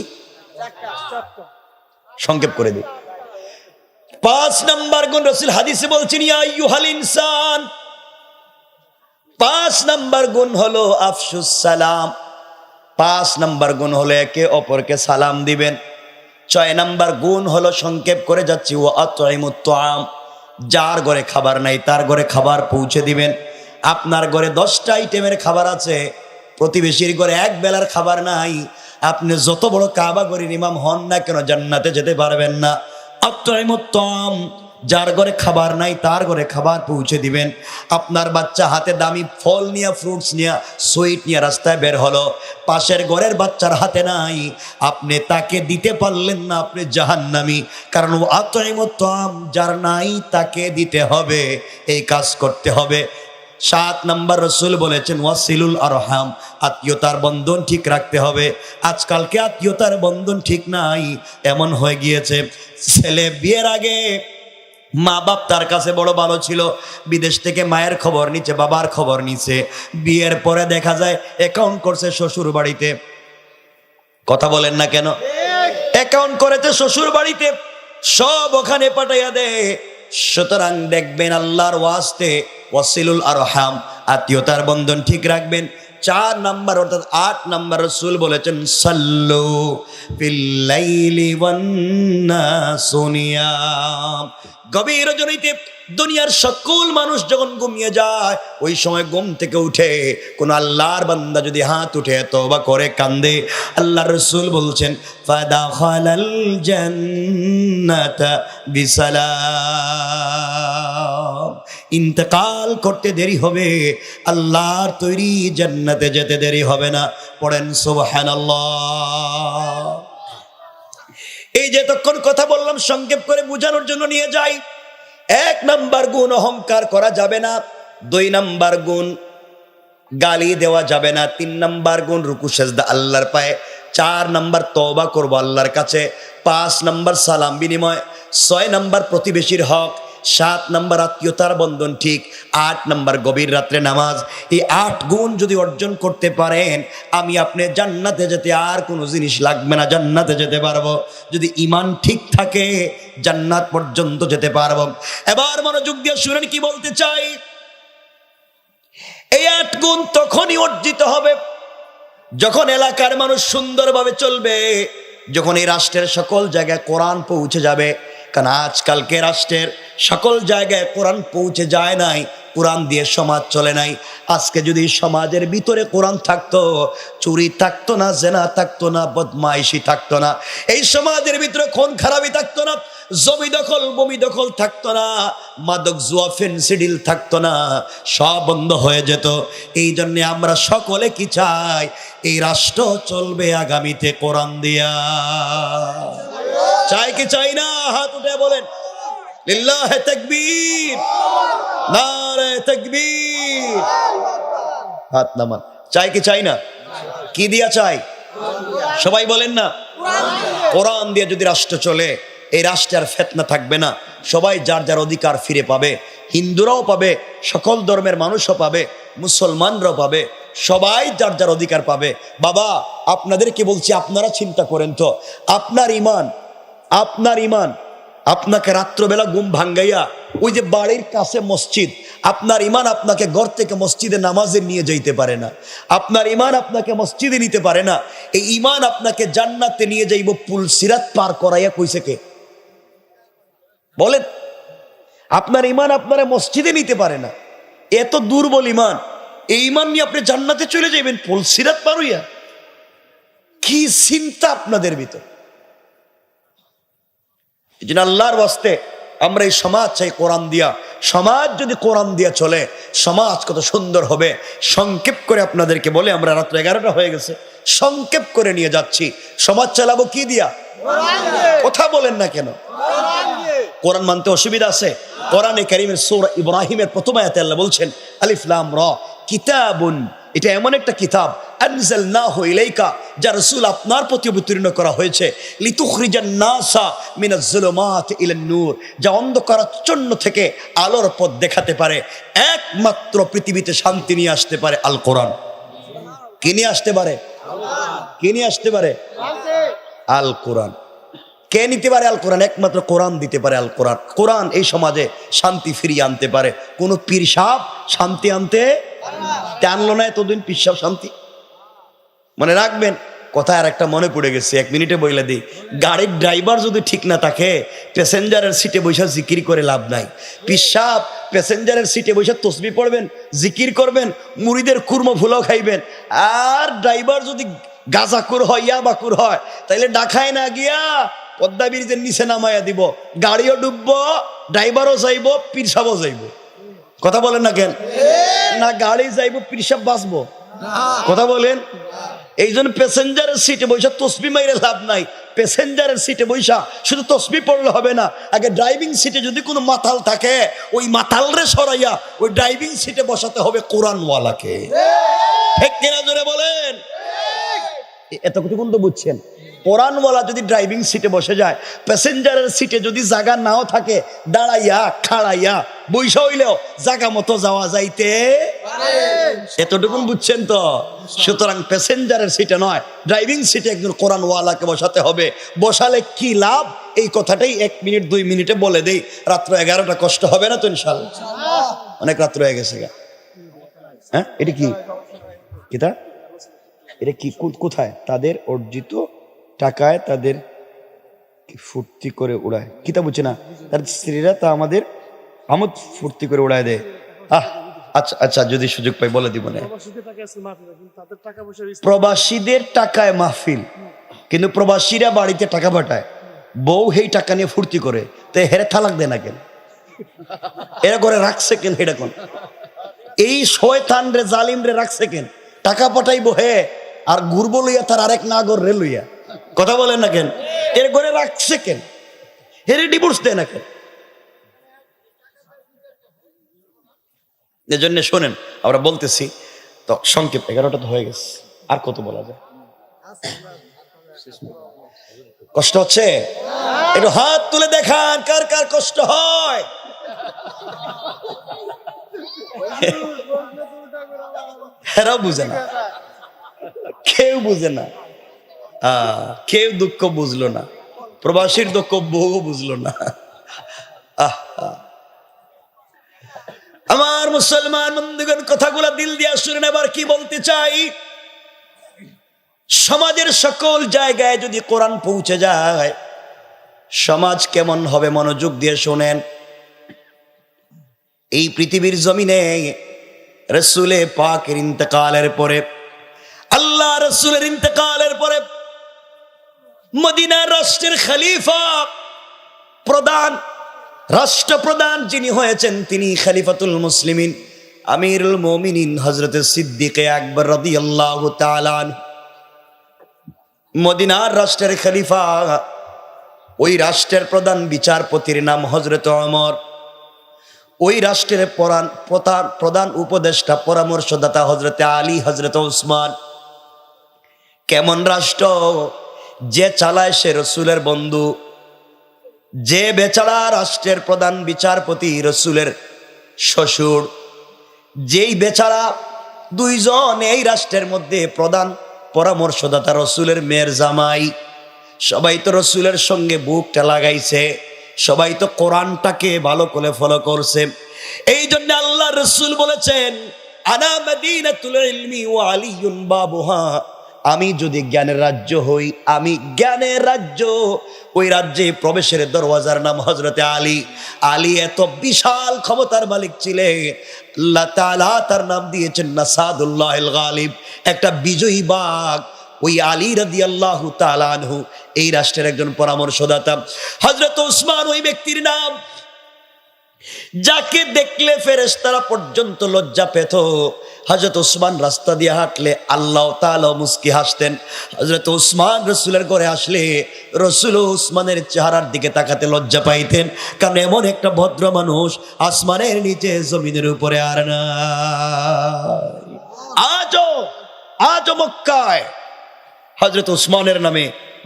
সংক্ষেপ করে দিই। 5 নাম্বার গুণ রাসূল হাদিসে বলছেন, ইয়া আইয়ুহাল ইনসান। 5 নাম্বার গুণ হলো আফসুস সালাম। 5 নাম্বার গুণ হলো একে অপরকে সালাম দিবেন। 6 নাম্বার গুণ হলো, সংক্ষেপ করে যাচ্ছি, ওয়া আতঈমুত তুআম। যার ঘরে খাবার নাই তার ঘরে খাবার পৌঁছে দিবেন। আপনার ঘরে 10টা আইটেমের খাবার আছে, প্রতিবেশীর ঘরে এক বেলার খাবার নাই, আপনি যত বড় কাবা ঘরের ইমাম হন না কেন জান্নাতে যেতে পারবেন না। আতঈমুত তুআম, যার ঘরে খাবার নাই তার ঘরে খাবার পৌঁছে দিবেন। আপনার বাচ্চা হাতে দামি ফল নিয়ে, ফ্রুটস নিয়ে, সুইট নিয়ে রাস্তায় বের হলো, পাশের ঘরের বাচ্চার হাতে নাই, আপনি তাকে দিতে পারলেন না, আপনি জাহান্নামী। কারণ আতইমুত্তাম, যার নাই তাকে দিতে হবে, এই কাজ করতে হবে। 7 নম্বর রসুল বলেছেন ওয়াসিলুল আরহাম, আত্মীয়তার বন্ধন ঠিক রাখতে হবে। আজকালকে আত্মীয়তার বন্ধন ঠিক নাই, এমন হয়ে গিয়েছে ছেলে বিয়ের আগে মা বাপ তার কাছে বড় ভালো ছিল, বিদেশ থেকে মায়ের খবর নিচ্ছে, বাবার খবর নিচ্ছে, বিয়ের পরে দেখা যায় অ্যাকাউন্ট করছে শ্বশুর বাড়িতে। কথা বলেন না কেন? অ্যাকাউন্ট করেছে শ্বশুর বাড়িতে, সব ওখানে পাঠাইয়া দেয়। সুতরাং দেখবেন আল্লাহর ওয়াস্তে ওয়াসিলুল আরহাম, আত্মীয়তার বন্ধন ঠিক রাখবেন। 4 নম্বর অর্থাৎ 8 নম্বর রাসূল বলেছেন সাল্লু ফিল লাইলি ওয়ান নাসু নিয়াম। গভীর রজনীতে দুনিয়ার সকল মানুষ যখন ঘুমিয়ে যায়, ওই সময় ঘুম থেকে উঠে কোন আল্লাহর বান্দা যদি হাত উঠে তওবা করে কান্দে, আল্লাহর রাসূল বলছেন ফাদাখালাল জান্নাতা বিসালাম, ইন্তেকাল করতে দেরি হবে, আল্লাহর তৈরি জান্নাতে যেতে দেরি হবে না। পড়েন সুবহানাল্লাহ। এই যে তখন কথা বললাম সংক্ষেপ করে বোঝানোর জন্য নিয়ে যাই। 1 নাম্বার গুণ অহংকার করা যাবে না। 2 নাম্বার গুণ গালি দেওয়া যাবে না। 3 নাম্বার গুণ রুকু সেজদা আল্লাহর পায়ে। 4 নাম্বার তওবা করব আল্লাহর কাছে। 5 নাম্বার সালাম বিনিময়। 6 নাম্বার প্রতিবেশীর হক। 7 নাম্বার আত্মীয়তার বন্ধন ঠিক। 8 নাম্বার গভীর রাত্রে নামাজ। এই 8 গুণ যদি অর্জন করতে পারেন, আমি আপনি জান্নাতে যেতে আর কোনো জিনিস লাগবে না, জান্নাতে যেতে পারবো। যদি ঈমান ঠিক থাকে জান্নাত পর্যন্ত যেতে পারবো। এবার মনোযোগ দিয়ে শুনেন কি বলতে চাই। এই 8 গুণ তখনই অর্জিত হবে যখন এলাকার মানুষ সুন্দরভাবে চলবে, যখন এই রাষ্ট্রের সকল জায়গায় কোরআন পৌঁছে যাবে। কারণ আজকালকে রাষ্ট্রের সকল জায়গায় কোরআন পৌঁছে যায় নাই, কোরআন দিয়ে সমাজ চলে নাই। আজকে যদি সমাজের ভিতরে কোরআন থাকতো, চুরি থাকতো না, জেনা থাকতো না, বদমাইশি থাকতো না, এই সমাজের ভিতরে খুন খারাপি থাকতো না, জমি দখল বমি দখল থাকতো না, মাদক জুয়া ফেন্সিডিল থাকতো না, সব বন্ধ হয়ে যেত। এই জন্য আমরা সকলে কি চাই? এই রাষ্ট্র চলবে আগামীতে কোরআন দিয়া। চাই কি চাই না? হাত উঠে বলেন লিল্লাহে তাকবীর, নারে তাকবীর। হাত নামান। চাই কি চাই না? কি দিয়া চাই? সবাই বলেন না। কোরআন দিয়ে যদি রাষ্ট্র চলে, এই রাষ্ট্রের ফিতনা থাকবে না, সবাই যার যার অধিকার ফিরে পাবে। হিন্দুরাও পাবে, সকল ধর্মের মানুষও পাবে, মুসলমানরাও পাবে, সবাই যার যার অধিকার পাবে। বাবা আপনাদেরকে বলছি, আপনারা চিন্তা করেন তো, আপনার ঈমান আপনাকে রাত্রবেলা ঘুম ভাঙ্গাইয়া ওই যে বাড়ির কাছে মসজিদ, আপনার ঈমান আপনাকে ঘর থেকে মসজিদে নামাজে নিয়ে যাইতে পারে না। আপনার ঈমান আপনাকে মসজিদে নিতে পারে না। এই ঈমান আপনাকে জান্নাতে নিয়ে যাইব পুল সিরাত পার করাইয়া কইছে কে? বলেন। আপনার ঈমান আপনারা মসজিদে নিতে পারে না, এত দুর্বল ঈমান। এই ঈমান নিয়ে আপনি জান্নাতে চলে যাবেন পুল সিরাত পার হইয়া? কি চিন্তা আপনাদের ভিতর! এই জন্য আল্লাহর ওয়াস্তে আমরা এই সমাজ চাই কোরআন দিয়া। সমাজ যদি কোরআন দিয়া চলে, সমাজ কত সুন্দর হবে। সংক্ষেপ করে আপনাদেরকে বলে, আমরা রাত্র 11টা হয়ে গেছে, সংক্ষেপ করে নিয়ে যাচ্ছি। সমাজ চালাবো কি দিয়া? কথা বলেন না কেন? কোরআন মানতে অসুবিধা আছে? কোরআনে কারীমের সূরা ইব্রাহিমের প্রথম আয়াতে আল্লাহ বলছেন আলিফ লাম রা কিতাবুন, এটা এমন একটা কিতাব আনজালনাহু ইলাইকা, যা রাসূল আপনার প্রতি অবতীর্ণ করা হয়েছে, লিতুখরিজান নাসা মিনাজ যুলুমাতি ইলান নূর, যা অন্ধকারাচ্ছন্ন থেকে আলোর পথ দেখাতে পারে। একমাত্র পৃথিবীতে শান্তি নিয়ে আসতে পারে আল কোরআন। কে নিয়ে আসতে পারে? কে নিয়ে আসতে পারে? আল কোরআন। কে নিতে পারে আল কোরআন? একমাত্র কোরআন দিতে পারে আল কোরআন। কোরআন এই সমাজে শান্তি ফিরিয়ে আনতে পারে। কোন পীর সাহেব শান্তি আনতে আনলো না এতদিন। পীর সাহেব শান্তি মনে রাখবেন। কথা আর একটা মনে পড়ে গেছে, 1 মিনিটে বইলে দিই। গাড়ির ড্রাইভার যদি ঠিক না থাকে, প্যাসেঞ্জারের সিটে বসে জিকির করে লাভ নাই। পীর সাহেব প্যাসেঞ্জারের সিটে বসে তসবিহ পড়বেন, জিকির করবেন, মুড়িদের কুরমা ফুলাও খাইবেন। আর ড্রাইভার যদি গাঁজাকুর হয়, ইয়াবাকুর হয়, তাইলে ঢাকায় না গিয়া পদ্মা ব্রিজের নিচে নামাইয়া দিব, গাড়িও ডুববো, ড্রাইভারও যাইব, পীর সাহেবও যাইব। কথা বলেন না কেন? না গাড়ি যাইব, পীর সাহেব বাঁচবো? কথা বলেন। এই জন্য প্যাসেঞ্জারের সিটে বৈশা তসবি মাইরে লাভ নাই। প্যাসেঞ্জারের সিটে বৈশা শুধু তসবি পড়লে হবে না, আগে ড্রাইভিং সিটে যদি কোনো মাতাল থাকে ওই মাতালরে সরাইয়া ওই ড্রাইভিং সিটে বসাতে হবে কোরআনওয়ালাকে। ঠিক কিনা জোরে বলেন? এতটুকুন তো বুঝছেন? কোরআনওয়ালা যদি ড্রাইভিং সিটে বসে যায়, প্যাসেঞ্জারের সিটে যদি জায়গা নাও থাকে, দাঁড়াইয়া খাড়াইয়া বৈশা হইলেও জায়গা মতো যাওয়া যাইতে। এতটুকুন বুঝছেন তো? সুতরাং প্যাসেঞ্জারের সিটে নয়, ড্রাইভিং সিটে একজন কোরআনওয়ালাকে বসাতে হবে। বসালে কি লাভ এই কথাটাই 1 মিনিট 2 মিনিটে বলে দেই। রাত্র 11টা কষ্ট হবে না তো ইনশাআল্লাহ? অনেক রাত্র হয়ে গেছে। হ্যাঁ, এটা কি কিতা? এটা কি কোথায়? তাদের অর্জিত টাকায় তাদের ফুর্তি করে উড়ায়। কিতা বুঝছে না? তার স্ত্রীরা তা আমাদের আমোদ ফুর্তি করে উড়ায় দেয়। আচ্ছা আচ্ছা, যদি সুযোগ পাই বলে দিব না। প্রবাসীদের টাকায় মাহফিল, কিন্তু প্রবাসীরা বাড়িতে টাকা পাঠায়, বউ সেই টাকা নিয়ে ফুর্তি করে, তো হেরে থালাক দেয় না কেন? এরা করে রাখছে কেন? হেটা কোন এই শয়তান রে জালিম রে রাখছে কেন? টাকা পাঠাইবো হে আর ঘুরবো লইয়া তার আরেক নাগর রে লইয়া। কথা বলেন না কেন? এর ঘরে রাখছে কেন? হেরে ডিভোর্স দেয় না কেন? এজন্য শোনেন, আমরা বলতেছি তো সংক্ষেপ, 11টা তো হয়ে গেছে, আর কত বলা যায়? কষ্ট হচ্ছে? একটু হাত তুলে দেখান কার কার কষ্ট হয়। এরাও বুঝে না, কেউ বুঝে না, কেউ দুঃখ বুঝলো না, প্রবাসীর দুঃখ বউ বুঝলো না। আমার মুসলমান বন্ধুগণ, কথাগুলা দিল দিয়া শুনেন। এবার কি বলতে চাই, সমাজের সকল জায়গায় যদি কোরআন পৌঁছে যায়, সমাজ কেমন হবে? মনোযোগ দিয়ে শোনেন। এই পৃথিবীর জমিনে রাসূলে পাকের ইন্তেকালের পরে, আল্লাহ রাসূলের ইন্তেকালের পরে মদিনার রাষ্ট্রের খলিফা, প্রধান রাষ্ট্রপ্রধান যিনি হয়েছেন, তিনি খলিফাতুল মুসলিমিন আমিরুল মুমিনিন হযরত সিদ্দিকে আকবর রাদিয়াল্লাহু তাআলা আনহু। মদিনার রাষ্ট্রের খলিফা, ওই রাষ্ট্রের প্রধান বিচারপতির নাম হযরত ওমর, ওই রাষ্ট্রের প্রধান উপদেষ্টা পরামর্শদাতা হযরত আলী, হযরত উসমান। কেমন রাষ্ট্র? যে চালায় সে রাসূলের বন্ধু, যে বেচারা রাষ্ট্রের প্রধান বিচারপতি রাসূলের শ্বশুর, যেই বেচারা দুইজন এই রাষ্ট্রের মধ্যে প্রধান পরামর্শদাতা রাসূলের মেয়ের জামাই, সবাই তো রাসূলের সঙ্গে বুকটা লাগাইছে, সবাই তো কোরআনটাকে ভালো করে ফলো করছে। এই জন্য আল্লাহ রাসূল বলেছেন, আনা মাদিনাতুল ইলমি ওয়া আলিয়ুন বাবুহা। আমি যদি জ্ঞানের রাজ্য হই, আমি জ্ঞানের রাজ্য, ওই রাজ্যে প্রবেশের দরওয়াজার নাম হযরতে আলী। আলী এত বিশাল ক্ষমতার মালিক ছিলেন, আল্লাহ তাআলা তার নাম দিয়েছেন নাসাদুল্লাহিল গালিব, একটা বিজয়ী বাঘ। ওই আলী রাদিয়াল্লাহু তাআলা আনহু এই রাষ্ট্রের একজন পরামর্শদাতা। হযরত উসমান ওই ব্যক্তির নাম, যাকে দেখলে ফেরেশতারা পর্যন্ত লজ্জা পেত। হযরত উসমান রাস্তা দিয়ে হাঁটলে আল্লাহ তাআলা মুস্কি হাসতেন। হযরত উসমান রাসূলের ঘরে আসলে রাসূল উসমানের চেহারার দিকে তাকাতে লজ্জা পাইতেন, কারণ এমন একটা ভদ্র মানুষ আসমানের নিচে জমিনের উপরে আর নাই। আজও মক্কায় হযরত উসমানের নামে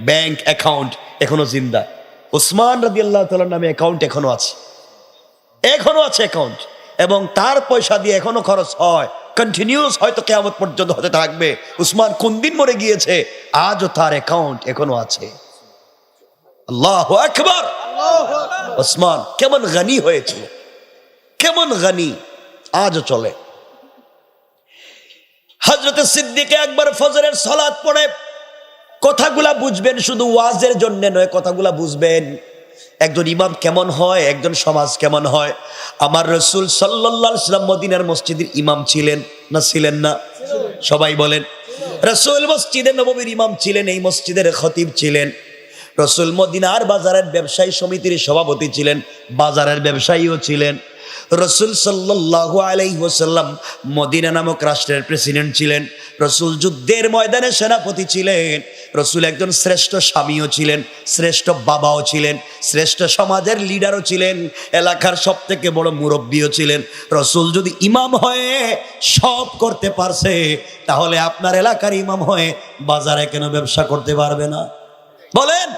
ব্যাংক অ্যাকাউন্ট এখনো জিন্দা। উসমান রাদিয়াল্লাহু তাআলার নামে অ্যাকাউন্ট এখনো আছে অ্যাকাউন্ট, এবং তার পয়সা দিয়ে এখনো খরচ হয়, কন্টিনিউস, হয়তো কিয়ামত পর্যন্ত হতে থাকবে। উসমান কোন দিন মরে গিয়েছে, আজও তার অ্যাকাউন্ট এখনো আছে। আল্লাহু আকবার। উসমান কেমন গনি হয়েছিল, কেমন গনি, আজও চলে। হযরত সিদ্দিক একবার ফজরের সালাত পড়ে, কথাগুলা বুঝবেন, শুধু ওয়াজের জন্য নয়, কথাগুলা বুঝবেন। একজন ইমাম কেমন হয়, একজন সমাজ কেমন হয়। আমার রাসূল সাল্লাল্লাহু আলাইহি ওয়াসাল্লাম মদিনার মসজিদের ইমাম ছিলেন না ছিলেন না? সবাই বলেন। রাসূল মসজিদে নববীর ইমাম ছিলেন, এই মসজিদের খতিব ছিলেন। রসুল মদিনার বাজারের ব্যবসায়ী সমিতির সভাপতি ছিলেন, বাজারের ব্যবসায়ীও ছিলেন। রসুল সাল্লাল্লাহু আলাইহি ওয়াসাল্লাম মদিনা নামক রাষ্ট্রের প্রেসিডেন্ট ছিলেন। রসুল যুদ্ধের ময়দানে সেনাপতি ছিলেন। রসুল একজন শ্রেষ্ঠ স্বামীও ছিলেন, শ্রেষ্ঠ বাবাও ছিলেন, শ্রেষ্ঠ সমাজের লিডারও ছিলেন, এলাকার সব থেকে বড় মুরব্বীও ছিলেন। রসুল যদি ইমাম হয়ে সব করতে পারছে, তাহলে আপনার এলাকার ইমাম হয়ে বাজারে কেন ব্যবসা করতে পারবে না? বলেন।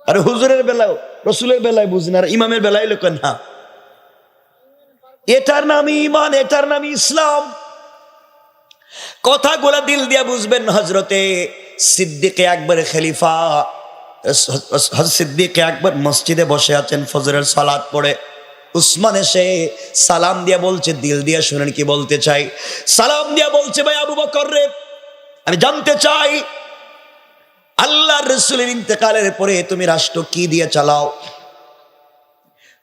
আরে হুজুরের বেলায়, রসুলের বেলায় বুঝেন, আর ইমামের বেলায় লোকেন না। এটার নামই ঈমান, এটার নামই ইসলাম। কথাগুলা দিল দিয়া বুঝবেন। হযরতে সিদ্দিকে আকবর খলিফা, হযরত সিদ্দিকে আকবর মসজিদে বসে আছেন, ফজরের সালাত পড়ে। উসমান এসে সালাম দিয়া বলছে, দিল দিয়া শুনেন কি বলতে চাই। সালাম দিয়া বলছে, ভাই আবু বকর রে, আমি জানতে চাই আল্লাহর রাসূলের ইন্তেকালের পরে তুমি রাষ্ট্র কি দিয়ে চালাও?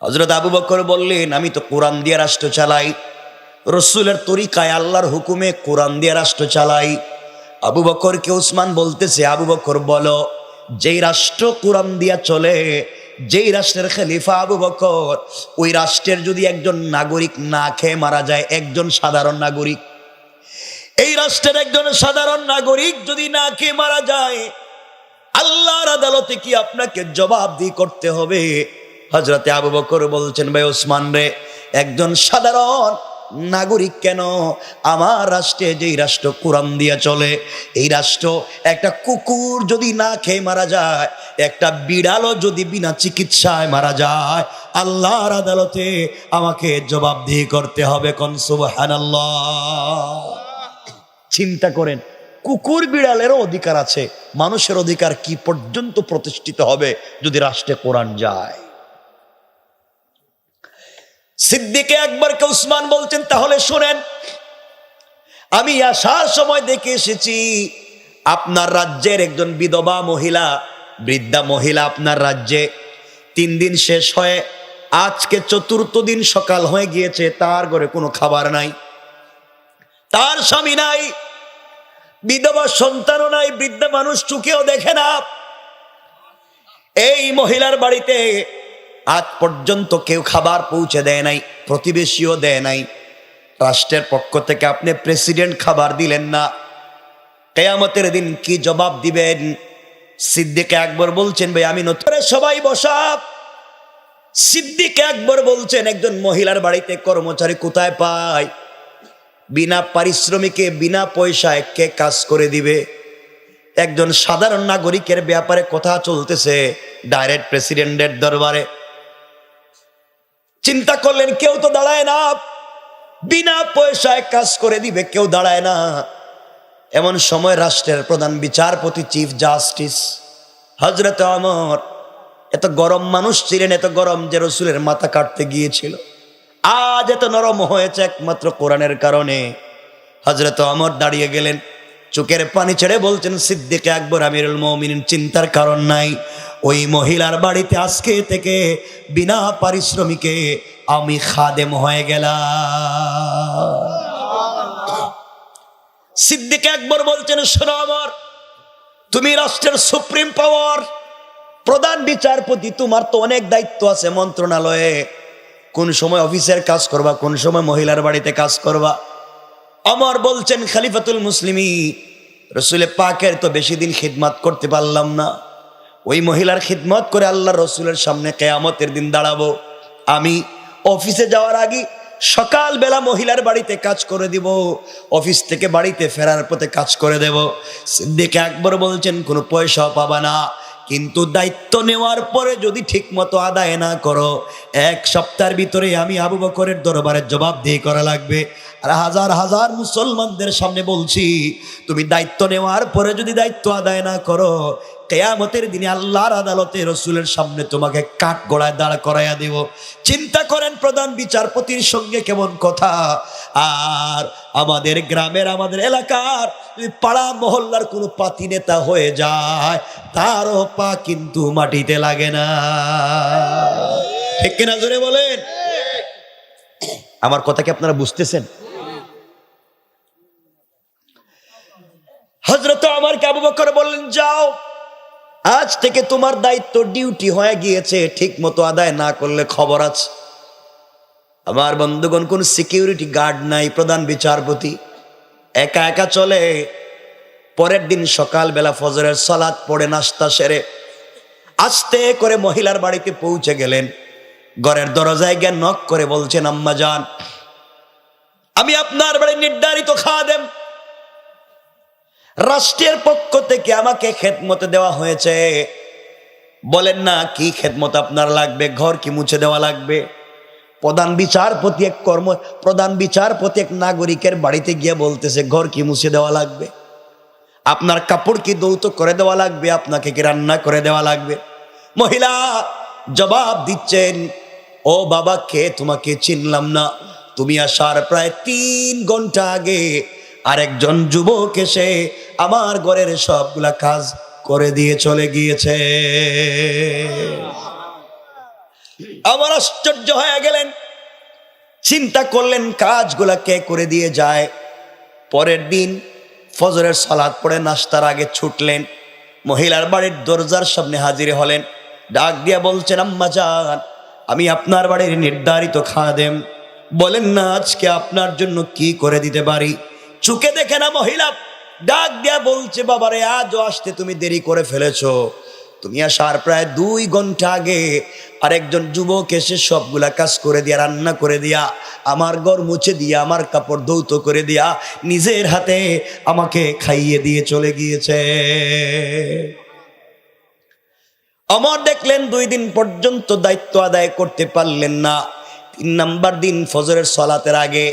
হযরত আবু বকর বললেন, আমি তো কোরআন দিয়ে রাষ্ট্র চালাই, রসুলের তরিকায় আল্লাহর হুকুমে কোরআন দিয়ে রাষ্ট্র চালাই। আবু বকরকে উসমান বলতেছে, আবু বকর বলো, যেই রাষ্ট্র কোরআন দিয়া চলে, যেই রাষ্ট্রের খলিফা আবু বকর, ওই রাষ্ট্রের যদি একজন নাগরিক না খেয়ে মারা যায়, একজন সাধারণ নাগরিক, এই রাষ্ট্রের একজন সাধারণ নাগরিক যদি না খেয়ে মারা যায়, আল্লাহর আদালতে কি আপনাকে জবাবদিহি করতে হবে? হযরতে আবু বকর বলছেন, ভাই ওসমান রে, একজন সাধারণ নাগরিক কেন, আমার রাষ্ট্রে যেই রাষ্ট্র কোরআন দিয়া চলে, এই রাষ্ট্র একটা কুকুর যদি না খেয়ে মারা যায়, একটা বিড়ালও যদি বিনা চিকিৎসায় মারা যায়, আল্লাহর আদালতে আমাকে জবাবদিহি করতে হবে। কোন সুবহানাল্লাহ। চিন্তা করেন, কুকুর বিড়ালেরও অধিকার আছে, মানুষের অধিকার কি পর্যন্ত প্রতিষ্ঠিত হবে যদি রাষ্ট্রে কোরআন যায়? সিদ্দিকে আকবরকে উসমান বলছেন, তাহলে শুনেন, আমি আসার সময় দেখে এসেছি আপনার রাজ্যের একজন বিধবা মহিলা, বৃদ্ধা মহিলা আপনার রাজ্যে 3 দিন শেষ হয়ে আজকে 4র্থ দিন সকাল হয়ে গিয়েছে, তার ঘরে কোনো খাবার নাই, তার স্বামী নাই, বিধবা সন্তানও নাই, বৃদ্ধা মানুষ চোখেও দেখে না। এই মহিলার বাড়িতে আজ পর্যন্ত কেউ খাবার পৌঁছে দেয় নাই, প্রতিবেশীও দেয় নাই। রাষ্ট্রের পক্ষ থেকে আপনি প্রেসিডেন্ট খাবার দিলেন না, কিয়ামতের দিন কি জবাব দিবেন? সিদ্দিক আকবর বলছেন, ভাই আমি নতুন। সবাই বসা। সিদ্দিক আকবর বলছেন, একজন মহিলার বাড়িতে কর্মচারী কোথায় পায়? বিনা পারিশ্রমিকে, বিনা পয়সায় কে কাজ করে দিবে? একজন সাধারণ নাগরিকের ব্যাপারে কথা চলতেছে ডাইরেক্ট প্রেসিডেন্টের দরবারে। চিন্তা করলেন, কেউ তো দাঁড়ায় না, বিনা পয়সায় কাজ করে দিবে, কেউ দাঁড়ায় না। এমন সময় রাষ্ট্রের প্রধান বিচারপতি, চিফ জাস্টিস হযরত ওমর, এত গরম মানুষ ছিলেন, এত গরম যে রসুলের মাথা কাটতে গিয়েছিল, আজ এত নরম হয়েছে একমাত্র কোরআনের কারণে। হযরত ওমর দাঁড়িয়ে গেলেন, চোখের পানি ছেড়ে বলছেন, সিদ্দিক আকবর আমিরুল মুমিনিন, চিন্তার কারণ নাই, ওই মহিলার বাড়িতে আজকে থেকে বিনা পারিশ্রমিকে আমি খাদেম হয়ে গেলাম। সিদ্দিক আকবর বলছেন, শোনো ওমর, তুমি রাষ্ট্রের সুপ্রিম পাওয়ার, প্রধান বিচারপতি, তোমার তো অনেক দায়িত্ব আছে মন্ত্রণালয়ে, কোন সময় অফিসের কাজ করবা, কোন সময় মহিলার বাড়িতে কাজ করবা। ওমর বলছেন, খলিফাতুল মুসলিমিন, রসুল পাকের তো বেশি দিন খিদমত করতে পারলাম না, ওই মহিলার খিদমত করে আল্লাহ রসুলের সামনে কিয়ামতের দিন দাঁড়াবো। আমি অফিসে যাওয়ার আগে সকালবেলা মহিলার বাড়িতে কাজ করে দিব, অফিস থেকে বাড়িতে ফেরার পথে কাজ করে দেব। সিদ্দিক আকবর বলছেন, কোনো পয়সাও পাবা না, কিন্তু দায়িত্ব নেওয়ার পরে যদি ঠিক মতো আদায় না করো, 1 সপ্তাহের ভিতরে আমি আবু বকরের দরবারে জবাবদিহি করা লাগবে। আর হাজার হাজার মুসলমানদের সামনে বলছি, তুমি দায়িত্ব নেওয়ার পরে যদি দায়িত্ব আদায় না করো, কিয়ামতের দিনে আল্লাহর আদালতে রসুলের সামনে তোমাকে কাঠগড়ায় দাঁড় করাইয়া দেব। চিন্তা করেন, প্রধান বিচারপতির সঙ্গে কেমন কথা। আর আমাদের গ্রামের, আমাদের এলাকার পাড়া মহল্লার কোনো পাতি নেতা হয়ে যায়, তারও পা কিন্তু মাটিতে লাগে না। ঠিক কিনা জোরে বলেন? আমার কথা কি আপনারা বুঝতেছেন? হযরত ওমরকে আবু বকর বললেন, যাও আজ থেকে তোমার দায়িত্ব ডিউটি হয়ে গিয়েছে, ঠিক মতো আদায় না করলে খবর আছে। আমার বন্ধুগণ, কোন সিকিউরিটি গার্ড নাই, প্রধান বিচারপতি একা একা চলে। পরের দিন সকালবেলা ফজরের সালাত পড়ে নাস্তা সেরে আস্তে করে মহিলার বাড়িতে পৌঁছে গেলেন। ঘরের দরজায় গিয়ে নক করে বলছেন, আম্মা জান, আমি আপনার বাড়ির নির্ধারিত খাদেম, রাষ্ট্রের পক্ষ থেকে আমাকে খেদমতে দেওয়া হয়েছে। বলেন না কি খেদমত আপনার লাগবে? ঘর কি মুছে দেওয়া লাগবে? প্রধান বিচারপতি এক নাগরিকের বাড়িতে গিয়ে বলতেছে, ঘর কি মুছে দেওয়া লাগবে? আপনার কাপড় কি দৌত করে দেওয়া লাগবে? আপনাকে কি রান্না করে দেওয়া লাগবে? মহিলা জবাব দিচ্ছেন, ও বাবা, কে? তোমাকে চিনলাম না। তুমি আসার প্রায় 3 ঘন্টা আগে আরেকজন যুবক এসে আমার ঘরের সবগুলা কাজ করে দিয়ে চলে গিয়েছে। আমার আশ্চর্য হয়ে গেলেন, চিন্তা করলেন কাজগুলা কে করে দিয়ে যায়। পরের দিন ফজরের সালাত পড়ে নাস্তার আগে ছুটলেন, মহিলার বাড়ির দরজার সামনে হাজির হলেন। ডাক দিয়া বলছেন, আম্মা জান, আমি আপনার বাড়ির নির্ধারিত খাদেম, বলেন না আজকে আপনার জন্য কি করে দিতে পারি? চুকে দেখে না মহিলা ডাক দিয়া বলছে, বাবারে, আজও আসতে তুমি দেরি করে ফেলেছো। তুমি আসার প্রায় 2 ঘন্টা আগে আরেকজন যুবক এসে সবগুলা কাজ করে দিয়া, রান্না করে দিয়া, আমার ঘর মুছে দিয়া, আমার কাপড় ধৌত করে দিয়া, নিজের হাতে আমাকে খাইয়ে দিয়ে চলে গিয়েছে। আমার দেখলেন 2 দিন পর্যন্ত দায়িত্ব আদায় করতে পারলেন না। 3 নাম্বার দিন ফজরের সালাতের আগে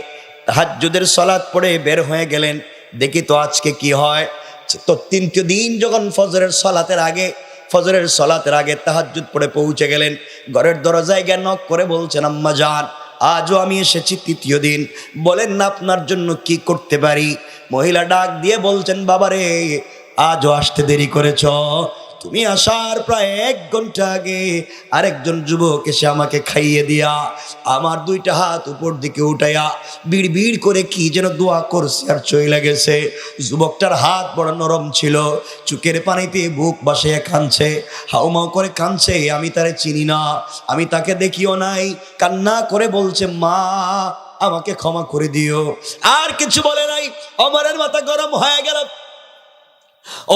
তাহাজ্জুদের সালাত পড়ে বের হয়ে গেলেন, দেখি তো আজকে কি হয়। তো 3টি দিন যখন ফজরের সালাতের আগে তাহাজ্জুদ পড়ে পৌঁছে গেলেন, ঘরের দরজায় গিয়ে নক করে বলছেন, আম্মা জান, আজও আমি এসেছি 3য় দিন, বলেন না আপনার জন্য কি করতে পারি? মহিলা ডাক দিয়ে বলছেন, বাবারে, আজও আসতে দেরি করেছ। তুমি আসার প্রায় 1 ঘন্টা আগে আরেকজন যুবক এসে আমাকে খাইয়ে দিয়া, আমার 2টা হাত উপর দিকে উঠাইয়া বিড় বিড় করে কি যেন দোয়া করছে আর চলে গেছে। যুবকটার হাত বড় নরম ছিল, চোখের পানিতে বুক বাসায় কাঁদছে, হাউমাউ করে কাঁদছে। আমি তারে চিনি না, আমি তাকে দেখিও নাই। কান্না করে বলছে, মা, আমাকে ক্ষমা করে দিও। আর কিছু বলে নাই। অমরের মাথা গরম হয়ে গেল।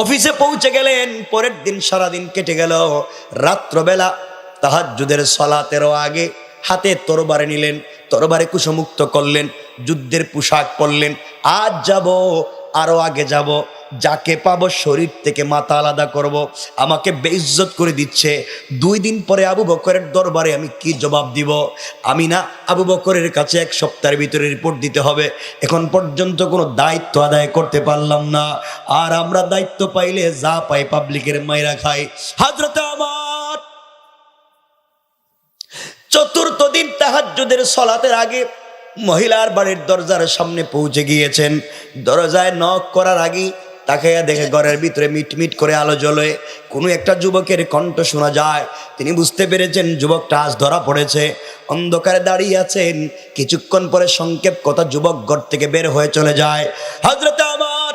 অফিসে পৌঁছে গেলেন। পরের দিন সারাদিন কেটে গেল। রাত্রবেলা তাহাজ্জুদের সালাতেরও আগে হাতে তরবারি নিলেন, তরবারি কুশমুক্ত করলেন, যুদ্ধের পোশাক পরলেন। আজ যাব, আরো আগে যাব, যাকে পাবো শরীর থেকে মাথা আলাদা করব। আমাকে বেইজ্জত করে দিচ্ছে। 2 দিন পরে আবু বকরের দরবারে আমি কি জবাব দিব? আমি না আবু বকরের কাছে 1 সপ্তাহের ভিতরে রিপোর্ট দিতে হবে। এখন পর্যন্ত কোনো দায়িত্ব আদায় করতে পারলাম না। আর আমরা দায়িত্ব পাইলে যা পাই পাবলিকের মাইরা খাই। হযরতে আমার 4র্থ দিন তাহাজ্জুদের সালাতের আগে মহিলার বাড়ির দরজার সামনে পৌঁছে গিয়েছেন। দরজায় নক করার আগে তাকাইয়া দেখে ঘরের ভিতরে মিটমিট করে আলো জ্বলে। কোনো একটা যুবকের কণ্ঠ শোনা যায়। তিনি বুঝতে পেরেছেন যুবকটা আজ ধরা পড়েছে। অন্ধকারে দাঁড়িয়ে আছেন। কিছুক্ষণ পরে সংক্ষেপ কথা, যুবক ঘর থেকে বের হয়ে চলে যায়। হযরতে আমার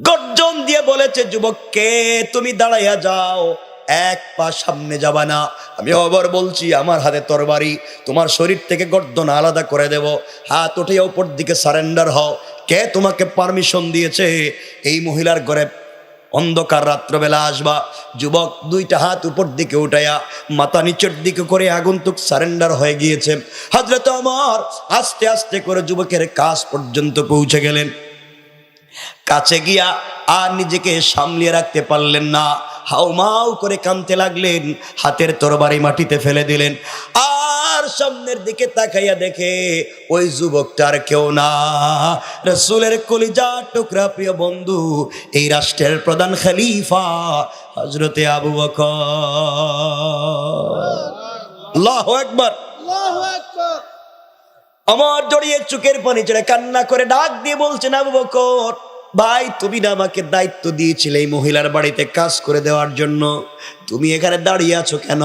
গর্জন দিয়ে বলেছে, যুবককে, তুমি দাঁড়াইয়া যাও, 1 পা সামনে যাবা না। আমি আবার বলছি, আমার হাতে তরবারি, তোমার শরীর থেকে গর্দন আলাদা করে দেব। হাত উঠে উপর দিকে সারেন্ডার হও। কে তোমাকে পারমিশন দিয়েছে এই মহিলার ঘরে অন্ধকার রাত্রবেলা আসবা? যুবক 2টা হাত উপর দিকে উঠাইয়া মাথা নিচের দিকে করে আগন্তুক সারেন্ডার হয়ে গিয়েছে। হযরত ওমর আস্তে আস্তে করে যুবকের কাছ পর্যন্ত পৌঁছে গেলেন। কাছে গিয়া আর নিজেকে সামলিয়ে রাখতে পারলেন না, হাউমাউ করে কাঁদতে লাগলেন। হাতের তরবারি মাটিতে ফেলে দিলেন। আর সামনের দিকে তাকাইয়া দেখে ওই যুবকটার কেউ না, রাসূলের কলিজার টুকরা প্রিয় বন্ধু, এই রাষ্ট্রের প্রধান খলিফা হযরতে আবু বকর। আল্লাহু আকবার, আল্লাহু আকবার। আমার জড়িয়ে চোখের পানি ছেড়ে কান্না করে ডাক দিয়ে বলছেন, আবু বকর ভাই, তুমি না আমাকে দায়িত্ব দিয়েছিলে এই মহিলার বাড়িতে কাজ করে দেওয়ার জন্য? তুমি এখানে দাঁড়িয়ে আছো কেন?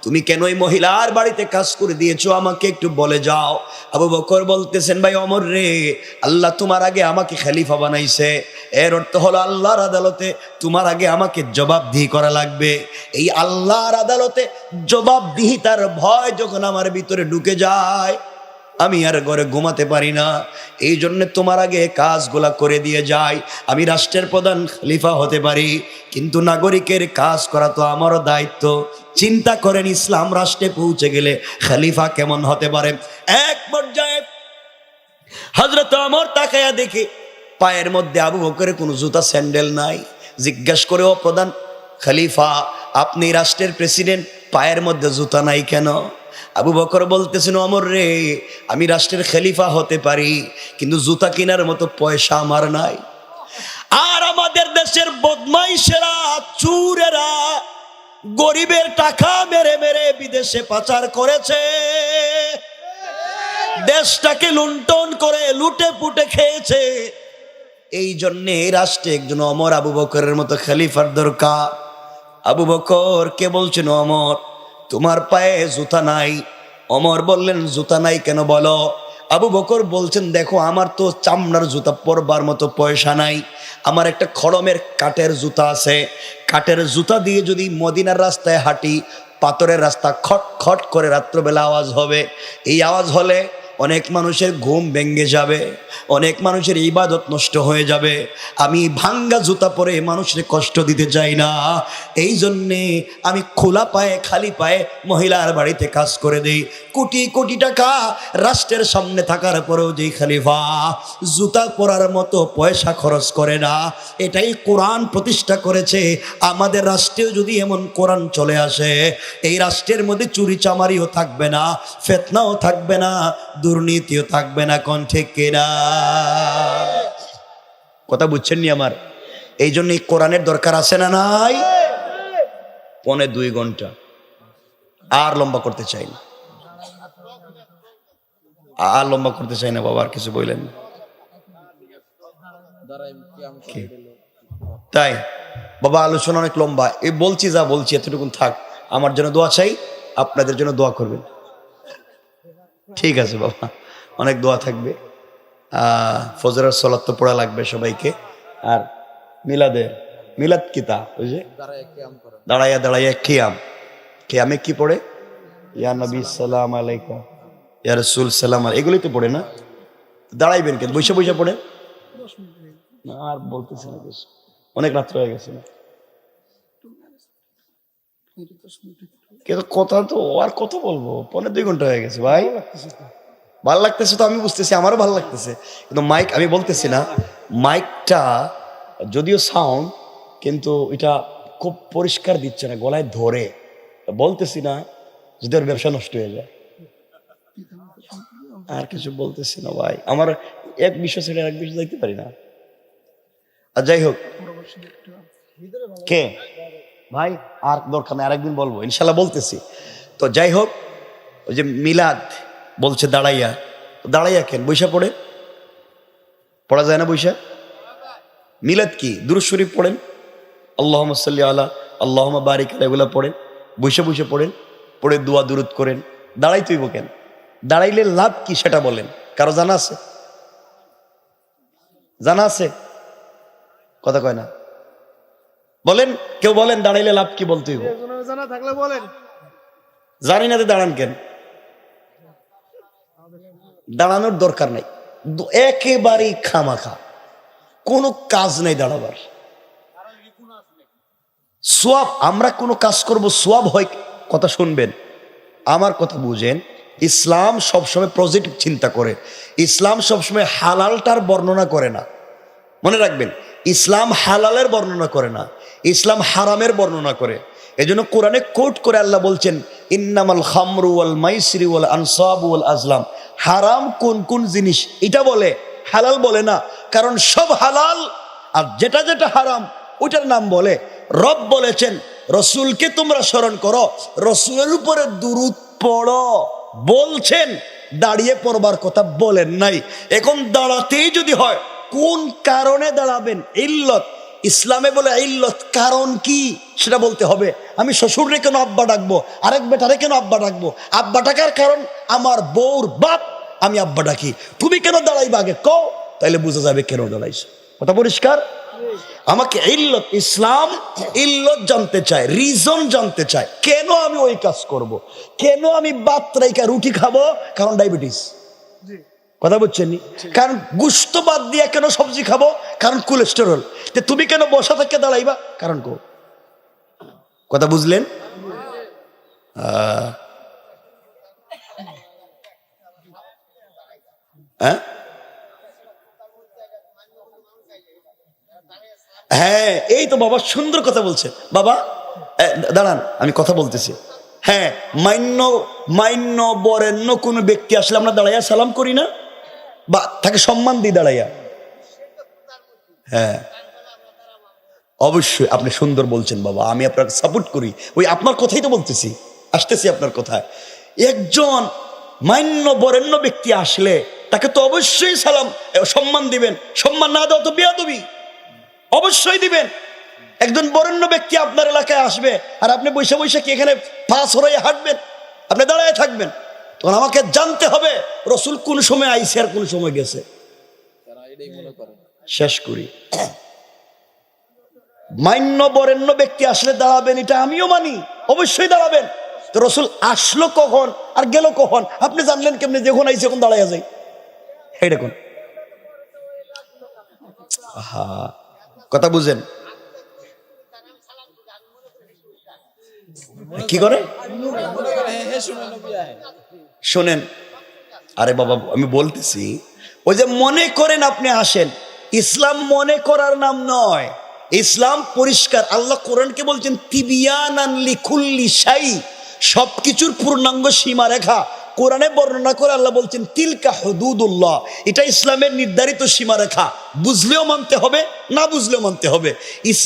তুমি কেন ওই মহিলার বাড়িতে কাজ করে দিয়েছো আমাকে একটু বলে যাও। আবু বকর বলতেছেন, ভাই ওমর রে, আল্লাহ তোমার আগে আমাকে খলিফা বানাইছে, এর অর্থ হলো আল্লাহর আদালতে তোমার আগে আমাকে জবাবদিহি করা লাগবে। এই আল্লাহর আদালতে জবাবদিহিতার ভয় যখন আমার ভিতরে ঢুকে যায়, আমি আর ঘরে ঘুমাতে পারি না। এই জন্য তোমার আগে কাজগুলা করে দিয়ে যাই। আমি রাষ্ট্রের প্রধান খলিফা হতে পারি, কিন্তু নাগরিকের কাজ করা তো আমারও দায়িত্ব। চিন্তা করেন, ইসলাম রাষ্ট্রে পৌঁছে গেলে খলিফা কেমন হতে পারে। এক পর্যায়ে হযরত ওমর তাকায়া দেখে পায়ের মধ্যে আবু বকরের কোনো জুতা স্যান্ডেল নাই। জিজ্ঞেস করে, ও প্রধান খলিফা, আপনি রাষ্ট্রের প্রেসিডেন্ট, পায়ের মধ্যে জুতা নাই কেন? আবু বকর বলতেছেন, ওমর রে, আমি রাষ্ট্রের খলিফা হতে পারি, কিন্তু জুতা কেনার মতো পয়সা আমার নাই। আর আমাদের দেশের বদমাইশেরা, চুরেরা গরিবের টাকা মেরে মেরে বিদেশে পাচার করেছে, দেশটাকে লুণ্ঠন করে লুটে পুটে খেয়েছে। এই জন্যে এই রাষ্ট্রে একজন ওমর আবু বকরের মতো খলিফার দরকার। আবু বকর কে বলছেন, ওমর তোমার পায়ে জুতা নাই। ওমর বললেন, জুতা নাই কেন বলো? আবু বকর বলছেন, দেখো আমার তো চামড়ার জুতা পরবার মতো পয়সা নাই, আমার একটা খড়মের কাঠের জুতা আছে। কাঠের জুতা দিয়ে যদি মদিনার রাস্তায় হাঁটি, পাথরের রাস্তা খট খট করে রাত্রবেলা আওয়াজ হবে। এই আওয়াজ হলে অনেক মানুষের ঘুম ভেঙে যাবে, অনেক মানুষের ইবাদত নষ্ট হয়ে যাবে। আমি ভাঙ্গা জুতা পরে মানুষের কষ্ট দিতে চাই না। এই জন্যে আমি খোলা পায়ে, খালি পায়ে মহিলার বাড়িতে কাজ করে দেই। কোটি কোটি টাকা রাষ্ট্রের সামনে থাকার পরেও যেই খলিফা জুতা পরার মতো পয়সা খরচ করে না, এটাই কোরআন প্রতিষ্ঠা করেছে। আমাদের রাষ্ট্রেও যদি এমন কোরআন চলে আসে, এই রাষ্ট্রের মধ্যে চুরি চামারিও থাকবে না, ফিতনাও থাকবে না, দুর্নীতিও থাকবে না। কোন ঠিক কিনা? কথা বুঝছেন নি আমার? এই জন্য কোরআনের দরকার আছে না নাই? 1.25 ঘন্টা আর লম্বা করতে চাই না, আর লম্বা করতে চাই না বাবা, আর কিছু বললেন না তাই বাবা? আলোচনা অনেক লম্বা, এই বলছি যা বলছি এতটুকুন থাক। আমার জন্য দোয়া চাই, আপনাদের জন্য দোয়া করবেন, ঠিক আছে বাবা? অনেক দোয়া থাকবে। ফজরের সালাত তো পড়া লাগবে সবাইকে। আর মিলাদ কিতা, ওই যে দাঁড়াইয়া দাঁড়াইয়া খিয়াম, খিয়ামে কি পড়ে? ইয়া নবী সালাম আলাইকা, ইয়া রাসূল সালাম আলাইকা, এগুলোই তো পড়ে না? দাঁড়াইবেন কেন? বৈশা বৈশা পড়ে না। আর বলতেছি না, বেশ অনেক রাত্র হয়ে গেছে না, কিন্তু কথা তো আর কত বলবো, 1.25 ঘন্টা হয়ে গেছে ভাই। ভাল লাগতেছে তো, আমি বুঝতেছি, আমারও ভালো লাগতেছে, কিন্তু মাইক, আমি বলতেছি না, মাইকটা যদিও সাউন্ড, কিন্তু এটা খুব পরিষ্কার দিচ্ছে না, গলায় ধরে। বলতেছি না যদি ওর ব্যবসা নষ্ট হয়ে যায়। আর কিছু বলতেছি না ভাই, আমার এক বিষয় ছেড়ে এক বিষয় দেখতে পারি না। আর যাই হোক, কে ভাই আর দরকার নেই, আরেকদিন বলবো ইনশাল্লাহ, বলতেছি তো। যাই হোক, ওই যে মিলাদ বলছে দাঁড়াইয়া, দাঁড়াইয়া কেন? বৈশা পড়ে পড়া যায় না বৈশা? মিলাদ কি? দুরূদ শরীফ পড়েন, আল্লাহুম্মা সাল্লি আলা, আল্লাহুম্মা বারিক আলা, এগুলা পড়েন, বৈশা বৈশা পড়েন, পড়ে দোয়া দুরূদ করেন। দাঁড়াই তুইব কেন? দাঁড়াইলে লাভ কি সেটা বলেন, কারো জানা আছে? জানা আছে? কথা কয় না, বলেন, কেউ বলেন দাঁড়াইলে লাভ কি বলতে হইব? জানা থাকলে বলেন। জানি না তো দাঁড়ান কেন? দাঁড়ানোর দরকার নাই, একেবারেই খামাখা, কোনো কাজ নাই দাঁড়াবার। সোয়াব, আমরা কোনো কাজ করব সোয়াব হয়, কথা শুনবেন, আমার কথা বুঝেন। ইসলাম সবসময় পজিটিভ চিন্তা করে, ইসলাম সবসময় হালালটার বর্ণনা করে না, মনে রাখবেন। ইসলাম হালালের বর্ণনা করে না, ইসলাম হারামের বর্ণনা করে। এজন্য কোরআনে কোট করে আল্লাহ বলছেন, ইন্নামাল খামরু ওয়াল মাইসিরু ওয়াল আনসাবু ওয়াল আজলাম। হারাম কোন কোন জিনিস এটা বলে, হালাল বলে না, কারণ সব হালাল, আর যেটা যেটা হারাম ওটার নাম বলে। রব বলেছেন রসুলকে তোমরা স্মরণ করো, রসুলের উপরে দুরূদ পড়ো বলছেন, দাঁড়িয়ে পড়বার কথা বলেন নাই। এখন দাঁড়াতেই যদি হয়, কোন কারণে দাঁড়াবেন, ইল্লত, ইসলামে বলে ইল্লত, কারণ কি সেটা বলতে হবে। আমি শ্বশুরে কেন আব্বা ডাকবো, আরেক বেটারে কেন আব্বা ডাকবো? আব্বা ডাকার কারণ আমার বউর বাপ, আমি আব্বা ডাকি। তুমি কেন দাঁড়াইবা আগে কও, তাইলে বোঝা যাবে কেন দাঁড়াইছো। কথা পরিষ্কার? আমাকে ইল্লত, ইসলাম ইল্লত জানতে চায়, রিজন জানতে চায়। কেন আমি ওই কাজ করব, কেন আমি ভাত রাইখা রুটি খাবো? কারণ ডায়াবেটিস। কথা বলছেন? কারণ গুস্ত বাদ দিয়ে কেন সবজি খাবো? কারণ কোলেস্টেরল। তুমি কেন বসা থেকে দাঁড়াইবা? কারণ কো। কথা বুঝলেন? হ্যাঁ, এই তো বাবা সুন্দর কথা বলছেন। বাবা দাঁড়ান, আমি কথা বলতেছি। হ্যাঁ, মান্য বরেণ্য কোনো ব্যক্তি আসলে আমরা দাঁড়াইয়া সালাম করি না, বা তাকে সম্মান দিই দাঁড়াইয়া। হ্যাঁ অবশ্যই, আপনি সুন্দর বলছেন বাবা, আমি আপনাকে সাপোর্ট করি। ওই আপনার কথাই তো বলতেছি, আসতেছি আপনার কথায়। একজন মান্য বরেণ্য ব্যক্তি আসলে তাকে তো অবশ্যই সালাম সম্মান দিবেন। সম্মান না দেওয়া তো বেয়াদবি, অবশ্যই দিবেন। একজন বরেণ্য ব্যক্তি আপনার এলাকায় আসবে আর আপনি বৈশা বৈশা কি এখানে পা ছড়াইয়া হাঁটবেন? আপনি দাঁড়ায় থাকবেন? তখন আমাকে জানতে হবে রসুল কোন সময় আইসে আর কোন সময় গেছে। শেষ করি, মান্য বরেণ্য ব্যক্তি আসলে দাঁড়াবেন, এটা আমিও মানি, অবশ্যই দাঁড়াবেন। তো রসুল আসলো কখন আর গেল কখন আপনি জানলেন কেমনি? যখন আইসে এখন দাঁড়াইয়া যাই, এই দেখুন। কথা বুঝেন? কি করে শোনেন? আরে বাবা আমি বলতেছি, ওই যে মনে করেন আপনি আসেন, ইসলাম মনে করার নাম নয়। ইসলাম পরিষ্কার। আল্লাহ কোরআনকে বলছেন তিবিয়ানান লিকুল্লি শাই, সবকিছুর পূর্ণাঙ্গ সীমারেখা কোরআনে বর্ণনা করে আল্লাহ বলছেন তিলকা হুদুদুল্লাহ, এটা ইসলামের নির্ধারিত সীমারেখা। বুঝলেও মানতে হবে, না বুঝলেও মানতে হবে।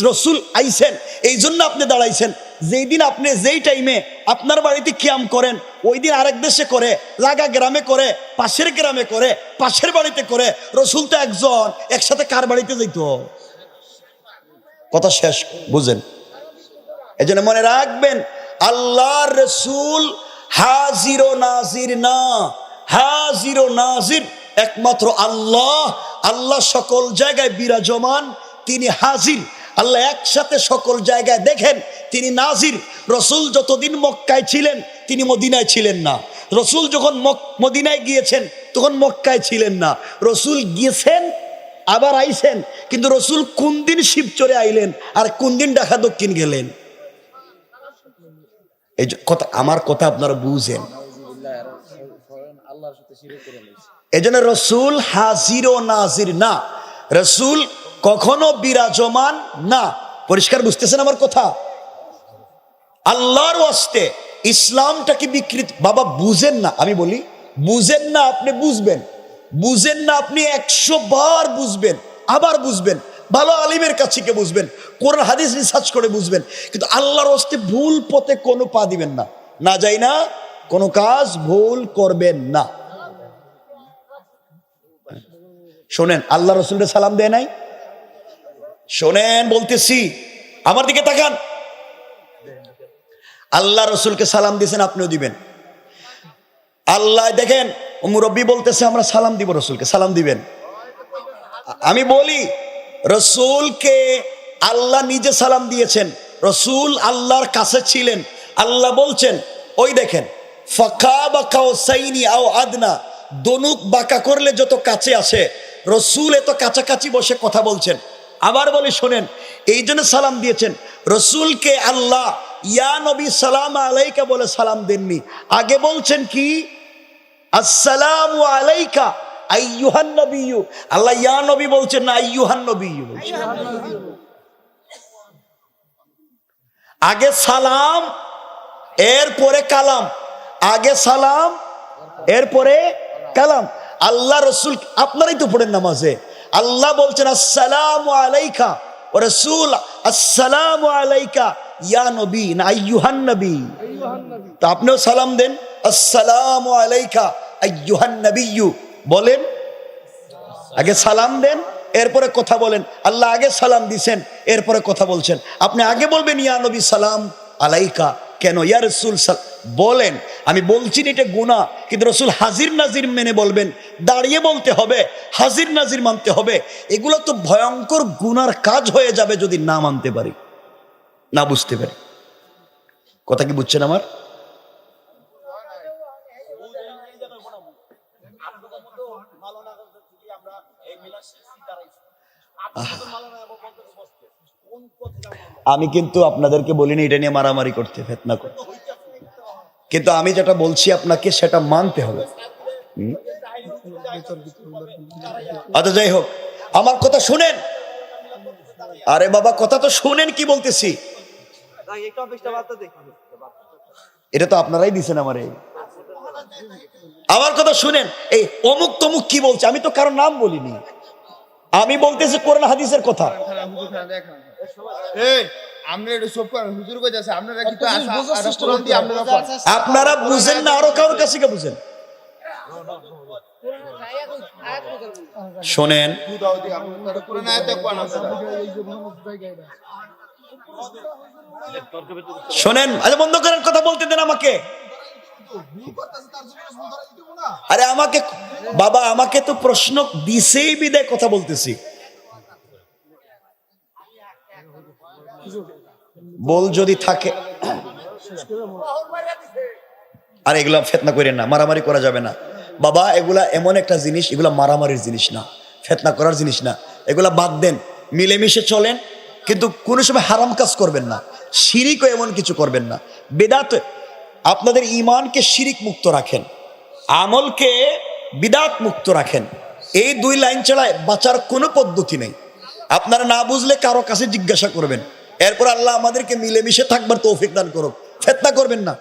রসুল আইছেন, এই জন্য আপনি দাঁড়াইছেন। যেই দিন আপনি যেই টাইমে আপনার বাড়িতে কিয়াম করেন, ওই দিন আরেক দেশে করে, লাগা গ্রামে করে, পাশের গ্রামে করে, পাশের বাড়িতে করে। রসুল তো একজন, একসাথে কার বাড়িতে যাইত? কথা শেষ, বুঝেন? এই জন্য মনে রাখবেন, আল্লাহর রসুল হাজির ও নাজির না। হাজির ও নাজির একমাত্র আল্লাহ। আল্লাহ সকল জায়গায় বিরাজমান, তিনি হাজির। আল্লাহ একসাথে সকল জায়গায় দেখেন, তিনি নাজির। রসুল যতদিন মক্কায় ছিলেন তিনি মদিনায় ছিলেন না। রসুল যখন মদিনায় গিয়েছেন তখন মক্কায় ছিলেন না। রসুল গিয়েছেন আবার আইছেন, কিন্তু রসুল কোন দিন শিবচরে আইলেন আর কোন দিন ঢাকা দক্ষিণ গেলেন? এই কথা, আমার কথা আপনারা বুঝেন। এই জন্য রসুল হাজির ও নাজির না, রসুল কখনো বিরাজমান না। পরিষ্কার বুঝতেছেন আমার কথা? আল্লাহর ওয়াস্তে ইসলামটাকে বিকৃত বাবা বুঝেন না। আমি বলি বুঝেন না, আপনি বুঝবেন। বুঝেন না, আপনি 100 বার বুঝবেন, আবার বুঝবেন, ভালো আলিমের কাছে গিয়ে বুঝবেন, কোরআন হাদিস রিসার্চ করে বুঝবেন। কিন্তু আল্লাহর ওয়াস্তে ভুল পথে কোনো পা দিবেন না। না যাই না, কোনো কাজ ভুল করবেন না। শোনেন, আল্লাহ রসুলের সালাম দেয় নাই? শোনেন বলতেছি, আমার দিকে তাকান। আল্লাহ রসুলকে সালাম দিয়েছেন, আপনিও দিবেন। আল্লাহ দেখেন, মুরব্বী বলতেছে আমরা সালাম দিব, রসুলকে সালাম দিবেন। আমি বলি রসুলকে আল্লাহ নিজে সালাম দিয়েছেন। রসুল আল্লাহর কাছে ছিলেন। আল্লাহ বলছেন, ওই দেখেন ফাকা বাকা ও সাইনি আও আদনা, দনুক বাঁকা করলে যত কাছে আসে, রসুল এত কাছাকাছি বসে কথা বলছেন। আবার বলি শোনেন, এই জন্য সালাম দিয়েছেন। রসুলকে আল্লাহ ইয়া নবী সালাম আলাইকা বলে সালাম দেননি। আগে বলছেন কি? আসসালামু আলাইকা আইয়ুহান নবিয়্যু। আল্লাহ ইয়া নবী বলছেন না, আইয়ুহান নবিয়্যু বলছেন। আগে সালাম এরপরে কালাম, আগে সালাম এরপরে কালাম। আল্লাহ রসুল, আপনারাই তো পড়েন নামাজে, আল্লাহ বলছেন আসসালামু আলাইকা, ও রসুল আসসালামু আলাইকা ইয়া নবী না আইয়ুহান নবী। তো আপনিও সালাম দেন, আসসালামু আলাইকা আইয়ুহান নবিয়্যু বলেন। আগে সালাম দেন, এরপরে কথা বলেন। আল্লাহ আগে সালাম দিছেন, এরপরে কথা বলছেন। আপনি আগে বলবেন ইয়া নবী সালাম আলাইকা, কেন? ইয়া রাসূল বলেন। আমি বলছি না এটা গুনাহ, কিন্তু রাসূল হাজির নাজির মেনে বলবেন, দাঁড়িয়ে বলতে হবে, হাজির নাজির মানতে হবে। এগুলো তো ভয়ঙ্কর গুনার কাজ হয়ে যাবে যদি না মানতে পারি, না বুঝতে পারি। কথা কি বুঝছেন আমার? আমি কিন্তু আপনাদেরকে বলিনি এটা নিয়ে মারামারি করতে, ফিতনা করতে, কিন্তু আমি যেটা বলছি আপনাকে সেটা মানতে হবে। আচ্ছা যাই হোক, আমার কথা শুনেন। আরে বাবা কথা তো শুনেন কি বলতেছি। এটা তো আপনারাই দিছেন আমারে। আমার কথা শুনেন। এই অমুক তমুক কি বলছে, আমি তো কারো নাম বলিনি, আমি বলতেছি কোরআন হাদিসের কথা। আপনারা বুঝেন না, আরো কারোর কাছে বুঝেন। শোনেন, শোনেন, আচ্ছা বন্ধ করেন, কথা বলতে দেন আমাকে। আরে আমাকে বাবা, আমাকে তো প্রশ্ন দিছেই বিদায় কথা বলতেছি। বল যদি থাকে। আর এগুলা ফিতনা করেন না, মারামারি করা যাবে না বাবা। এগুলা এমন একটা জিনিস, এগুলা মারামারির জিনিস না, ফিতনা করার জিনিস না। এগুলা বাদ দেন, মিলেমিশে চলেন, কিন্তু কোনো সময় হারাম কাজ করবেন না, শিরিকও এমন কিছু করবেন না। বিদআত, আপনাদের ঈমানকে শিরিক মুক্ত রাখেন, আমলকে বিদআত মুক্ত রাখেন। এই দুই লাইন ছাড়া বাঁচার কোনো পদ্ধতি নেই। আপনারা না বুঝলে কারো কাছে জিজ্ঞাসা করবেন। এরপর আল্লাহ আমাদেরকে মিলেমিশে থাকবার তৌফিক দান করুক। ফিতনা করবেন না।